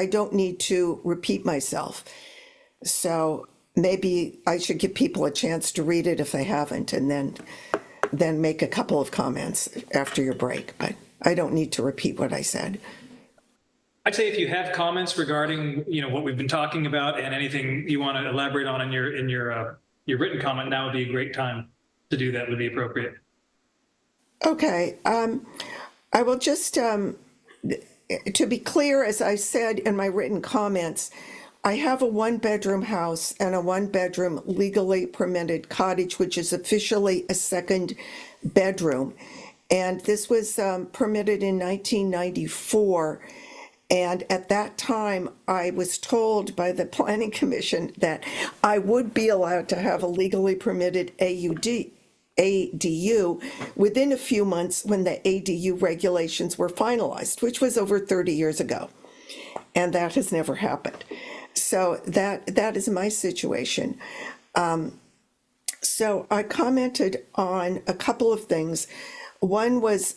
Speaker 9: don't need to repeat myself. So maybe I should give people a chance to read it if they haven't, and then make a couple of comments after your break, but I don't need to repeat what I said.
Speaker 2: I'd say if you have comments regarding, what we've been talking about and anything you want to elaborate on in your written comment, now would be a great time to do that, would be appropriate.
Speaker 9: Okay. I will just, to be clear, as I said in my written comments, I have a 1-bedroom house and a 1-bedroom legally permitted cottage, which is officially a 2nd bedroom. And this was permitted in 1994. And at that time, I was told by the Planning Commission that I would be allowed to have a legally permitted ADU ADU within a few months when the ADU regulations were finalized, which was over 30 years ago. And that has never happened. So that is my situation. So I commented on a couple of things. One was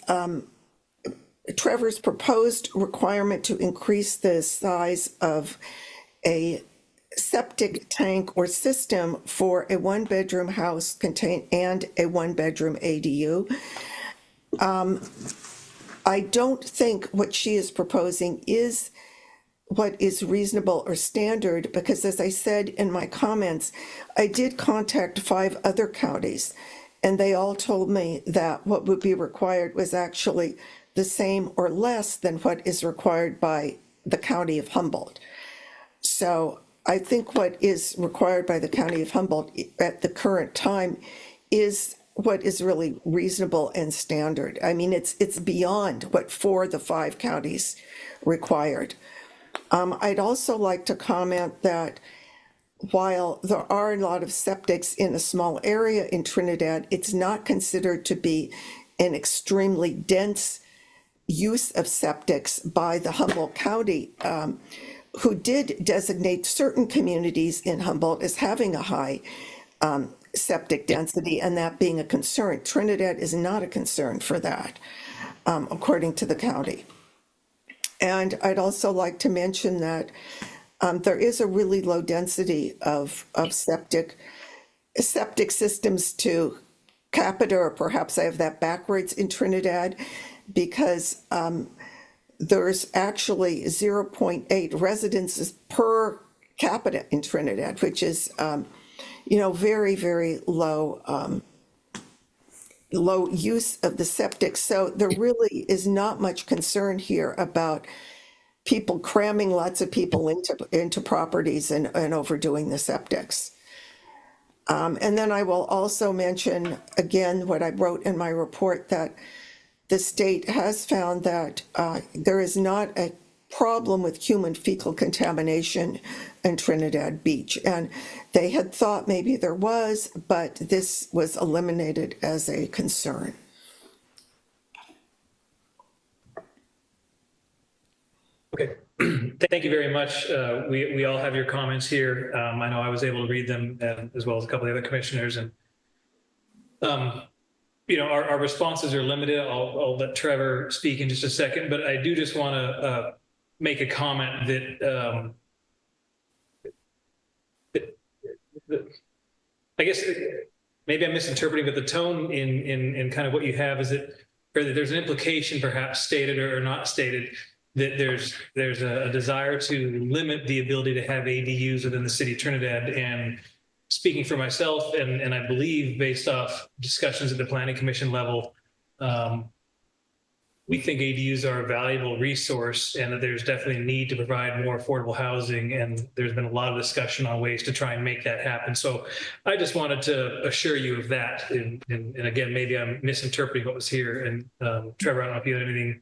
Speaker 9: Trevor's proposed requirement to increase the size of a septic tank or system for a one-bedroom house and a one-bedroom ADU. I don't think what she is proposing is what is reasonable or standard, because as I said in my comments, I did contact 5 other counties, and they all told me that what would be required was actually the same or less than what is required by the county of Humboldt. So I think what is required by the county of Humboldt at the current time is what is really reasonable and standard. I mean, it's beyond what 4 of the 5 counties required. I'd also like to comment that while there are a lot of septics in a small area in Trinidad, it's not considered to be an extremely dense use of septics by the Humboldt County, who did designate certain communities in Humboldt as having a high septic density, and that being a concern. Trinidad is not a concern for that, according to the county. And I'd also like to mention that there is a really low density of septic systems to capita, or perhaps I have that backwards, in Trinidad, because there's actually 0.8 residences per capita in Trinidad, which is, very, very low use of the septic. So there really is not much concern here about people cramming lots of people into properties and overdoing the septics. And then I will also mention again what I wrote in my report, that the state has found that there is not a problem with human fecal contamination in Trinidad Beach. And they had thought maybe there was, but this was eliminated as a concern.
Speaker 2: Okay, thank you very much. We all have your comments here. I know I was able to read them, as well as a couple of the other commissioners, and our responses are limited. I'll let Trevor speak in just a second, but I do just want to make a comment that I guess maybe I'm misinterpreting, but the tone in kind of what you have is that, or that there's an implication, perhaps stated or not stated, that there's a desire to limit the ability to have ADUs within the city of Trinidad. And speaking for myself, and I believe based off discussions at the planning commission level, we think ADUs are a valuable resource, and that there's definitely a need to provide more affordable housing. And there's been a lot of discussion on ways to try and make that happen. So I just wanted to assure you of that. And again, maybe I'm misinterpreting what was here. And Trevor, I don't know if you had anything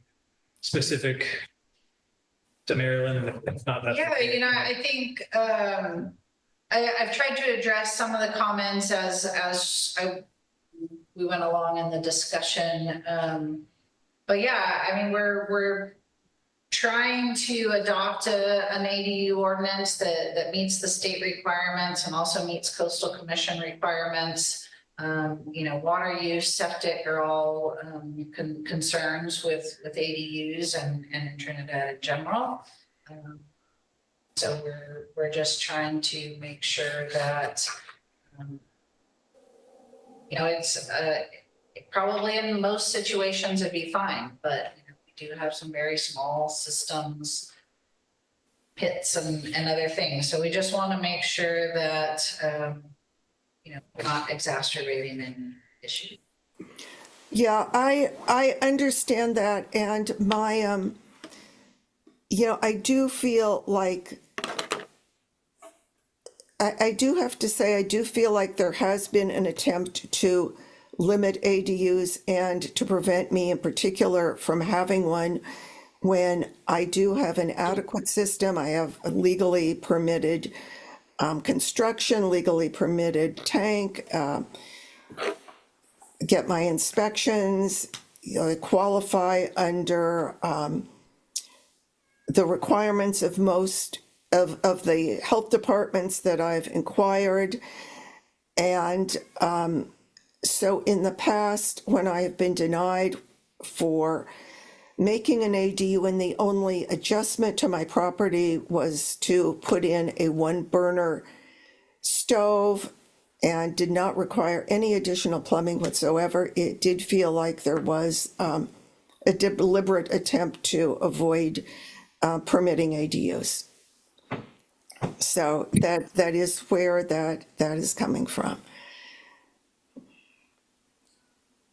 Speaker 2: specific to Marilyn, and if not, that's okay.
Speaker 4: I think I've tried to address some of the comments as we went along in the discussion. But yeah, I mean, we're trying to adopt an ADU ordinance that meets the state requirements and also meets coastal commission requirements. Water use, septic are all concerns with ADUs and in Trinidad in general. So we're just trying to make sure that it's probably in most situations it'd be fine, but we do have some very small systems, pits and other things. So we just want to make sure that we're not exacerbating an issue.
Speaker 9: Yeah, I understand that, and my I do feel like I do have to say, I do feel like there has been an attempt to limit ADUs and to prevent me in particular from having one when I do have an adequate system. I have a legally permitted construction, legally permitted tank, get my inspections, qualify under the requirements of most of the health departments that I've inquired. And so in the past, when I have been denied for making an ADU and the only adjustment to my property was to put in a 1-burner stove and did not require any additional plumbing whatsoever, it did feel like there was a deliberate attempt to avoid permitting ADUs. So that is where that is coming from.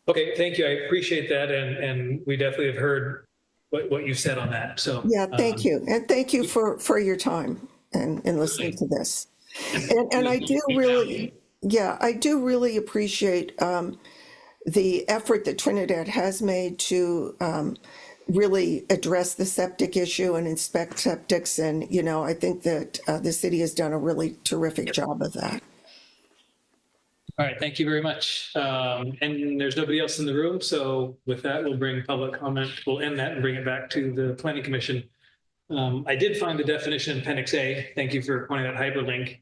Speaker 2: Okay, thank you. I appreciate that. And we definitely have heard what you said on that. So.
Speaker 9: Yeah, thank you. And thank you for your time and listening to this. And I do really, I do really appreciate the effort that Trinidad has made to really address the septic issue and inspect septics. And, I think that the city has done a really terrific job of that.
Speaker 2: All right, thank you very much. And there's nobody else in the room. So with that, we'll bring public comment. We'll end that and bring it back to the Planning Commission. I did find the definition in Appendix A. Thank you for pointing out hyperlink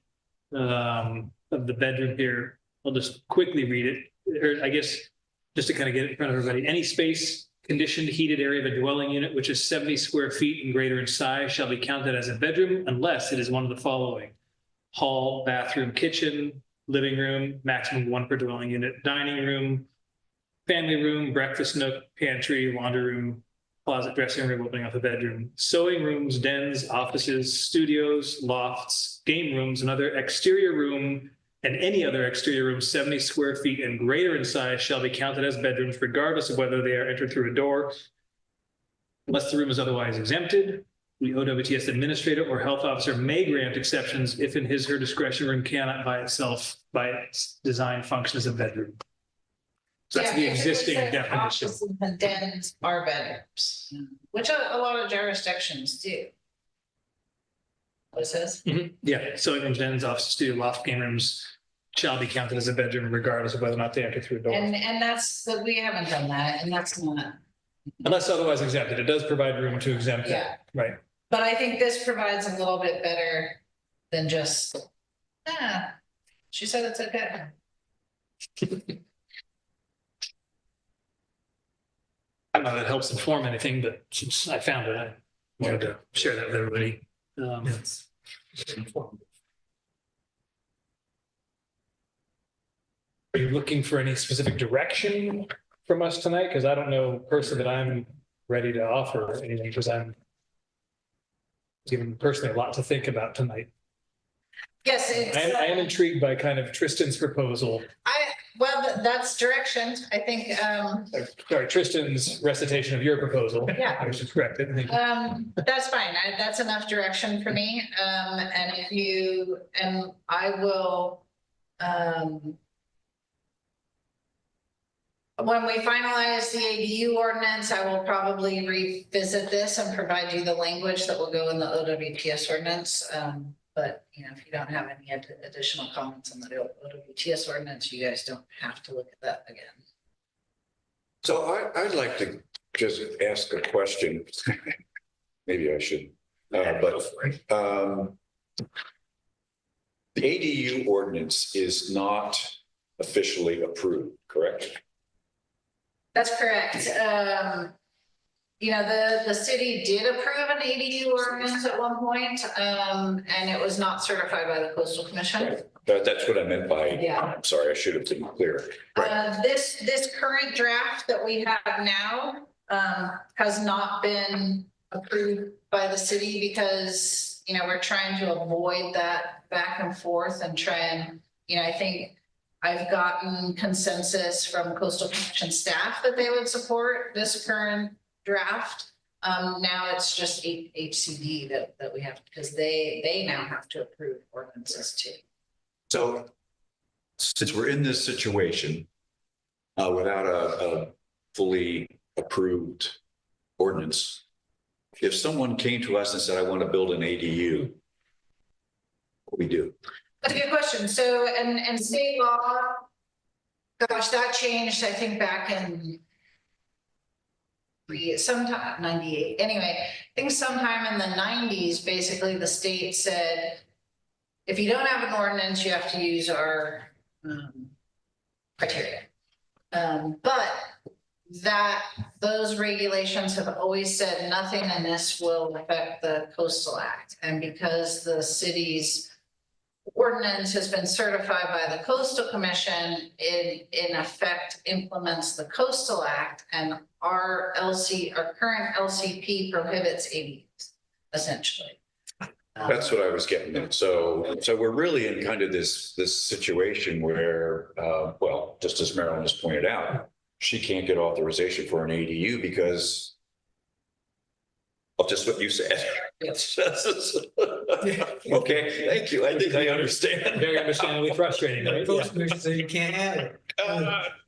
Speaker 2: of the bedroom here. I'll just quickly read it, or I guess just to kind of get it in front of everybody. Any space, conditioned, heated area of a dwelling unit which is 70 square feet and greater in size shall be counted as a bedroom unless it is one of the following: hall, bathroom, kitchen, living room, maximum 1 per dwelling unit, dining room, family room, breakfast nook, pantry, laundry room, closet, dressing room opening off a bedroom, sewing rooms, dens, offices, studios, lofts, game rooms, and other exterior room, and any other exterior room 70 square feet and greater in size shall be counted as bedrooms regardless of whether they are entered through a door, unless the room is otherwise exempted. The OWTS administrator or health officer may grant exceptions if in his or her discretion room cannot by itself, by its design, function as a bedroom. So that's the existing definition.
Speaker 4: Offices and dens are bedrooms, which a lot of jurisdictions do. What it says?
Speaker 2: Yeah, sewing rooms, dens, offices, studio, loft, game rooms shall be counted as a bedroom regardless of whether or not they enter through a door.
Speaker 4: And that's, we haven't done that, and that's not.
Speaker 2: Unless otherwise exempted. It does provide room to exempt it.
Speaker 4: Yeah.
Speaker 2: Right.
Speaker 4: But I think this provides a little bit better than just, she said it's okay.
Speaker 2: I don't know if that helps inform anything, but since I found it, I wanted to share that with everybody. Are you looking for any specific direction from us tonight? Because I don't know personally that I'm ready to offer anything, because I'm given personally a lot to think about tonight.
Speaker 4: Yes,
Speaker 2: I am intrigued by kind of Tristan's proposal.
Speaker 4: Well, that's direction, I think.
Speaker 2: Sorry, Tristan's recitation of your proposal.
Speaker 4: Yeah.
Speaker 2: I was just corrected. Thank you.
Speaker 4: That's fine. That's enough direction for me. And if you, and I will, when we finalize the ADU ordinance, I will probably revisit this and provide you the language that will go in the OWTS ordinance. But if you don't have any additional comments on the OWTS ordinance, you guys don't have to look at that again.
Speaker 5: So I'd like to just ask a question. Maybe I should, the ADU ordinance is not officially approved, correct?
Speaker 4: That's correct. The city did approve an ADU ordinance at one point, and it was not certified by the Coastal Commission.
Speaker 5: Right. That's what I meant by,
Speaker 4: Yeah.
Speaker 5: I'm sorry, I should have been clear. Right.
Speaker 4: This current draft that we have now has not been approved by the city because, we're trying to avoid that back and forth and try and, I think I've gotten consensus from Coastal Commission staff that they would support this current draft. Now it's just HCD that we have, because they now have to approve ordinances too.
Speaker 5: So since we're in this situation without a fully approved ordinance, if someone came to us and said, I want to build an ADU, what do we do?
Speaker 4: That's a good question. So, and state law Gosh, that changed, I think, back in sometime 98. Anyway, I think sometime in the 90s, basically the state said, if you don't have an ordinance, you have to use our criteria. But those regulations have always said nothing in this will affect the Coastal Act. And because the city's ordinance has been certified by the Coastal Commission, it in effect implements the Coastal Act, and our current LCP prohibits ADUs, essentially.
Speaker 5: That's what I was getting at. So we're really in kind of this situation where, well, just as Marilyn just pointed out, she can't get authorization for an ADU because of just what you said. Okay, thank you. I think I understand.
Speaker 2: Very understandably frustrating, right? Yeah.
Speaker 7: Coastal Commission said you can't have it.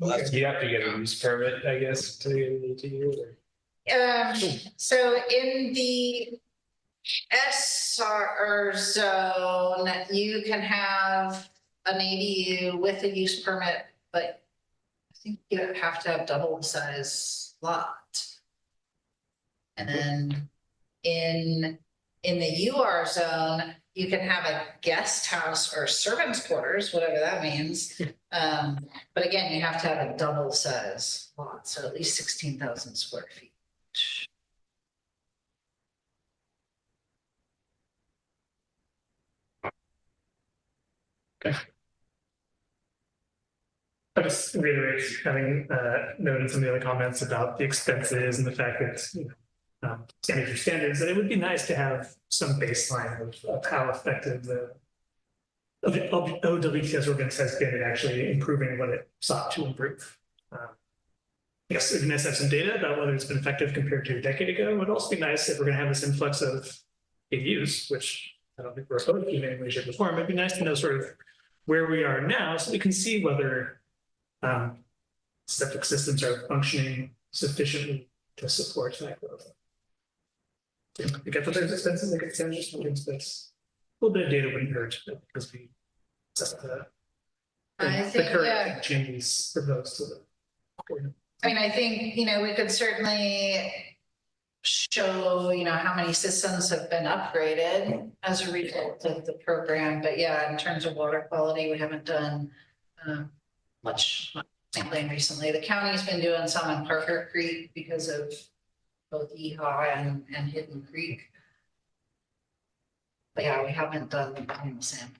Speaker 3: You have to get a use permit, I guess, to get an ADU.
Speaker 4: So in the SR zone, you can have an ADU with a use permit, but I think you have to have double the size lot. And then in the UR zone, you can have a guest house or servant's quarters, whatever that means. But again, you have to have a double size lot, so at least 16,000 square feet.
Speaker 1: I just reiterate, having noted some of the other comments about the expenses and the fact that, standards are standards, that it would be nice to have some baseline of how effective the OWTS ordinance has been at actually improving what it sought to improve. Yes, it'd be nice to have some data about whether it's been effective compared to a decade ago. It would also be nice if we're going to have this influx of ADUs, which I don't think we're opposed to in any way, shape, or form. It'd be nice to know sort of where we are now so we can see whether septic systems are functioning sufficiently to support that growth. We get that there's expenses, like it's just something that's a little bit of data wouldn't hurt because we
Speaker 4: I think,
Speaker 1: the current
Speaker 4: yeah.
Speaker 1: changes proposed to the.
Speaker 4: I mean, I think, we could certainly show, how many systems have been upgraded as a result of the program. But yeah, in terms of water quality, we haven't done much sampling recently. The county's been doing some in Parker Creek because of both EHA and Hidden Creek. But yeah, we haven't done annual sampling.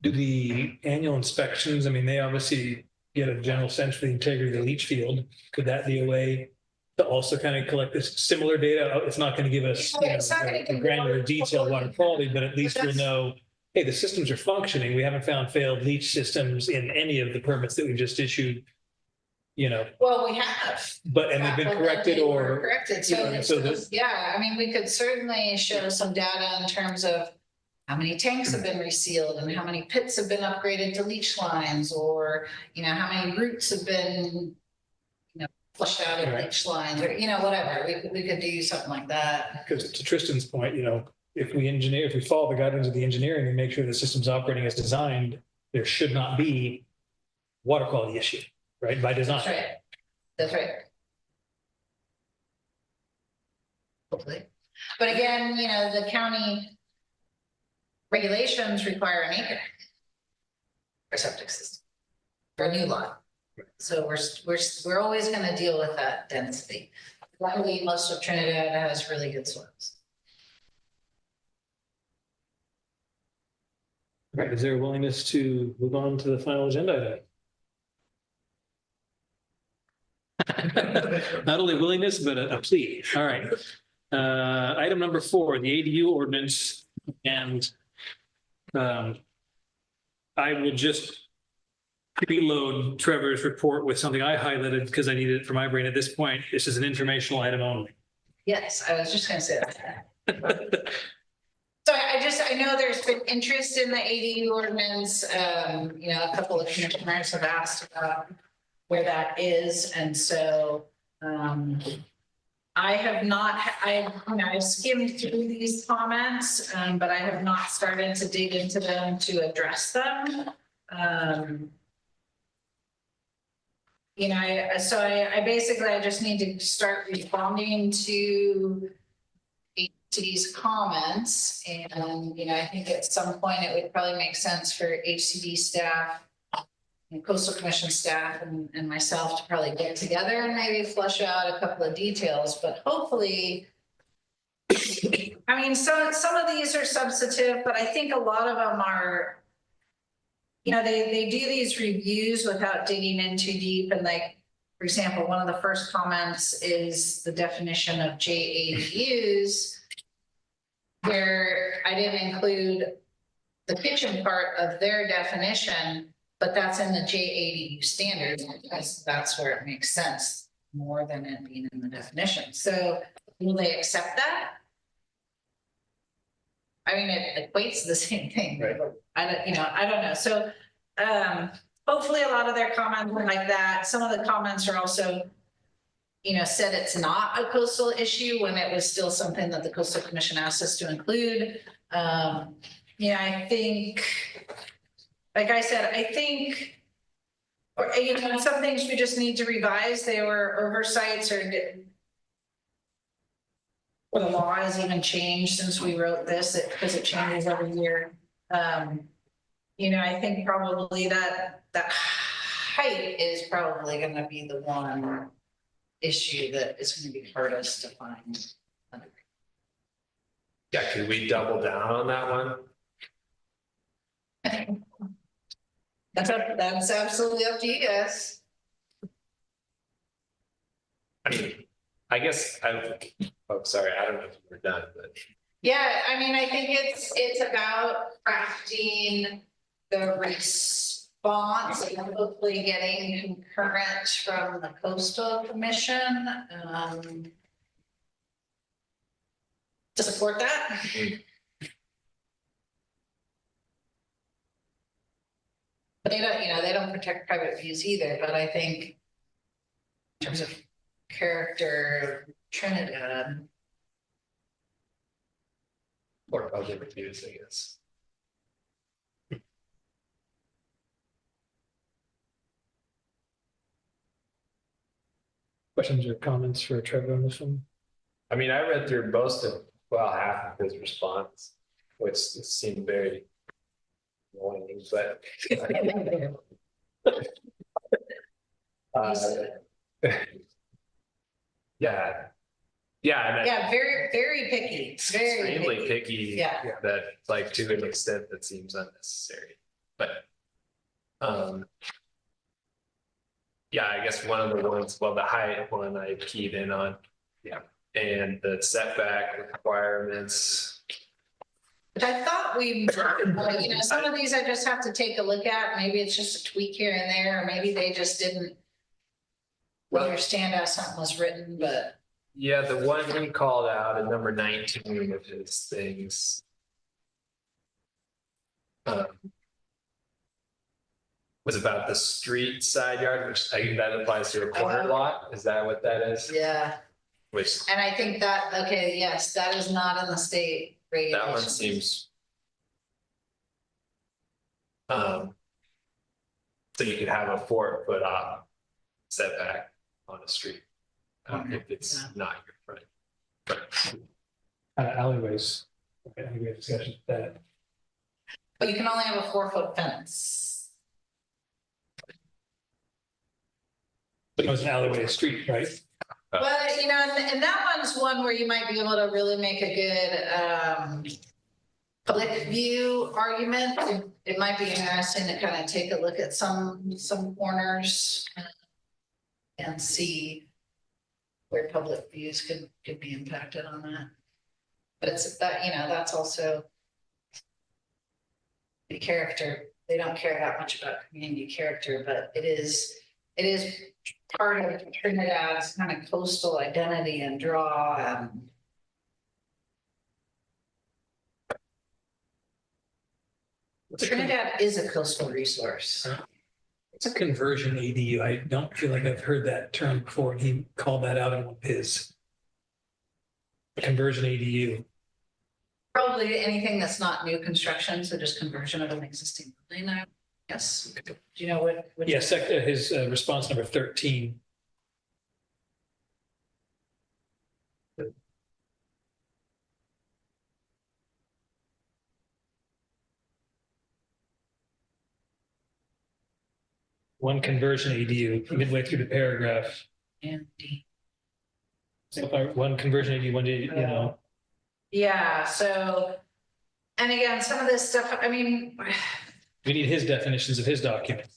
Speaker 2: Do the annual inspections, I mean, they obviously get a general sense for the integrity of the leach field. Could that be a way to also kind of collect this similar data? It's not going to give us a granular detailed water quality, but at least we'll know, hey, the systems are functioning. We haven't found failed leach systems in any of the permits that we've just issued,
Speaker 4: Well, we have.
Speaker 2: and they've been corrected or.
Speaker 4: Corrected, yeah, I mean, we could certainly show some data in terms of how many tanks have been resealed and how many pits have been upgraded to leach lines, or, how many roots have been, flushed out of leach lines, or, whatever. We could do something like that.
Speaker 2: Because to Tristan's point, if we follow the guidelines of the engineering and make sure the system's operating as designed, there should not be water quality issue, right? By design.
Speaker 4: That's right. That's right. Hopefully. But again, the county regulations require an acre for septic system for a new lot. So we're always going to deal with that density. Luckily, most of Trinidad has really good soils.
Speaker 2: Right. Is there a willingness to move on to the final agenda item? Not only willingness, but a plea. All right. Item number 4, the ADU ordinance. And I will just preload Trevor's report with something I highlighted because I needed it for my brain at this point. This is an informational item only.
Speaker 4: Yes, I was just going to say that. So I know there's been interest in the ADU ordinance. A couple of commissioners have asked about where that is. And so I have not, I've skimmed through these comments, but I have not started to dig into them to address them. I basically, I just need to start responding to these comments. And, I think at some point it would probably make sense for HCD staff and Coastal Commission staff and myself to probably get together and maybe flush out a couple of details, but hopefully, some of these are substantive, but I think a lot of them are, they do these reviews without digging in too deep. And like, for example, one of the first comments is the definition of JADUs, where I didn't include the kitchen part of their definition, but that's in the JADU standards, because that's where it makes sense more than it being in the definition. So will they accept that? I mean, it equates to the same thing,
Speaker 2: Right.
Speaker 4: I don't know. So hopefully a lot of their comments were like that. Some of the comments are also, said it's not a coastal issue when it was still something that the Coastal Commission asked us to include. I think, like I said, some things we just need to revise. They were oversights or the law has even changed since we wrote this because it changes every year. I think probably that height is probably going to be the one issue that is going to be hardest to find.
Speaker 3: Yeah, could we double down on that one?
Speaker 4: That's absolutely up to you guys.
Speaker 3: I mean, I guess sorry, I don't know if we're done, but.
Speaker 4: Yeah, I think it's about crafting the response and hopefully getting concurrent from the Coastal Commission to support that. But they don't protect private views either, but I think in terms of character, Trinidad.
Speaker 3: Or public reviews, I guess.
Speaker 2: Questions or comments for Trevor on this one?
Speaker 3: I mean, I read through half of his response, which seemed very annoying, but. Yeah.
Speaker 4: Yeah, very, very picky. Very
Speaker 3: Extremely picky.
Speaker 4: Yeah.
Speaker 3: That, like, to an extent that seems unnecessary, but. Yeah, I guess one of the ones, the height one I keyed in on. Yeah. And the setback requirements.
Speaker 4: But I thought some of these I just have to take a look at. Maybe it's just a tweak here and there, or maybe they just didn't understand how something was written, but.
Speaker 3: Yeah, the one we called out at number 19 of his things. Was about the street side yard, which I think that applies to a corner lot. Is that what that is?
Speaker 4: Yeah.
Speaker 3: Which.
Speaker 4: And I think that, okay, yes, that is not in the state regulations.
Speaker 3: That one seems. So you could have a 4-foot setback on a street. If it's not your front.
Speaker 2: Alleyways. Okay, I think we have discussion with that.
Speaker 4: But you can only have a 4-foot fence.
Speaker 2: It was an alleyway, a street, right?
Speaker 4: But, and that one's one where you might be able to really make a good public view argument. It might be interesting to kind of take a look at some corners and see where public views could be impacted on that. But it's that, that's also the character. They don't care that much about community character, but it is part of Trinidad's kind of coastal identity and draw. Trinidad is a coastal resource.
Speaker 2: It's a conversion ADU. I don't feel like I've heard that term before. He called that out in one of his a conversion ADU.
Speaker 4: Probably anything that's not new construction, so just conversion of an existing building, yes. Do you know what?
Speaker 2: Yeah, his response number 13. One conversion ADU, midway through the paragraph.
Speaker 4: And D.
Speaker 2: One conversion ADU, one, you know,
Speaker 4: Yeah, so, and again, some of this stuff, I mean,
Speaker 2: we need his definitions of his document.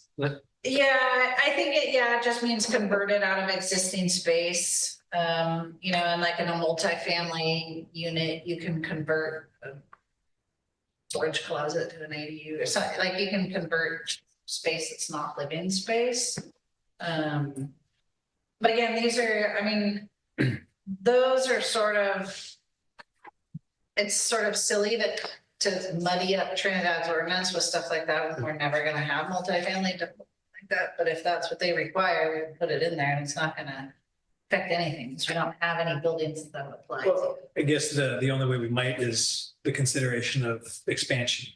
Speaker 4: yeah, I think it just means converted out of existing space. You know, and like in a multifamily unit, you can convert a storage closet to an ADU or something, like you can convert space that's not living space. But again, these are, I mean, those are sort of, it's sort of silly to muddy up Trinidad's ordinance with stuff like that when we're never gonna have multifamily like that. But if that's what they require, we can put it in there and it's not gonna affect anything because we don't have any buildings that apply to.
Speaker 2: Well, I guess the only way we might is the consideration of expansion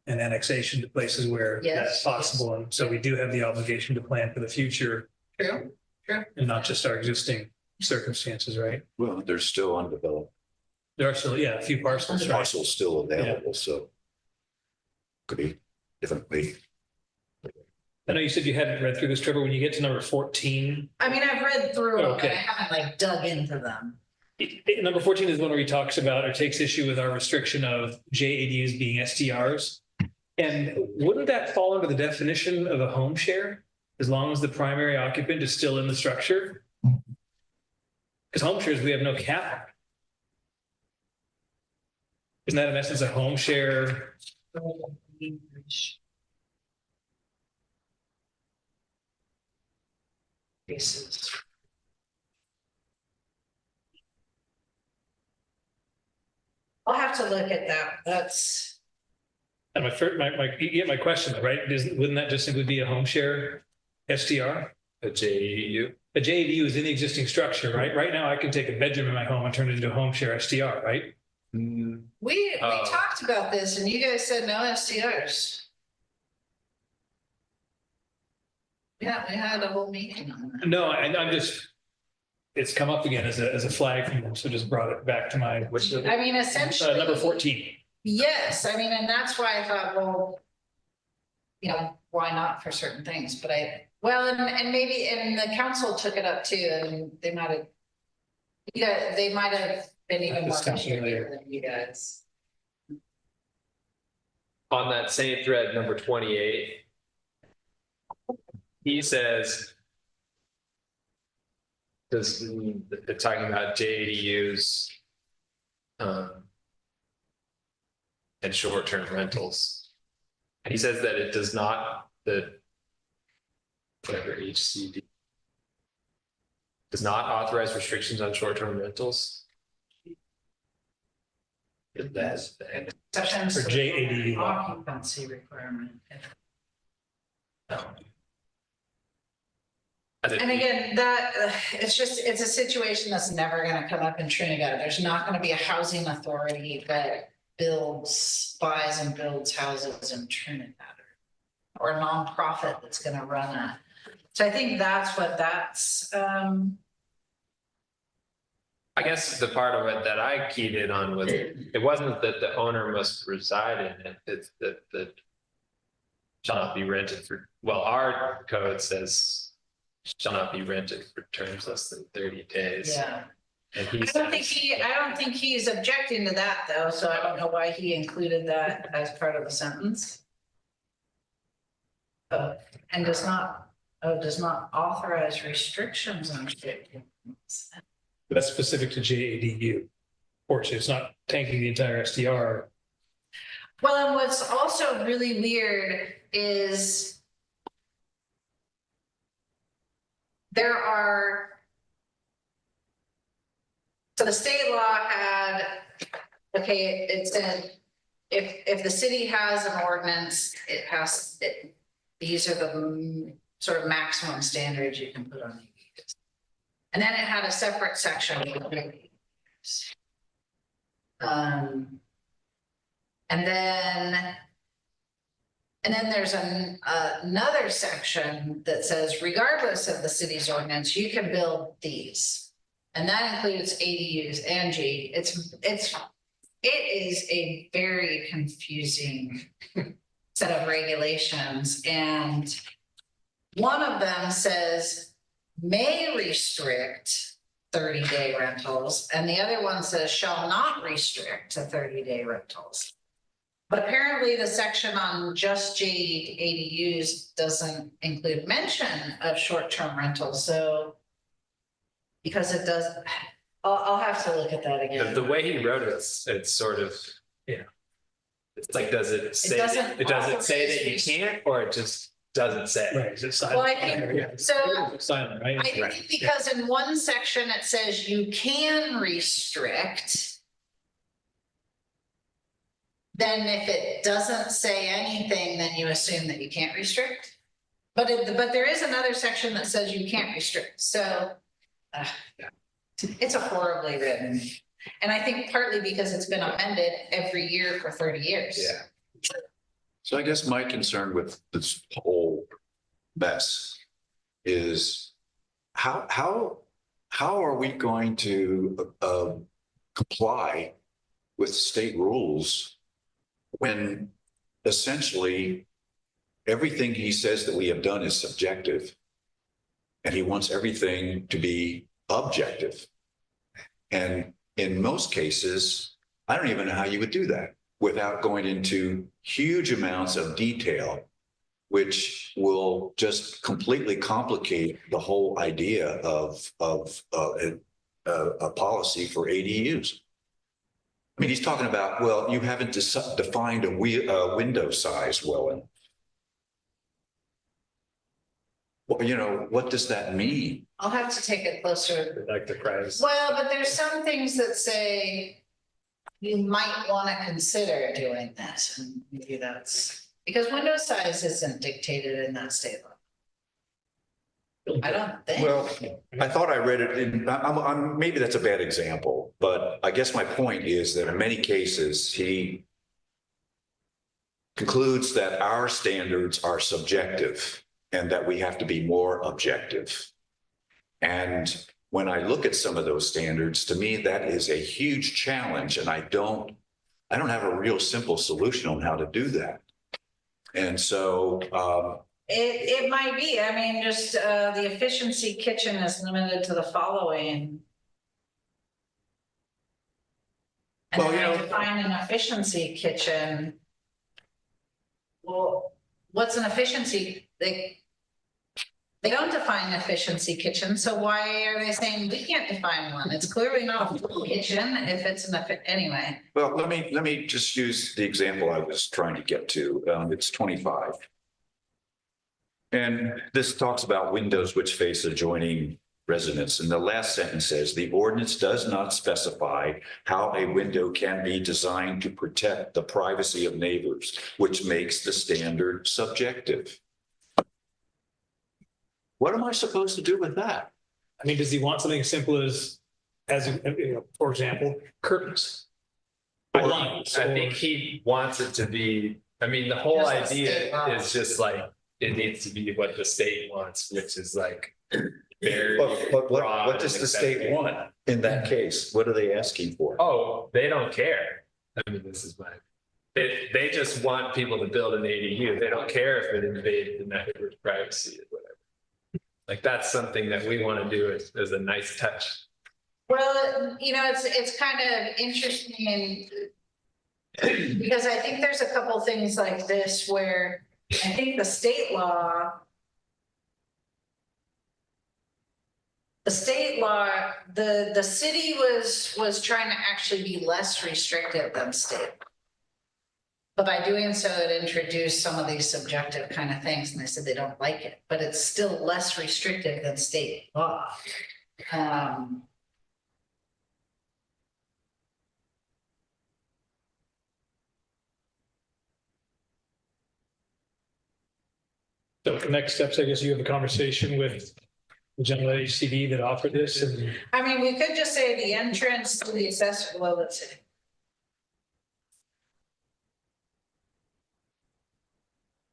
Speaker 2: and annexation to places where
Speaker 4: Yes,
Speaker 2: that's possible. And so we do have the obligation to plan for the future
Speaker 4: True.
Speaker 2: and not just our existing circumstances, right?
Speaker 5: Well, they're still undeveloped,
Speaker 2: There are still, a few parcels, right?
Speaker 5: parcels still available, so. Could be differently.
Speaker 2: I know you said you hadn't read through this, Trevor. When you get to number 14,
Speaker 4: I mean, I've read through them, but I
Speaker 2: Okay.
Speaker 4: haven't like dug into them.
Speaker 2: number 14 is the one where he talks about or takes issue with our restriction of JADUs being STRs. And wouldn't that fall under the definition of a home share as long as the primary occupant is still in the structure? Because home shares, we have no cap. Isn't that in essence a home share?
Speaker 4: Cases. I'll have to look at that. That's,
Speaker 2: And you get my question, right? Wouldn't that just simply be a home share STR?
Speaker 3: A JU.
Speaker 2: A JADU is in the existing structure, right? Right now, I can take a bedroom in my home and turn it into a home share STR, right?
Speaker 4: we talked about this and you guys said no STRs. Yeah, we had a whole meeting on that.
Speaker 2: No, and I'm just, it's come up again as a flag from them, so just brought it back to my,
Speaker 4: I mean, essentially.
Speaker 2: number 14.
Speaker 4: Yes, I mean, and that's why I thought, well, you know, why not for certain things, but and maybe, and the council took it up too, and they might have. Yeah, they might have been even more
Speaker 2: Discussion later.
Speaker 4: appreciative than you guys.
Speaker 3: On that same thread, number 28. He says. They're talking about JADUs. And short-term rentals. And he says that it does not, whatever HCD. Does not authorize restrictions on short-term rentals. That's
Speaker 4: Exceptions
Speaker 2: For
Speaker 4: to the
Speaker 2: JADU.
Speaker 4: occupancy requirement. And again, it's a situation that's never gonna come up in Trinidad. There's not gonna be a housing authority that buys and builds houses in Trinidad. Or a nonprofit that's gonna run that. So I think that's what that's,
Speaker 3: I guess the part of it that I keyed in on was, it wasn't that the owner must reside in it, it's that shall not be rented for, well, our code says shall not be rented for terms less than 30 days.
Speaker 4: yeah.
Speaker 3: And
Speaker 4: I don't think he's objecting to that though, so I don't know why he included that as part of the sentence. And does not authorize restrictions on restrictions.
Speaker 2: That's specific to JADU. Fortunately, it's not tanking the entire STR.
Speaker 4: Well, and what's also really weird is so the state law had, it said, if the city has an ordinance, these are the sort of maximum standards you can put on ADUs. And then it had a separate section. And then there's another section that says, regardless of the city's ordinance, you can build these. And that includes ADUs and G. It is a very confusing set of regulations. And one of them says may restrict 30-day rentals, and the other one says shall not restrict to 30-day rentals. But apparently the section on just ADUs doesn't include mention of short-term rentals. So because it does, I'll have to look at that again.
Speaker 3: The way he wrote it, it's sort of, it's like, does it say, it doesn't say that you can't, or it just doesn't say?
Speaker 2: Right, is it silent?
Speaker 4: Well, I think, so
Speaker 2: It's silent, right?
Speaker 4: I think because in one section it says you can restrict. Then if it doesn't say anything, then you assume that you can't restrict. But there is another section that says you can't restrict. So it's a horribly written. And I think partly because it's been amended every year for 30 years.
Speaker 3: Yeah.
Speaker 5: So I guess my concern with this whole mess is how are we going to comply with state rules when essentially everything he says that we have done is subjective, and he wants everything to be objective? And in most cases, I don't even know how you would do that without going into huge amounts of detail, which will just completely complicate the whole idea of a policy for ADUs. I mean, he's talking about, well, you haven't defined a window size well enough. Well, you know, what does that mean?
Speaker 4: I'll have to take a closer.
Speaker 3: Like the price.
Speaker 4: Well, but there's some things that say you might want to consider doing this. And maybe that's because window size isn't dictated in that state law. I don't think.
Speaker 5: Well, I thought I read it in, maybe that's a bad example, but I guess my point is that in many cases, he concludes that our standards are subjective and that we have to be more objective. And when I look at some of those standards, to me, that is a huge challenge. And I don't have a real simple solution on how to do that. And so,
Speaker 4: It might be. I mean, just the efficiency kitchen is limited to the following. And
Speaker 5: Well,
Speaker 4: then
Speaker 5: you
Speaker 4: I
Speaker 5: know,
Speaker 4: define an efficiency kitchen. Well, what's an efficiency? They don't define efficiency kitchen, so why are they saying we can't define one? It's clearly not a full kitchen if it's anyway.
Speaker 5: well, let me just use the example I was trying to get to. It's 25. And this talks about windows which face adjoining residence. And the last sentence says, the ordinance does not specify how a window can be designed to protect the privacy of neighbors, which makes the standard subjective. What am I supposed to do with that?
Speaker 2: I mean, does he want something as simple as you know, for example, curtains?
Speaker 3: I think he wants it to be, I mean, the whole
Speaker 4: Just the state
Speaker 3: idea
Speaker 4: law.
Speaker 3: is just like, it needs to be what the state wants, which is like very
Speaker 5: But
Speaker 3: broad
Speaker 5: what does
Speaker 3: and
Speaker 5: the state
Speaker 3: accepting.
Speaker 5: want in that case? What are they asking for?
Speaker 3: Oh, they don't care. I mean, this is my, they just want people to build an ADU. They don't care if it invades the neighbor's privacy or whatever. Like, that's something that we want to do as a nice touch.
Speaker 4: Well, you know, it's kind of interesting because I think there's a couple things like this where I think the state law, the city was trying to actually be less restrictive than state. But by doing so, it introduced some of these subjective kind of things, and they said they don't like it, but it's still less restrictive than state law.
Speaker 2: So the next steps, I guess you have a conversation with the gentleman at HCD that offered this, and
Speaker 4: I mean, we could just say the entrance to the accessory, well, let's see.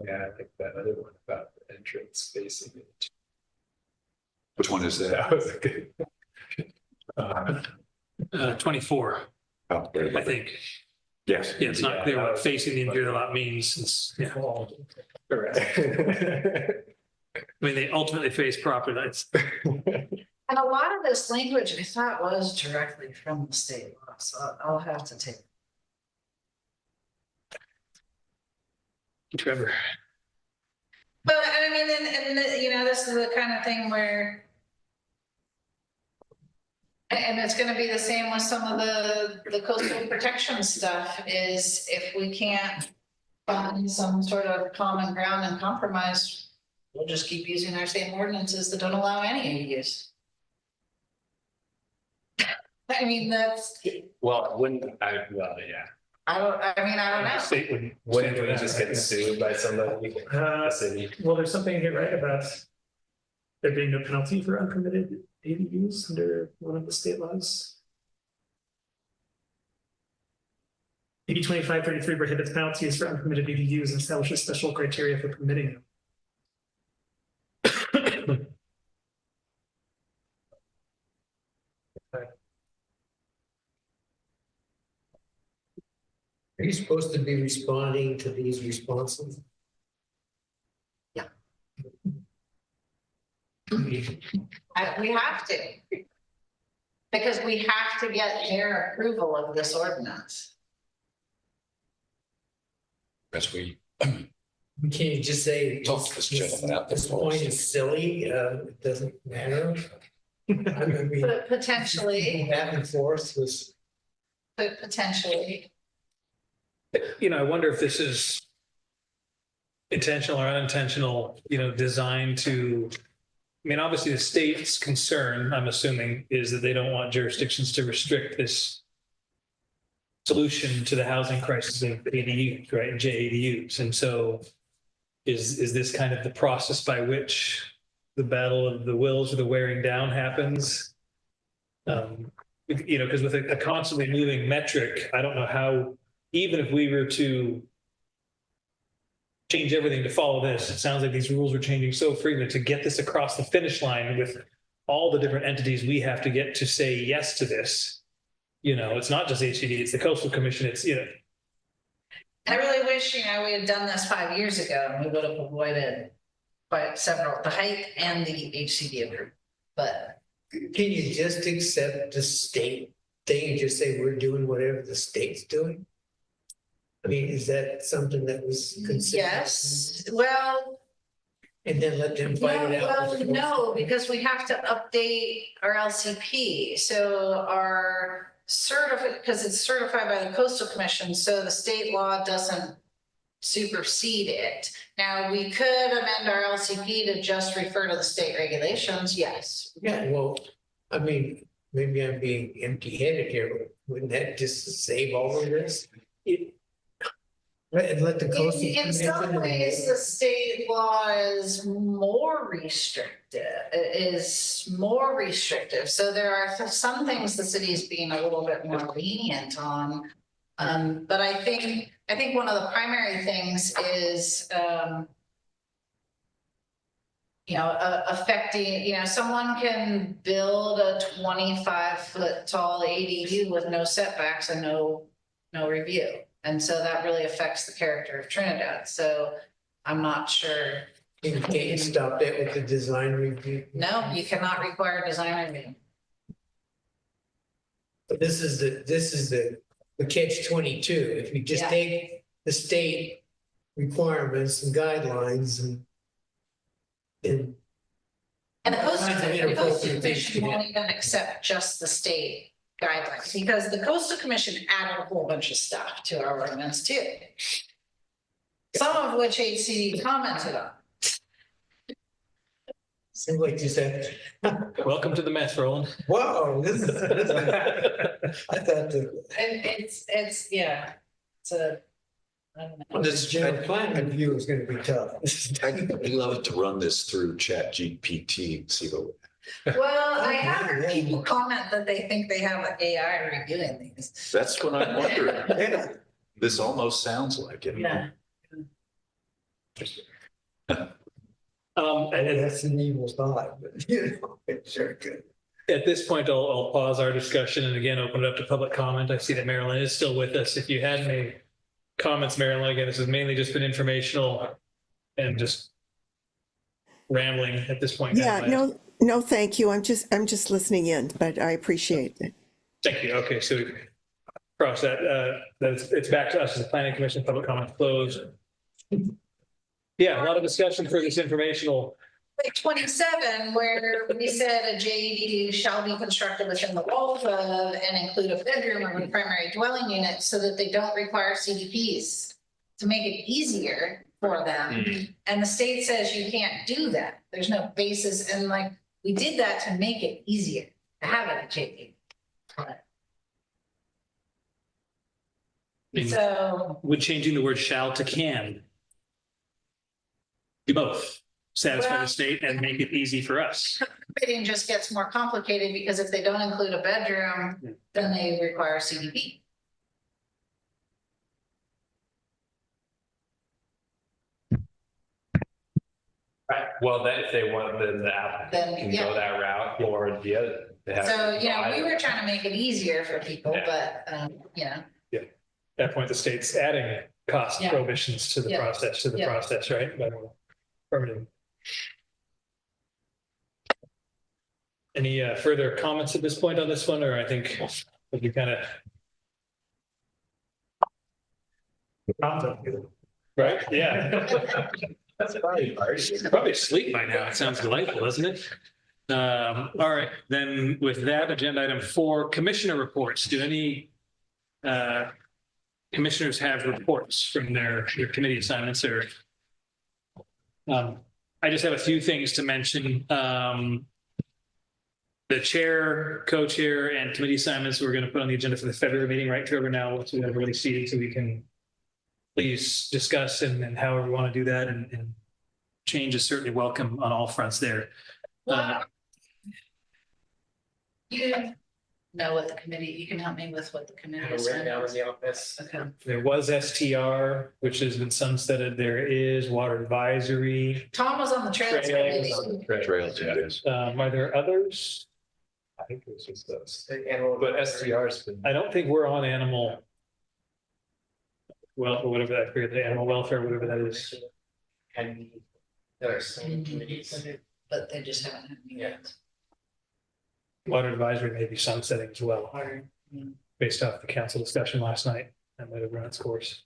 Speaker 3: Yeah, I think that other one about the entrance facing it.
Speaker 5: Which one is that?
Speaker 3: That was a good.
Speaker 2: 24,
Speaker 5: Oh, there you
Speaker 2: I
Speaker 5: go.
Speaker 2: think.
Speaker 5: Yes.
Speaker 2: Yeah, it's not clear what facing the interior lot means. It's, yeah.
Speaker 3: Correct.
Speaker 2: I mean, they ultimately face property lines.
Speaker 4: And a lot of this language I thought was directly from the state law, so I'll have to take.
Speaker 2: Trevor.
Speaker 4: But I mean, and you know, this is the kind of thing where. And it's gonna be the same with some of the coastal protection stuff, is if we can't find some sort of common ground and compromise, we'll just keep using our same ordinances that don't allow any use. I mean, that's,
Speaker 3: Well, wouldn't I, well, yeah.
Speaker 4: I don't know.
Speaker 2: State wouldn't.
Speaker 3: Wouldn't we just get sued by somebody? The city?
Speaker 1: Well, there's something here, right, about there being no penalty for unpermitted ADUs under one of the state laws. AB 2533 prohibits penalties for unpermitted ADUs and establishes special criteria for permitting them.
Speaker 7: Are you supposed to be responding to these responses?
Speaker 4: Yeah. We have to. Because we have to get their approval of this ordinance.
Speaker 5: As we
Speaker 7: Can you just say?
Speaker 5: talk to this gentleman out
Speaker 7: This
Speaker 5: there.
Speaker 7: point is silly, it doesn't matter. I mean,
Speaker 4: But potentially,
Speaker 7: back and forth was.
Speaker 4: but potentially.
Speaker 2: You know, I wonder if this is intentional or unintentional, you know, designed to, I mean, obviously the state's concern, I'm assuming, is that they don't want jurisdictions to restrict this solution to the housing crisis of ADUs, right, JADUs. And so is this kind of the process by which the battle of the wills or the wearing down happens? You know, because with a constantly moving metric, I don't know how, even if we were to change everything to follow this, it sounds like these rules are changing so frequently to get this across the finish line with all the different entities we have to get to say yes to this. You know, it's not just HCD, it's the Coastal Commission, it's, you know.
Speaker 4: I really wish, you know, we had done this 5 years ago and we would have avoided quite several, the height and the HCD agreement, but.
Speaker 7: Can you just accept the state thing and just say we're doing whatever the state's doing? I mean, is that something that was considered?
Speaker 4: Yes, well,
Speaker 7: And then let them fight it out?
Speaker 4: well, no, because we have to update our LCP, so our because it's certified by the Coastal Commission, so the state law doesn't supersede it. Now, we could amend our LCP to just refer to the state regulations, yes.
Speaker 7: Yeah, well, I mean, maybe I'm being empty-headed here, but wouldn't that just save all of this? And let the coastal.
Speaker 4: In some ways, the state law is more restrictive, So there are some things the city is being a little bit more lenient on. But I think one of the primary things is, you know, affecting, you know, someone can build a 25-foot tall ADU with no setbacks and no review. And so that really affects the character of Trinidad. So I'm not sure.
Speaker 7: You can't stop that with the design review.
Speaker 4: No, you cannot require design review.
Speaker 7: But this is the catch-22. If you just
Speaker 4: Yeah.
Speaker 7: take the state requirements and guidelines and
Speaker 4: And the Coastal
Speaker 7: Kinds of inappropriate things
Speaker 4: Commission
Speaker 7: to
Speaker 4: won't even accept just the state guidelines, because the Coastal Commission added a whole bunch of stuff to our ordinance too. Some of which HCD commented on.
Speaker 7: seems like you said,
Speaker 2: Welcome to the mess, Roland.
Speaker 7: wow, this is, I thought that.
Speaker 4: And it's, yeah, it's a, I don't know.
Speaker 7: This general plan review is gonna be tough.
Speaker 5: I'd love to run this through Chat GPT and see what.
Speaker 4: Well, I have heard people comment that they think they have an AI reviewing these.
Speaker 5: That's what I'm wondering.
Speaker 7: Yeah.
Speaker 5: This almost sounds like it.
Speaker 4: Yeah.
Speaker 2: And
Speaker 7: That's an evil thought, but you know, it sure could.
Speaker 2: at this point, I'll pause our discussion and again, open it up to public comment. I see that Marilyn is still with us. If you had any comments, Marilyn, again, this has mainly just been informational and just rambling at this point.
Speaker 9: Yeah, no, thank you. I'm just listening in, but I appreciate it.
Speaker 2: Thank you. Okay, so cross that, it's back to us as a planning commission, public comment closed. Yeah, a lot of discussion for this informational.
Speaker 4: Like 27, where we said a JDD shall be constructed within the walls of and include a bedroom or a primary dwelling unit so that they don't require CDPs to make it easier for them. And the state says you can't do that. There's no basis. And like, we did that to make it easier to have it a JDD. So
Speaker 2: Would changing the word shall to can do both satisfy the state and make it easy for us?
Speaker 4: permitting just gets more complicated because if they don't include a bedroom, then they require CDP.
Speaker 3: Right, well, then if they want, then the applicant
Speaker 4: Then,
Speaker 3: can
Speaker 4: yeah.
Speaker 3: go that route or the other. They have
Speaker 4: So,
Speaker 3: to
Speaker 4: you know, we
Speaker 3: either.
Speaker 4: were trying to make it easier for people,
Speaker 3: Yeah.
Speaker 4: but, you know,
Speaker 2: At that point, the state's adding cost
Speaker 4: Yeah.
Speaker 2: prohibitions to the
Speaker 4: Yeah.
Speaker 2: process, right? By permitting. Any further comments at this point on this one, or I think we kind of. Right, yeah.
Speaker 3: That's probably hard.
Speaker 2: Probably asleep by now. It sounds delightful, doesn't it? All right, then with that, agenda item 4, commissioner reports. Do any commissioners have reports from their committee assignments or? I just have a few things to mention. The chair, co-chair, and committee assignments we're going to put on the agenda for the February meeting, right, Trevor? Now, once we have really seated, so we can please discuss and however we want to do that, and change is certainly welcome on all fronts there.
Speaker 4: well, you know what the committee, you can help me with what the committee is.
Speaker 3: Right now in the office.
Speaker 4: Okay.
Speaker 2: There was STR, which has been sunsetted. There is water advisory.
Speaker 4: Tom was on the trails committee.
Speaker 5: Trails, yeah.
Speaker 2: Are there others?
Speaker 3: I think it was just those. But STR's been.
Speaker 2: I don't think we're on animal. Well, or whatever that, I forget the animal welfare, whatever that is.
Speaker 3: And there are some committees.
Speaker 4: But they just haven't had meetings.
Speaker 2: Water advisory may be sunsetting as well, based off the council discussion last night. That might have run its course.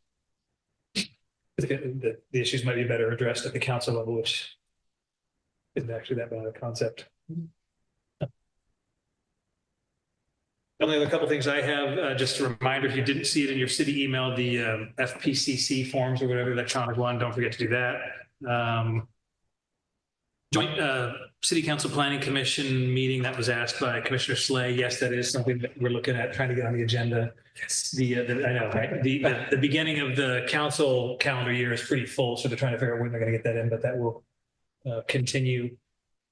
Speaker 2: The issues might be better addressed at the council level, which isn't actually that bad a concept. Only other couple things I have, just a reminder, if you didn't see it in your city email, the FPCC forms or whatever, electronic one, don't forget to do that. Joint City Council Planning Commission meeting that was asked by Commissioner Slay. Yes, that is something that we're looking at, trying to get on the agenda. Yes. I know, right? The beginning of the council calendar year is pretty full, so they're trying to figure out when they're going to get that in, but that will continue.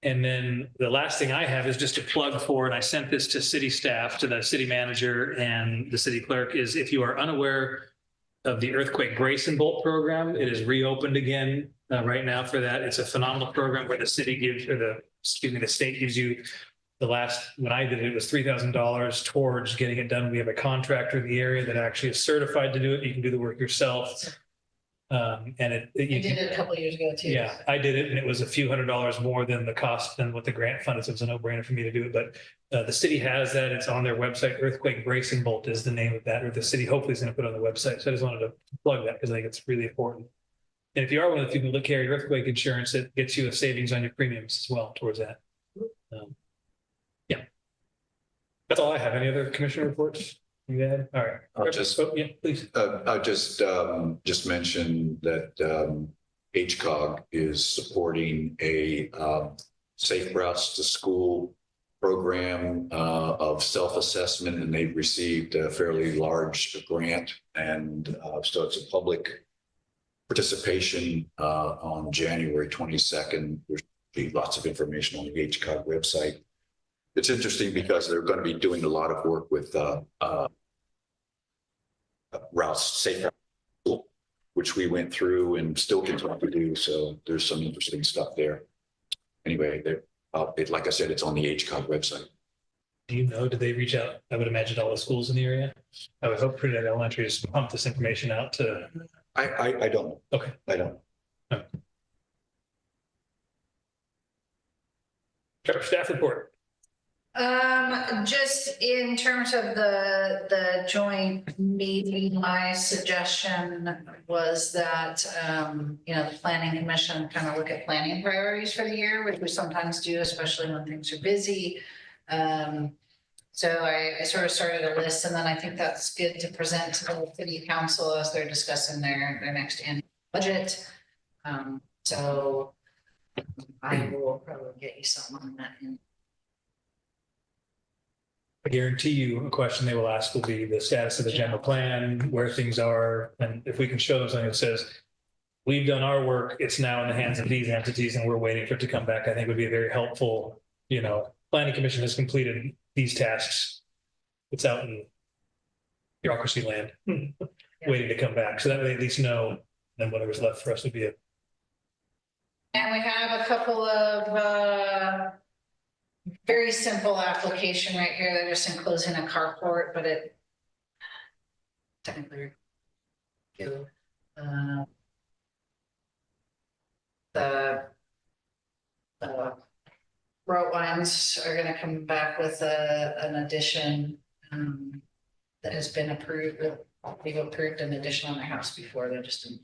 Speaker 2: And then the last thing I have is just a plug for, and I sent this to city staff, to the city manager and the city clerk, is if you are unaware of the earthquake brace and bolt program, it is reopened again right now for that. It's a phenomenal program where the city gives, or the state gives you the last, when I did it, it was $3,000 towards getting it done. We have a contractor in the area that actually is certified to do it. You can do the work yourself. And
Speaker 4: You did it a couple of years ago too.
Speaker 2: yeah, I did it and it was a few $100s more than the cost than what the grant fund is. It was a no-brainer for me to do it, but the city has that. It's on their website. Earthquake Brace and Bolt is the name of that, or the city hopefully is going to put it on the website. So I just wanted to plug that because I think it's really important. And if you are one of the people that carry earthquake insurance, it gets you a savings on your premiums as well towards that. Yeah. That's all I have. Any other commissioner reports? You had? All right.
Speaker 5: I'll just-
Speaker 2: Yeah, please.
Speaker 5: I'll just mention that HCOG is supporting a safe routes to school program of self-assessment, and they've received a fairly large grant. And so it's a public participation on January 22nd. There's be lots of information on the HCOG website. It's interesting because they're going to be doing a lot of work with routes, safe routes. which we went through and still continue to do. So there's some interesting stuff there. Anyway, like I said, it's on the HCOG website.
Speaker 2: Do you know, did they reach out? I would imagine all the schools in the area. I would hope Trinidad Elementary has pumped this information out to.
Speaker 5: I don't know.
Speaker 2: Okay.
Speaker 5: I don't.
Speaker 2: Staff report.
Speaker 4: Just in terms of the joint meeting, my suggestion was that, the planning commission kind of look at planning priorities for the year, which we sometimes do, especially when things are busy. So I sort of started a list, and then I think that's good to present to the city council as they're discussing their next annual budget. So I will probably get you something on that.
Speaker 2: I guarantee you a question they will ask will be the status of the general plan, where things are. And if we can show them something that says, we've done our work, it's now in the hands of these entities and we're waiting for it to come back, I think would be a very helpful, planning commission has completed these tasks. It's out in bureaucracy land, waiting to come back. So that way they at least know, and whatever's left for us would be it.
Speaker 4: And we have a couple of very simple application right here. They're just enclosing a carport, but it technically the road lines are going to come back with an addition that has been approved. We've approved an addition on their house before. They just didn't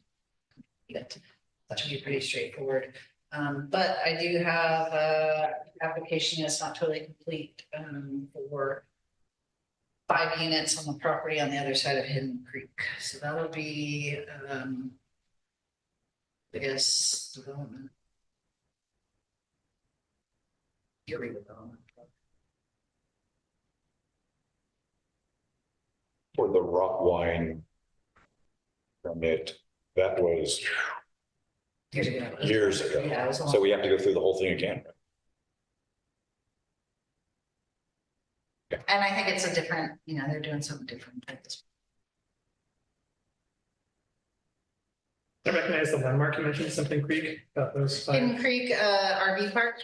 Speaker 4: get it. That should be pretty straightforward. But I do have application that's not totally complete for 5 units on the property on the other side of Hidden Creek. So that'll be, I guess, development. Redevelopment.
Speaker 5: For the rock wine permit, that was
Speaker 4: Years ago.
Speaker 5: years ago.
Speaker 4: Yeah, it was
Speaker 5: So we have to go through the whole thing again.
Speaker 4: and I think it's a different, they're doing something different at this.
Speaker 1: I recognize the landmark you mentioned, something Creek, about those
Speaker 4: Hidden
Speaker 1: 5.
Speaker 4: Creek RV park.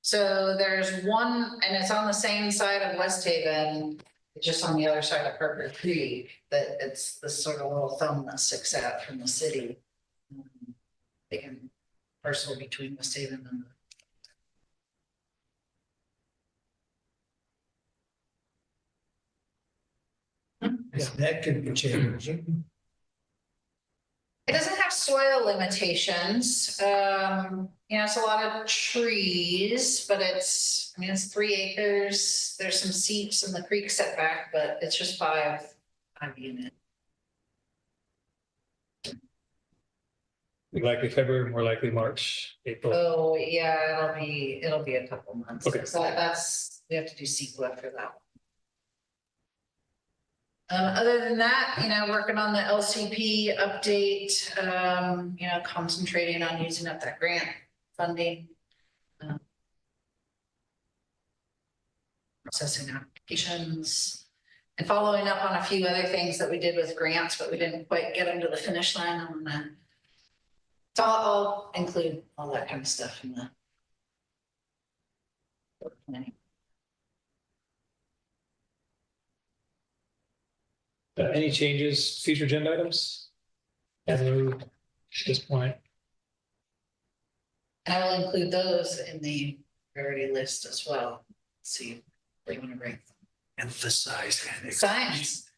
Speaker 4: So there's one, and it's on the same side of West Haven, just on the other side of Parker Creek, that it's this sort of little thumb that sticks out from the city. They can parcel between West Haven and
Speaker 7: That could be changing.
Speaker 4: it doesn't have soil limitations. It's a lot of trees, but it's 3 acres. There's some seeps in the creek setback, but it's just 5 units.
Speaker 2: Likely February, more likely March, April.
Speaker 4: Oh, yeah, it'll be a couple months.
Speaker 2: Okay.
Speaker 4: So we have to do CEQA for that one. Other than that, working on the LCP update, concentrating on using up that grant funding. Processing applications and following up on a few other things that we did with grants, but we didn't quite get them to the finish line. So I'll include all that kind of stuff in the planning.
Speaker 2: Any changes, future agenda items? As moved at this point.
Speaker 4: And I will include those in the priority list as well. Let's see where you want to bring
Speaker 5: Emphasize.
Speaker 4: signs.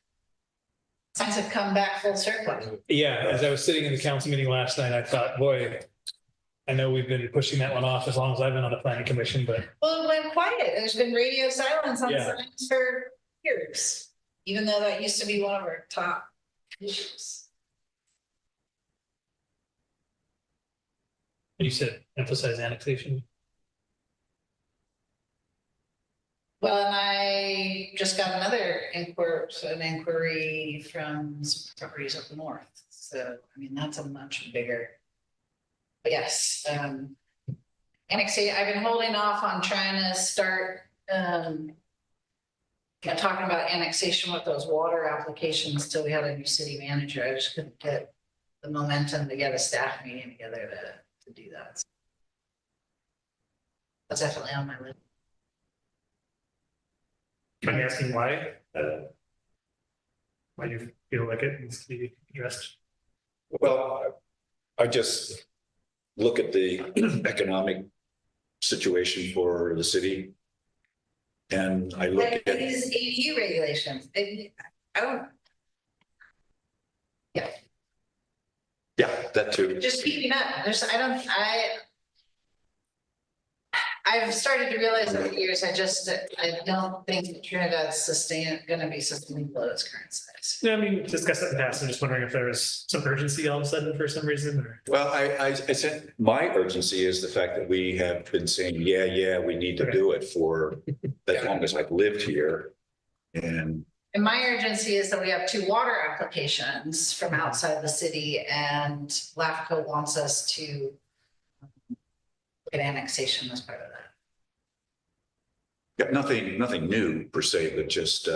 Speaker 4: Signs have come back full circle.
Speaker 2: Yeah, as I was sitting in the council meeting last night, I thought, boy, I know we've been pushing that one off as long as I've been on the planning commission, but.
Speaker 4: Well, it went quiet. There's been radio silence on
Speaker 2: Yeah.
Speaker 4: signs for years, even though that used to be one of our top issues.
Speaker 2: You said emphasize annexation.
Speaker 4: Well, and I just got another inquiry from some properties up north. So, that's a much bigger. But yes, annexation, I've been holding off on trying to start, talking about annexation with those water applications till we had a new city manager. I just couldn't get the momentum to get a staff meeting together to do that. That's definitely on my list.
Speaker 1: Can I asking why? Why you feel like it needs to be addressed?
Speaker 5: Well, I just look at the economic situation for the city. And I look
Speaker 4: Like
Speaker 5: at,
Speaker 4: these ADU regulations, I don't,
Speaker 5: yeah, that too.
Speaker 4: just keeping up, I've started to realize over the years, I don't think Trinidad's gonna be sustainable at its current size.
Speaker 1: Yeah, I mean, we've discussed it in the past. I'm just wondering if there was some urgency all of a sudden for some reason or.
Speaker 5: Well, I said, my urgency is the fact that we have been saying, yeah, we need to do it for as long as I've lived here. And
Speaker 4: And my urgency is that we have 2 water applications from outside the city and LAFCO wants us to look at annexation as part of that.
Speaker 5: got nothing new per se, but just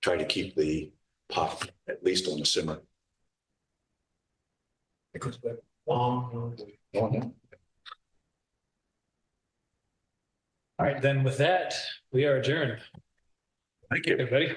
Speaker 5: try to keep the pot at least on the simmer.
Speaker 2: All right, then with that, we are adjourned.
Speaker 5: Thank you.
Speaker 2: Everybody.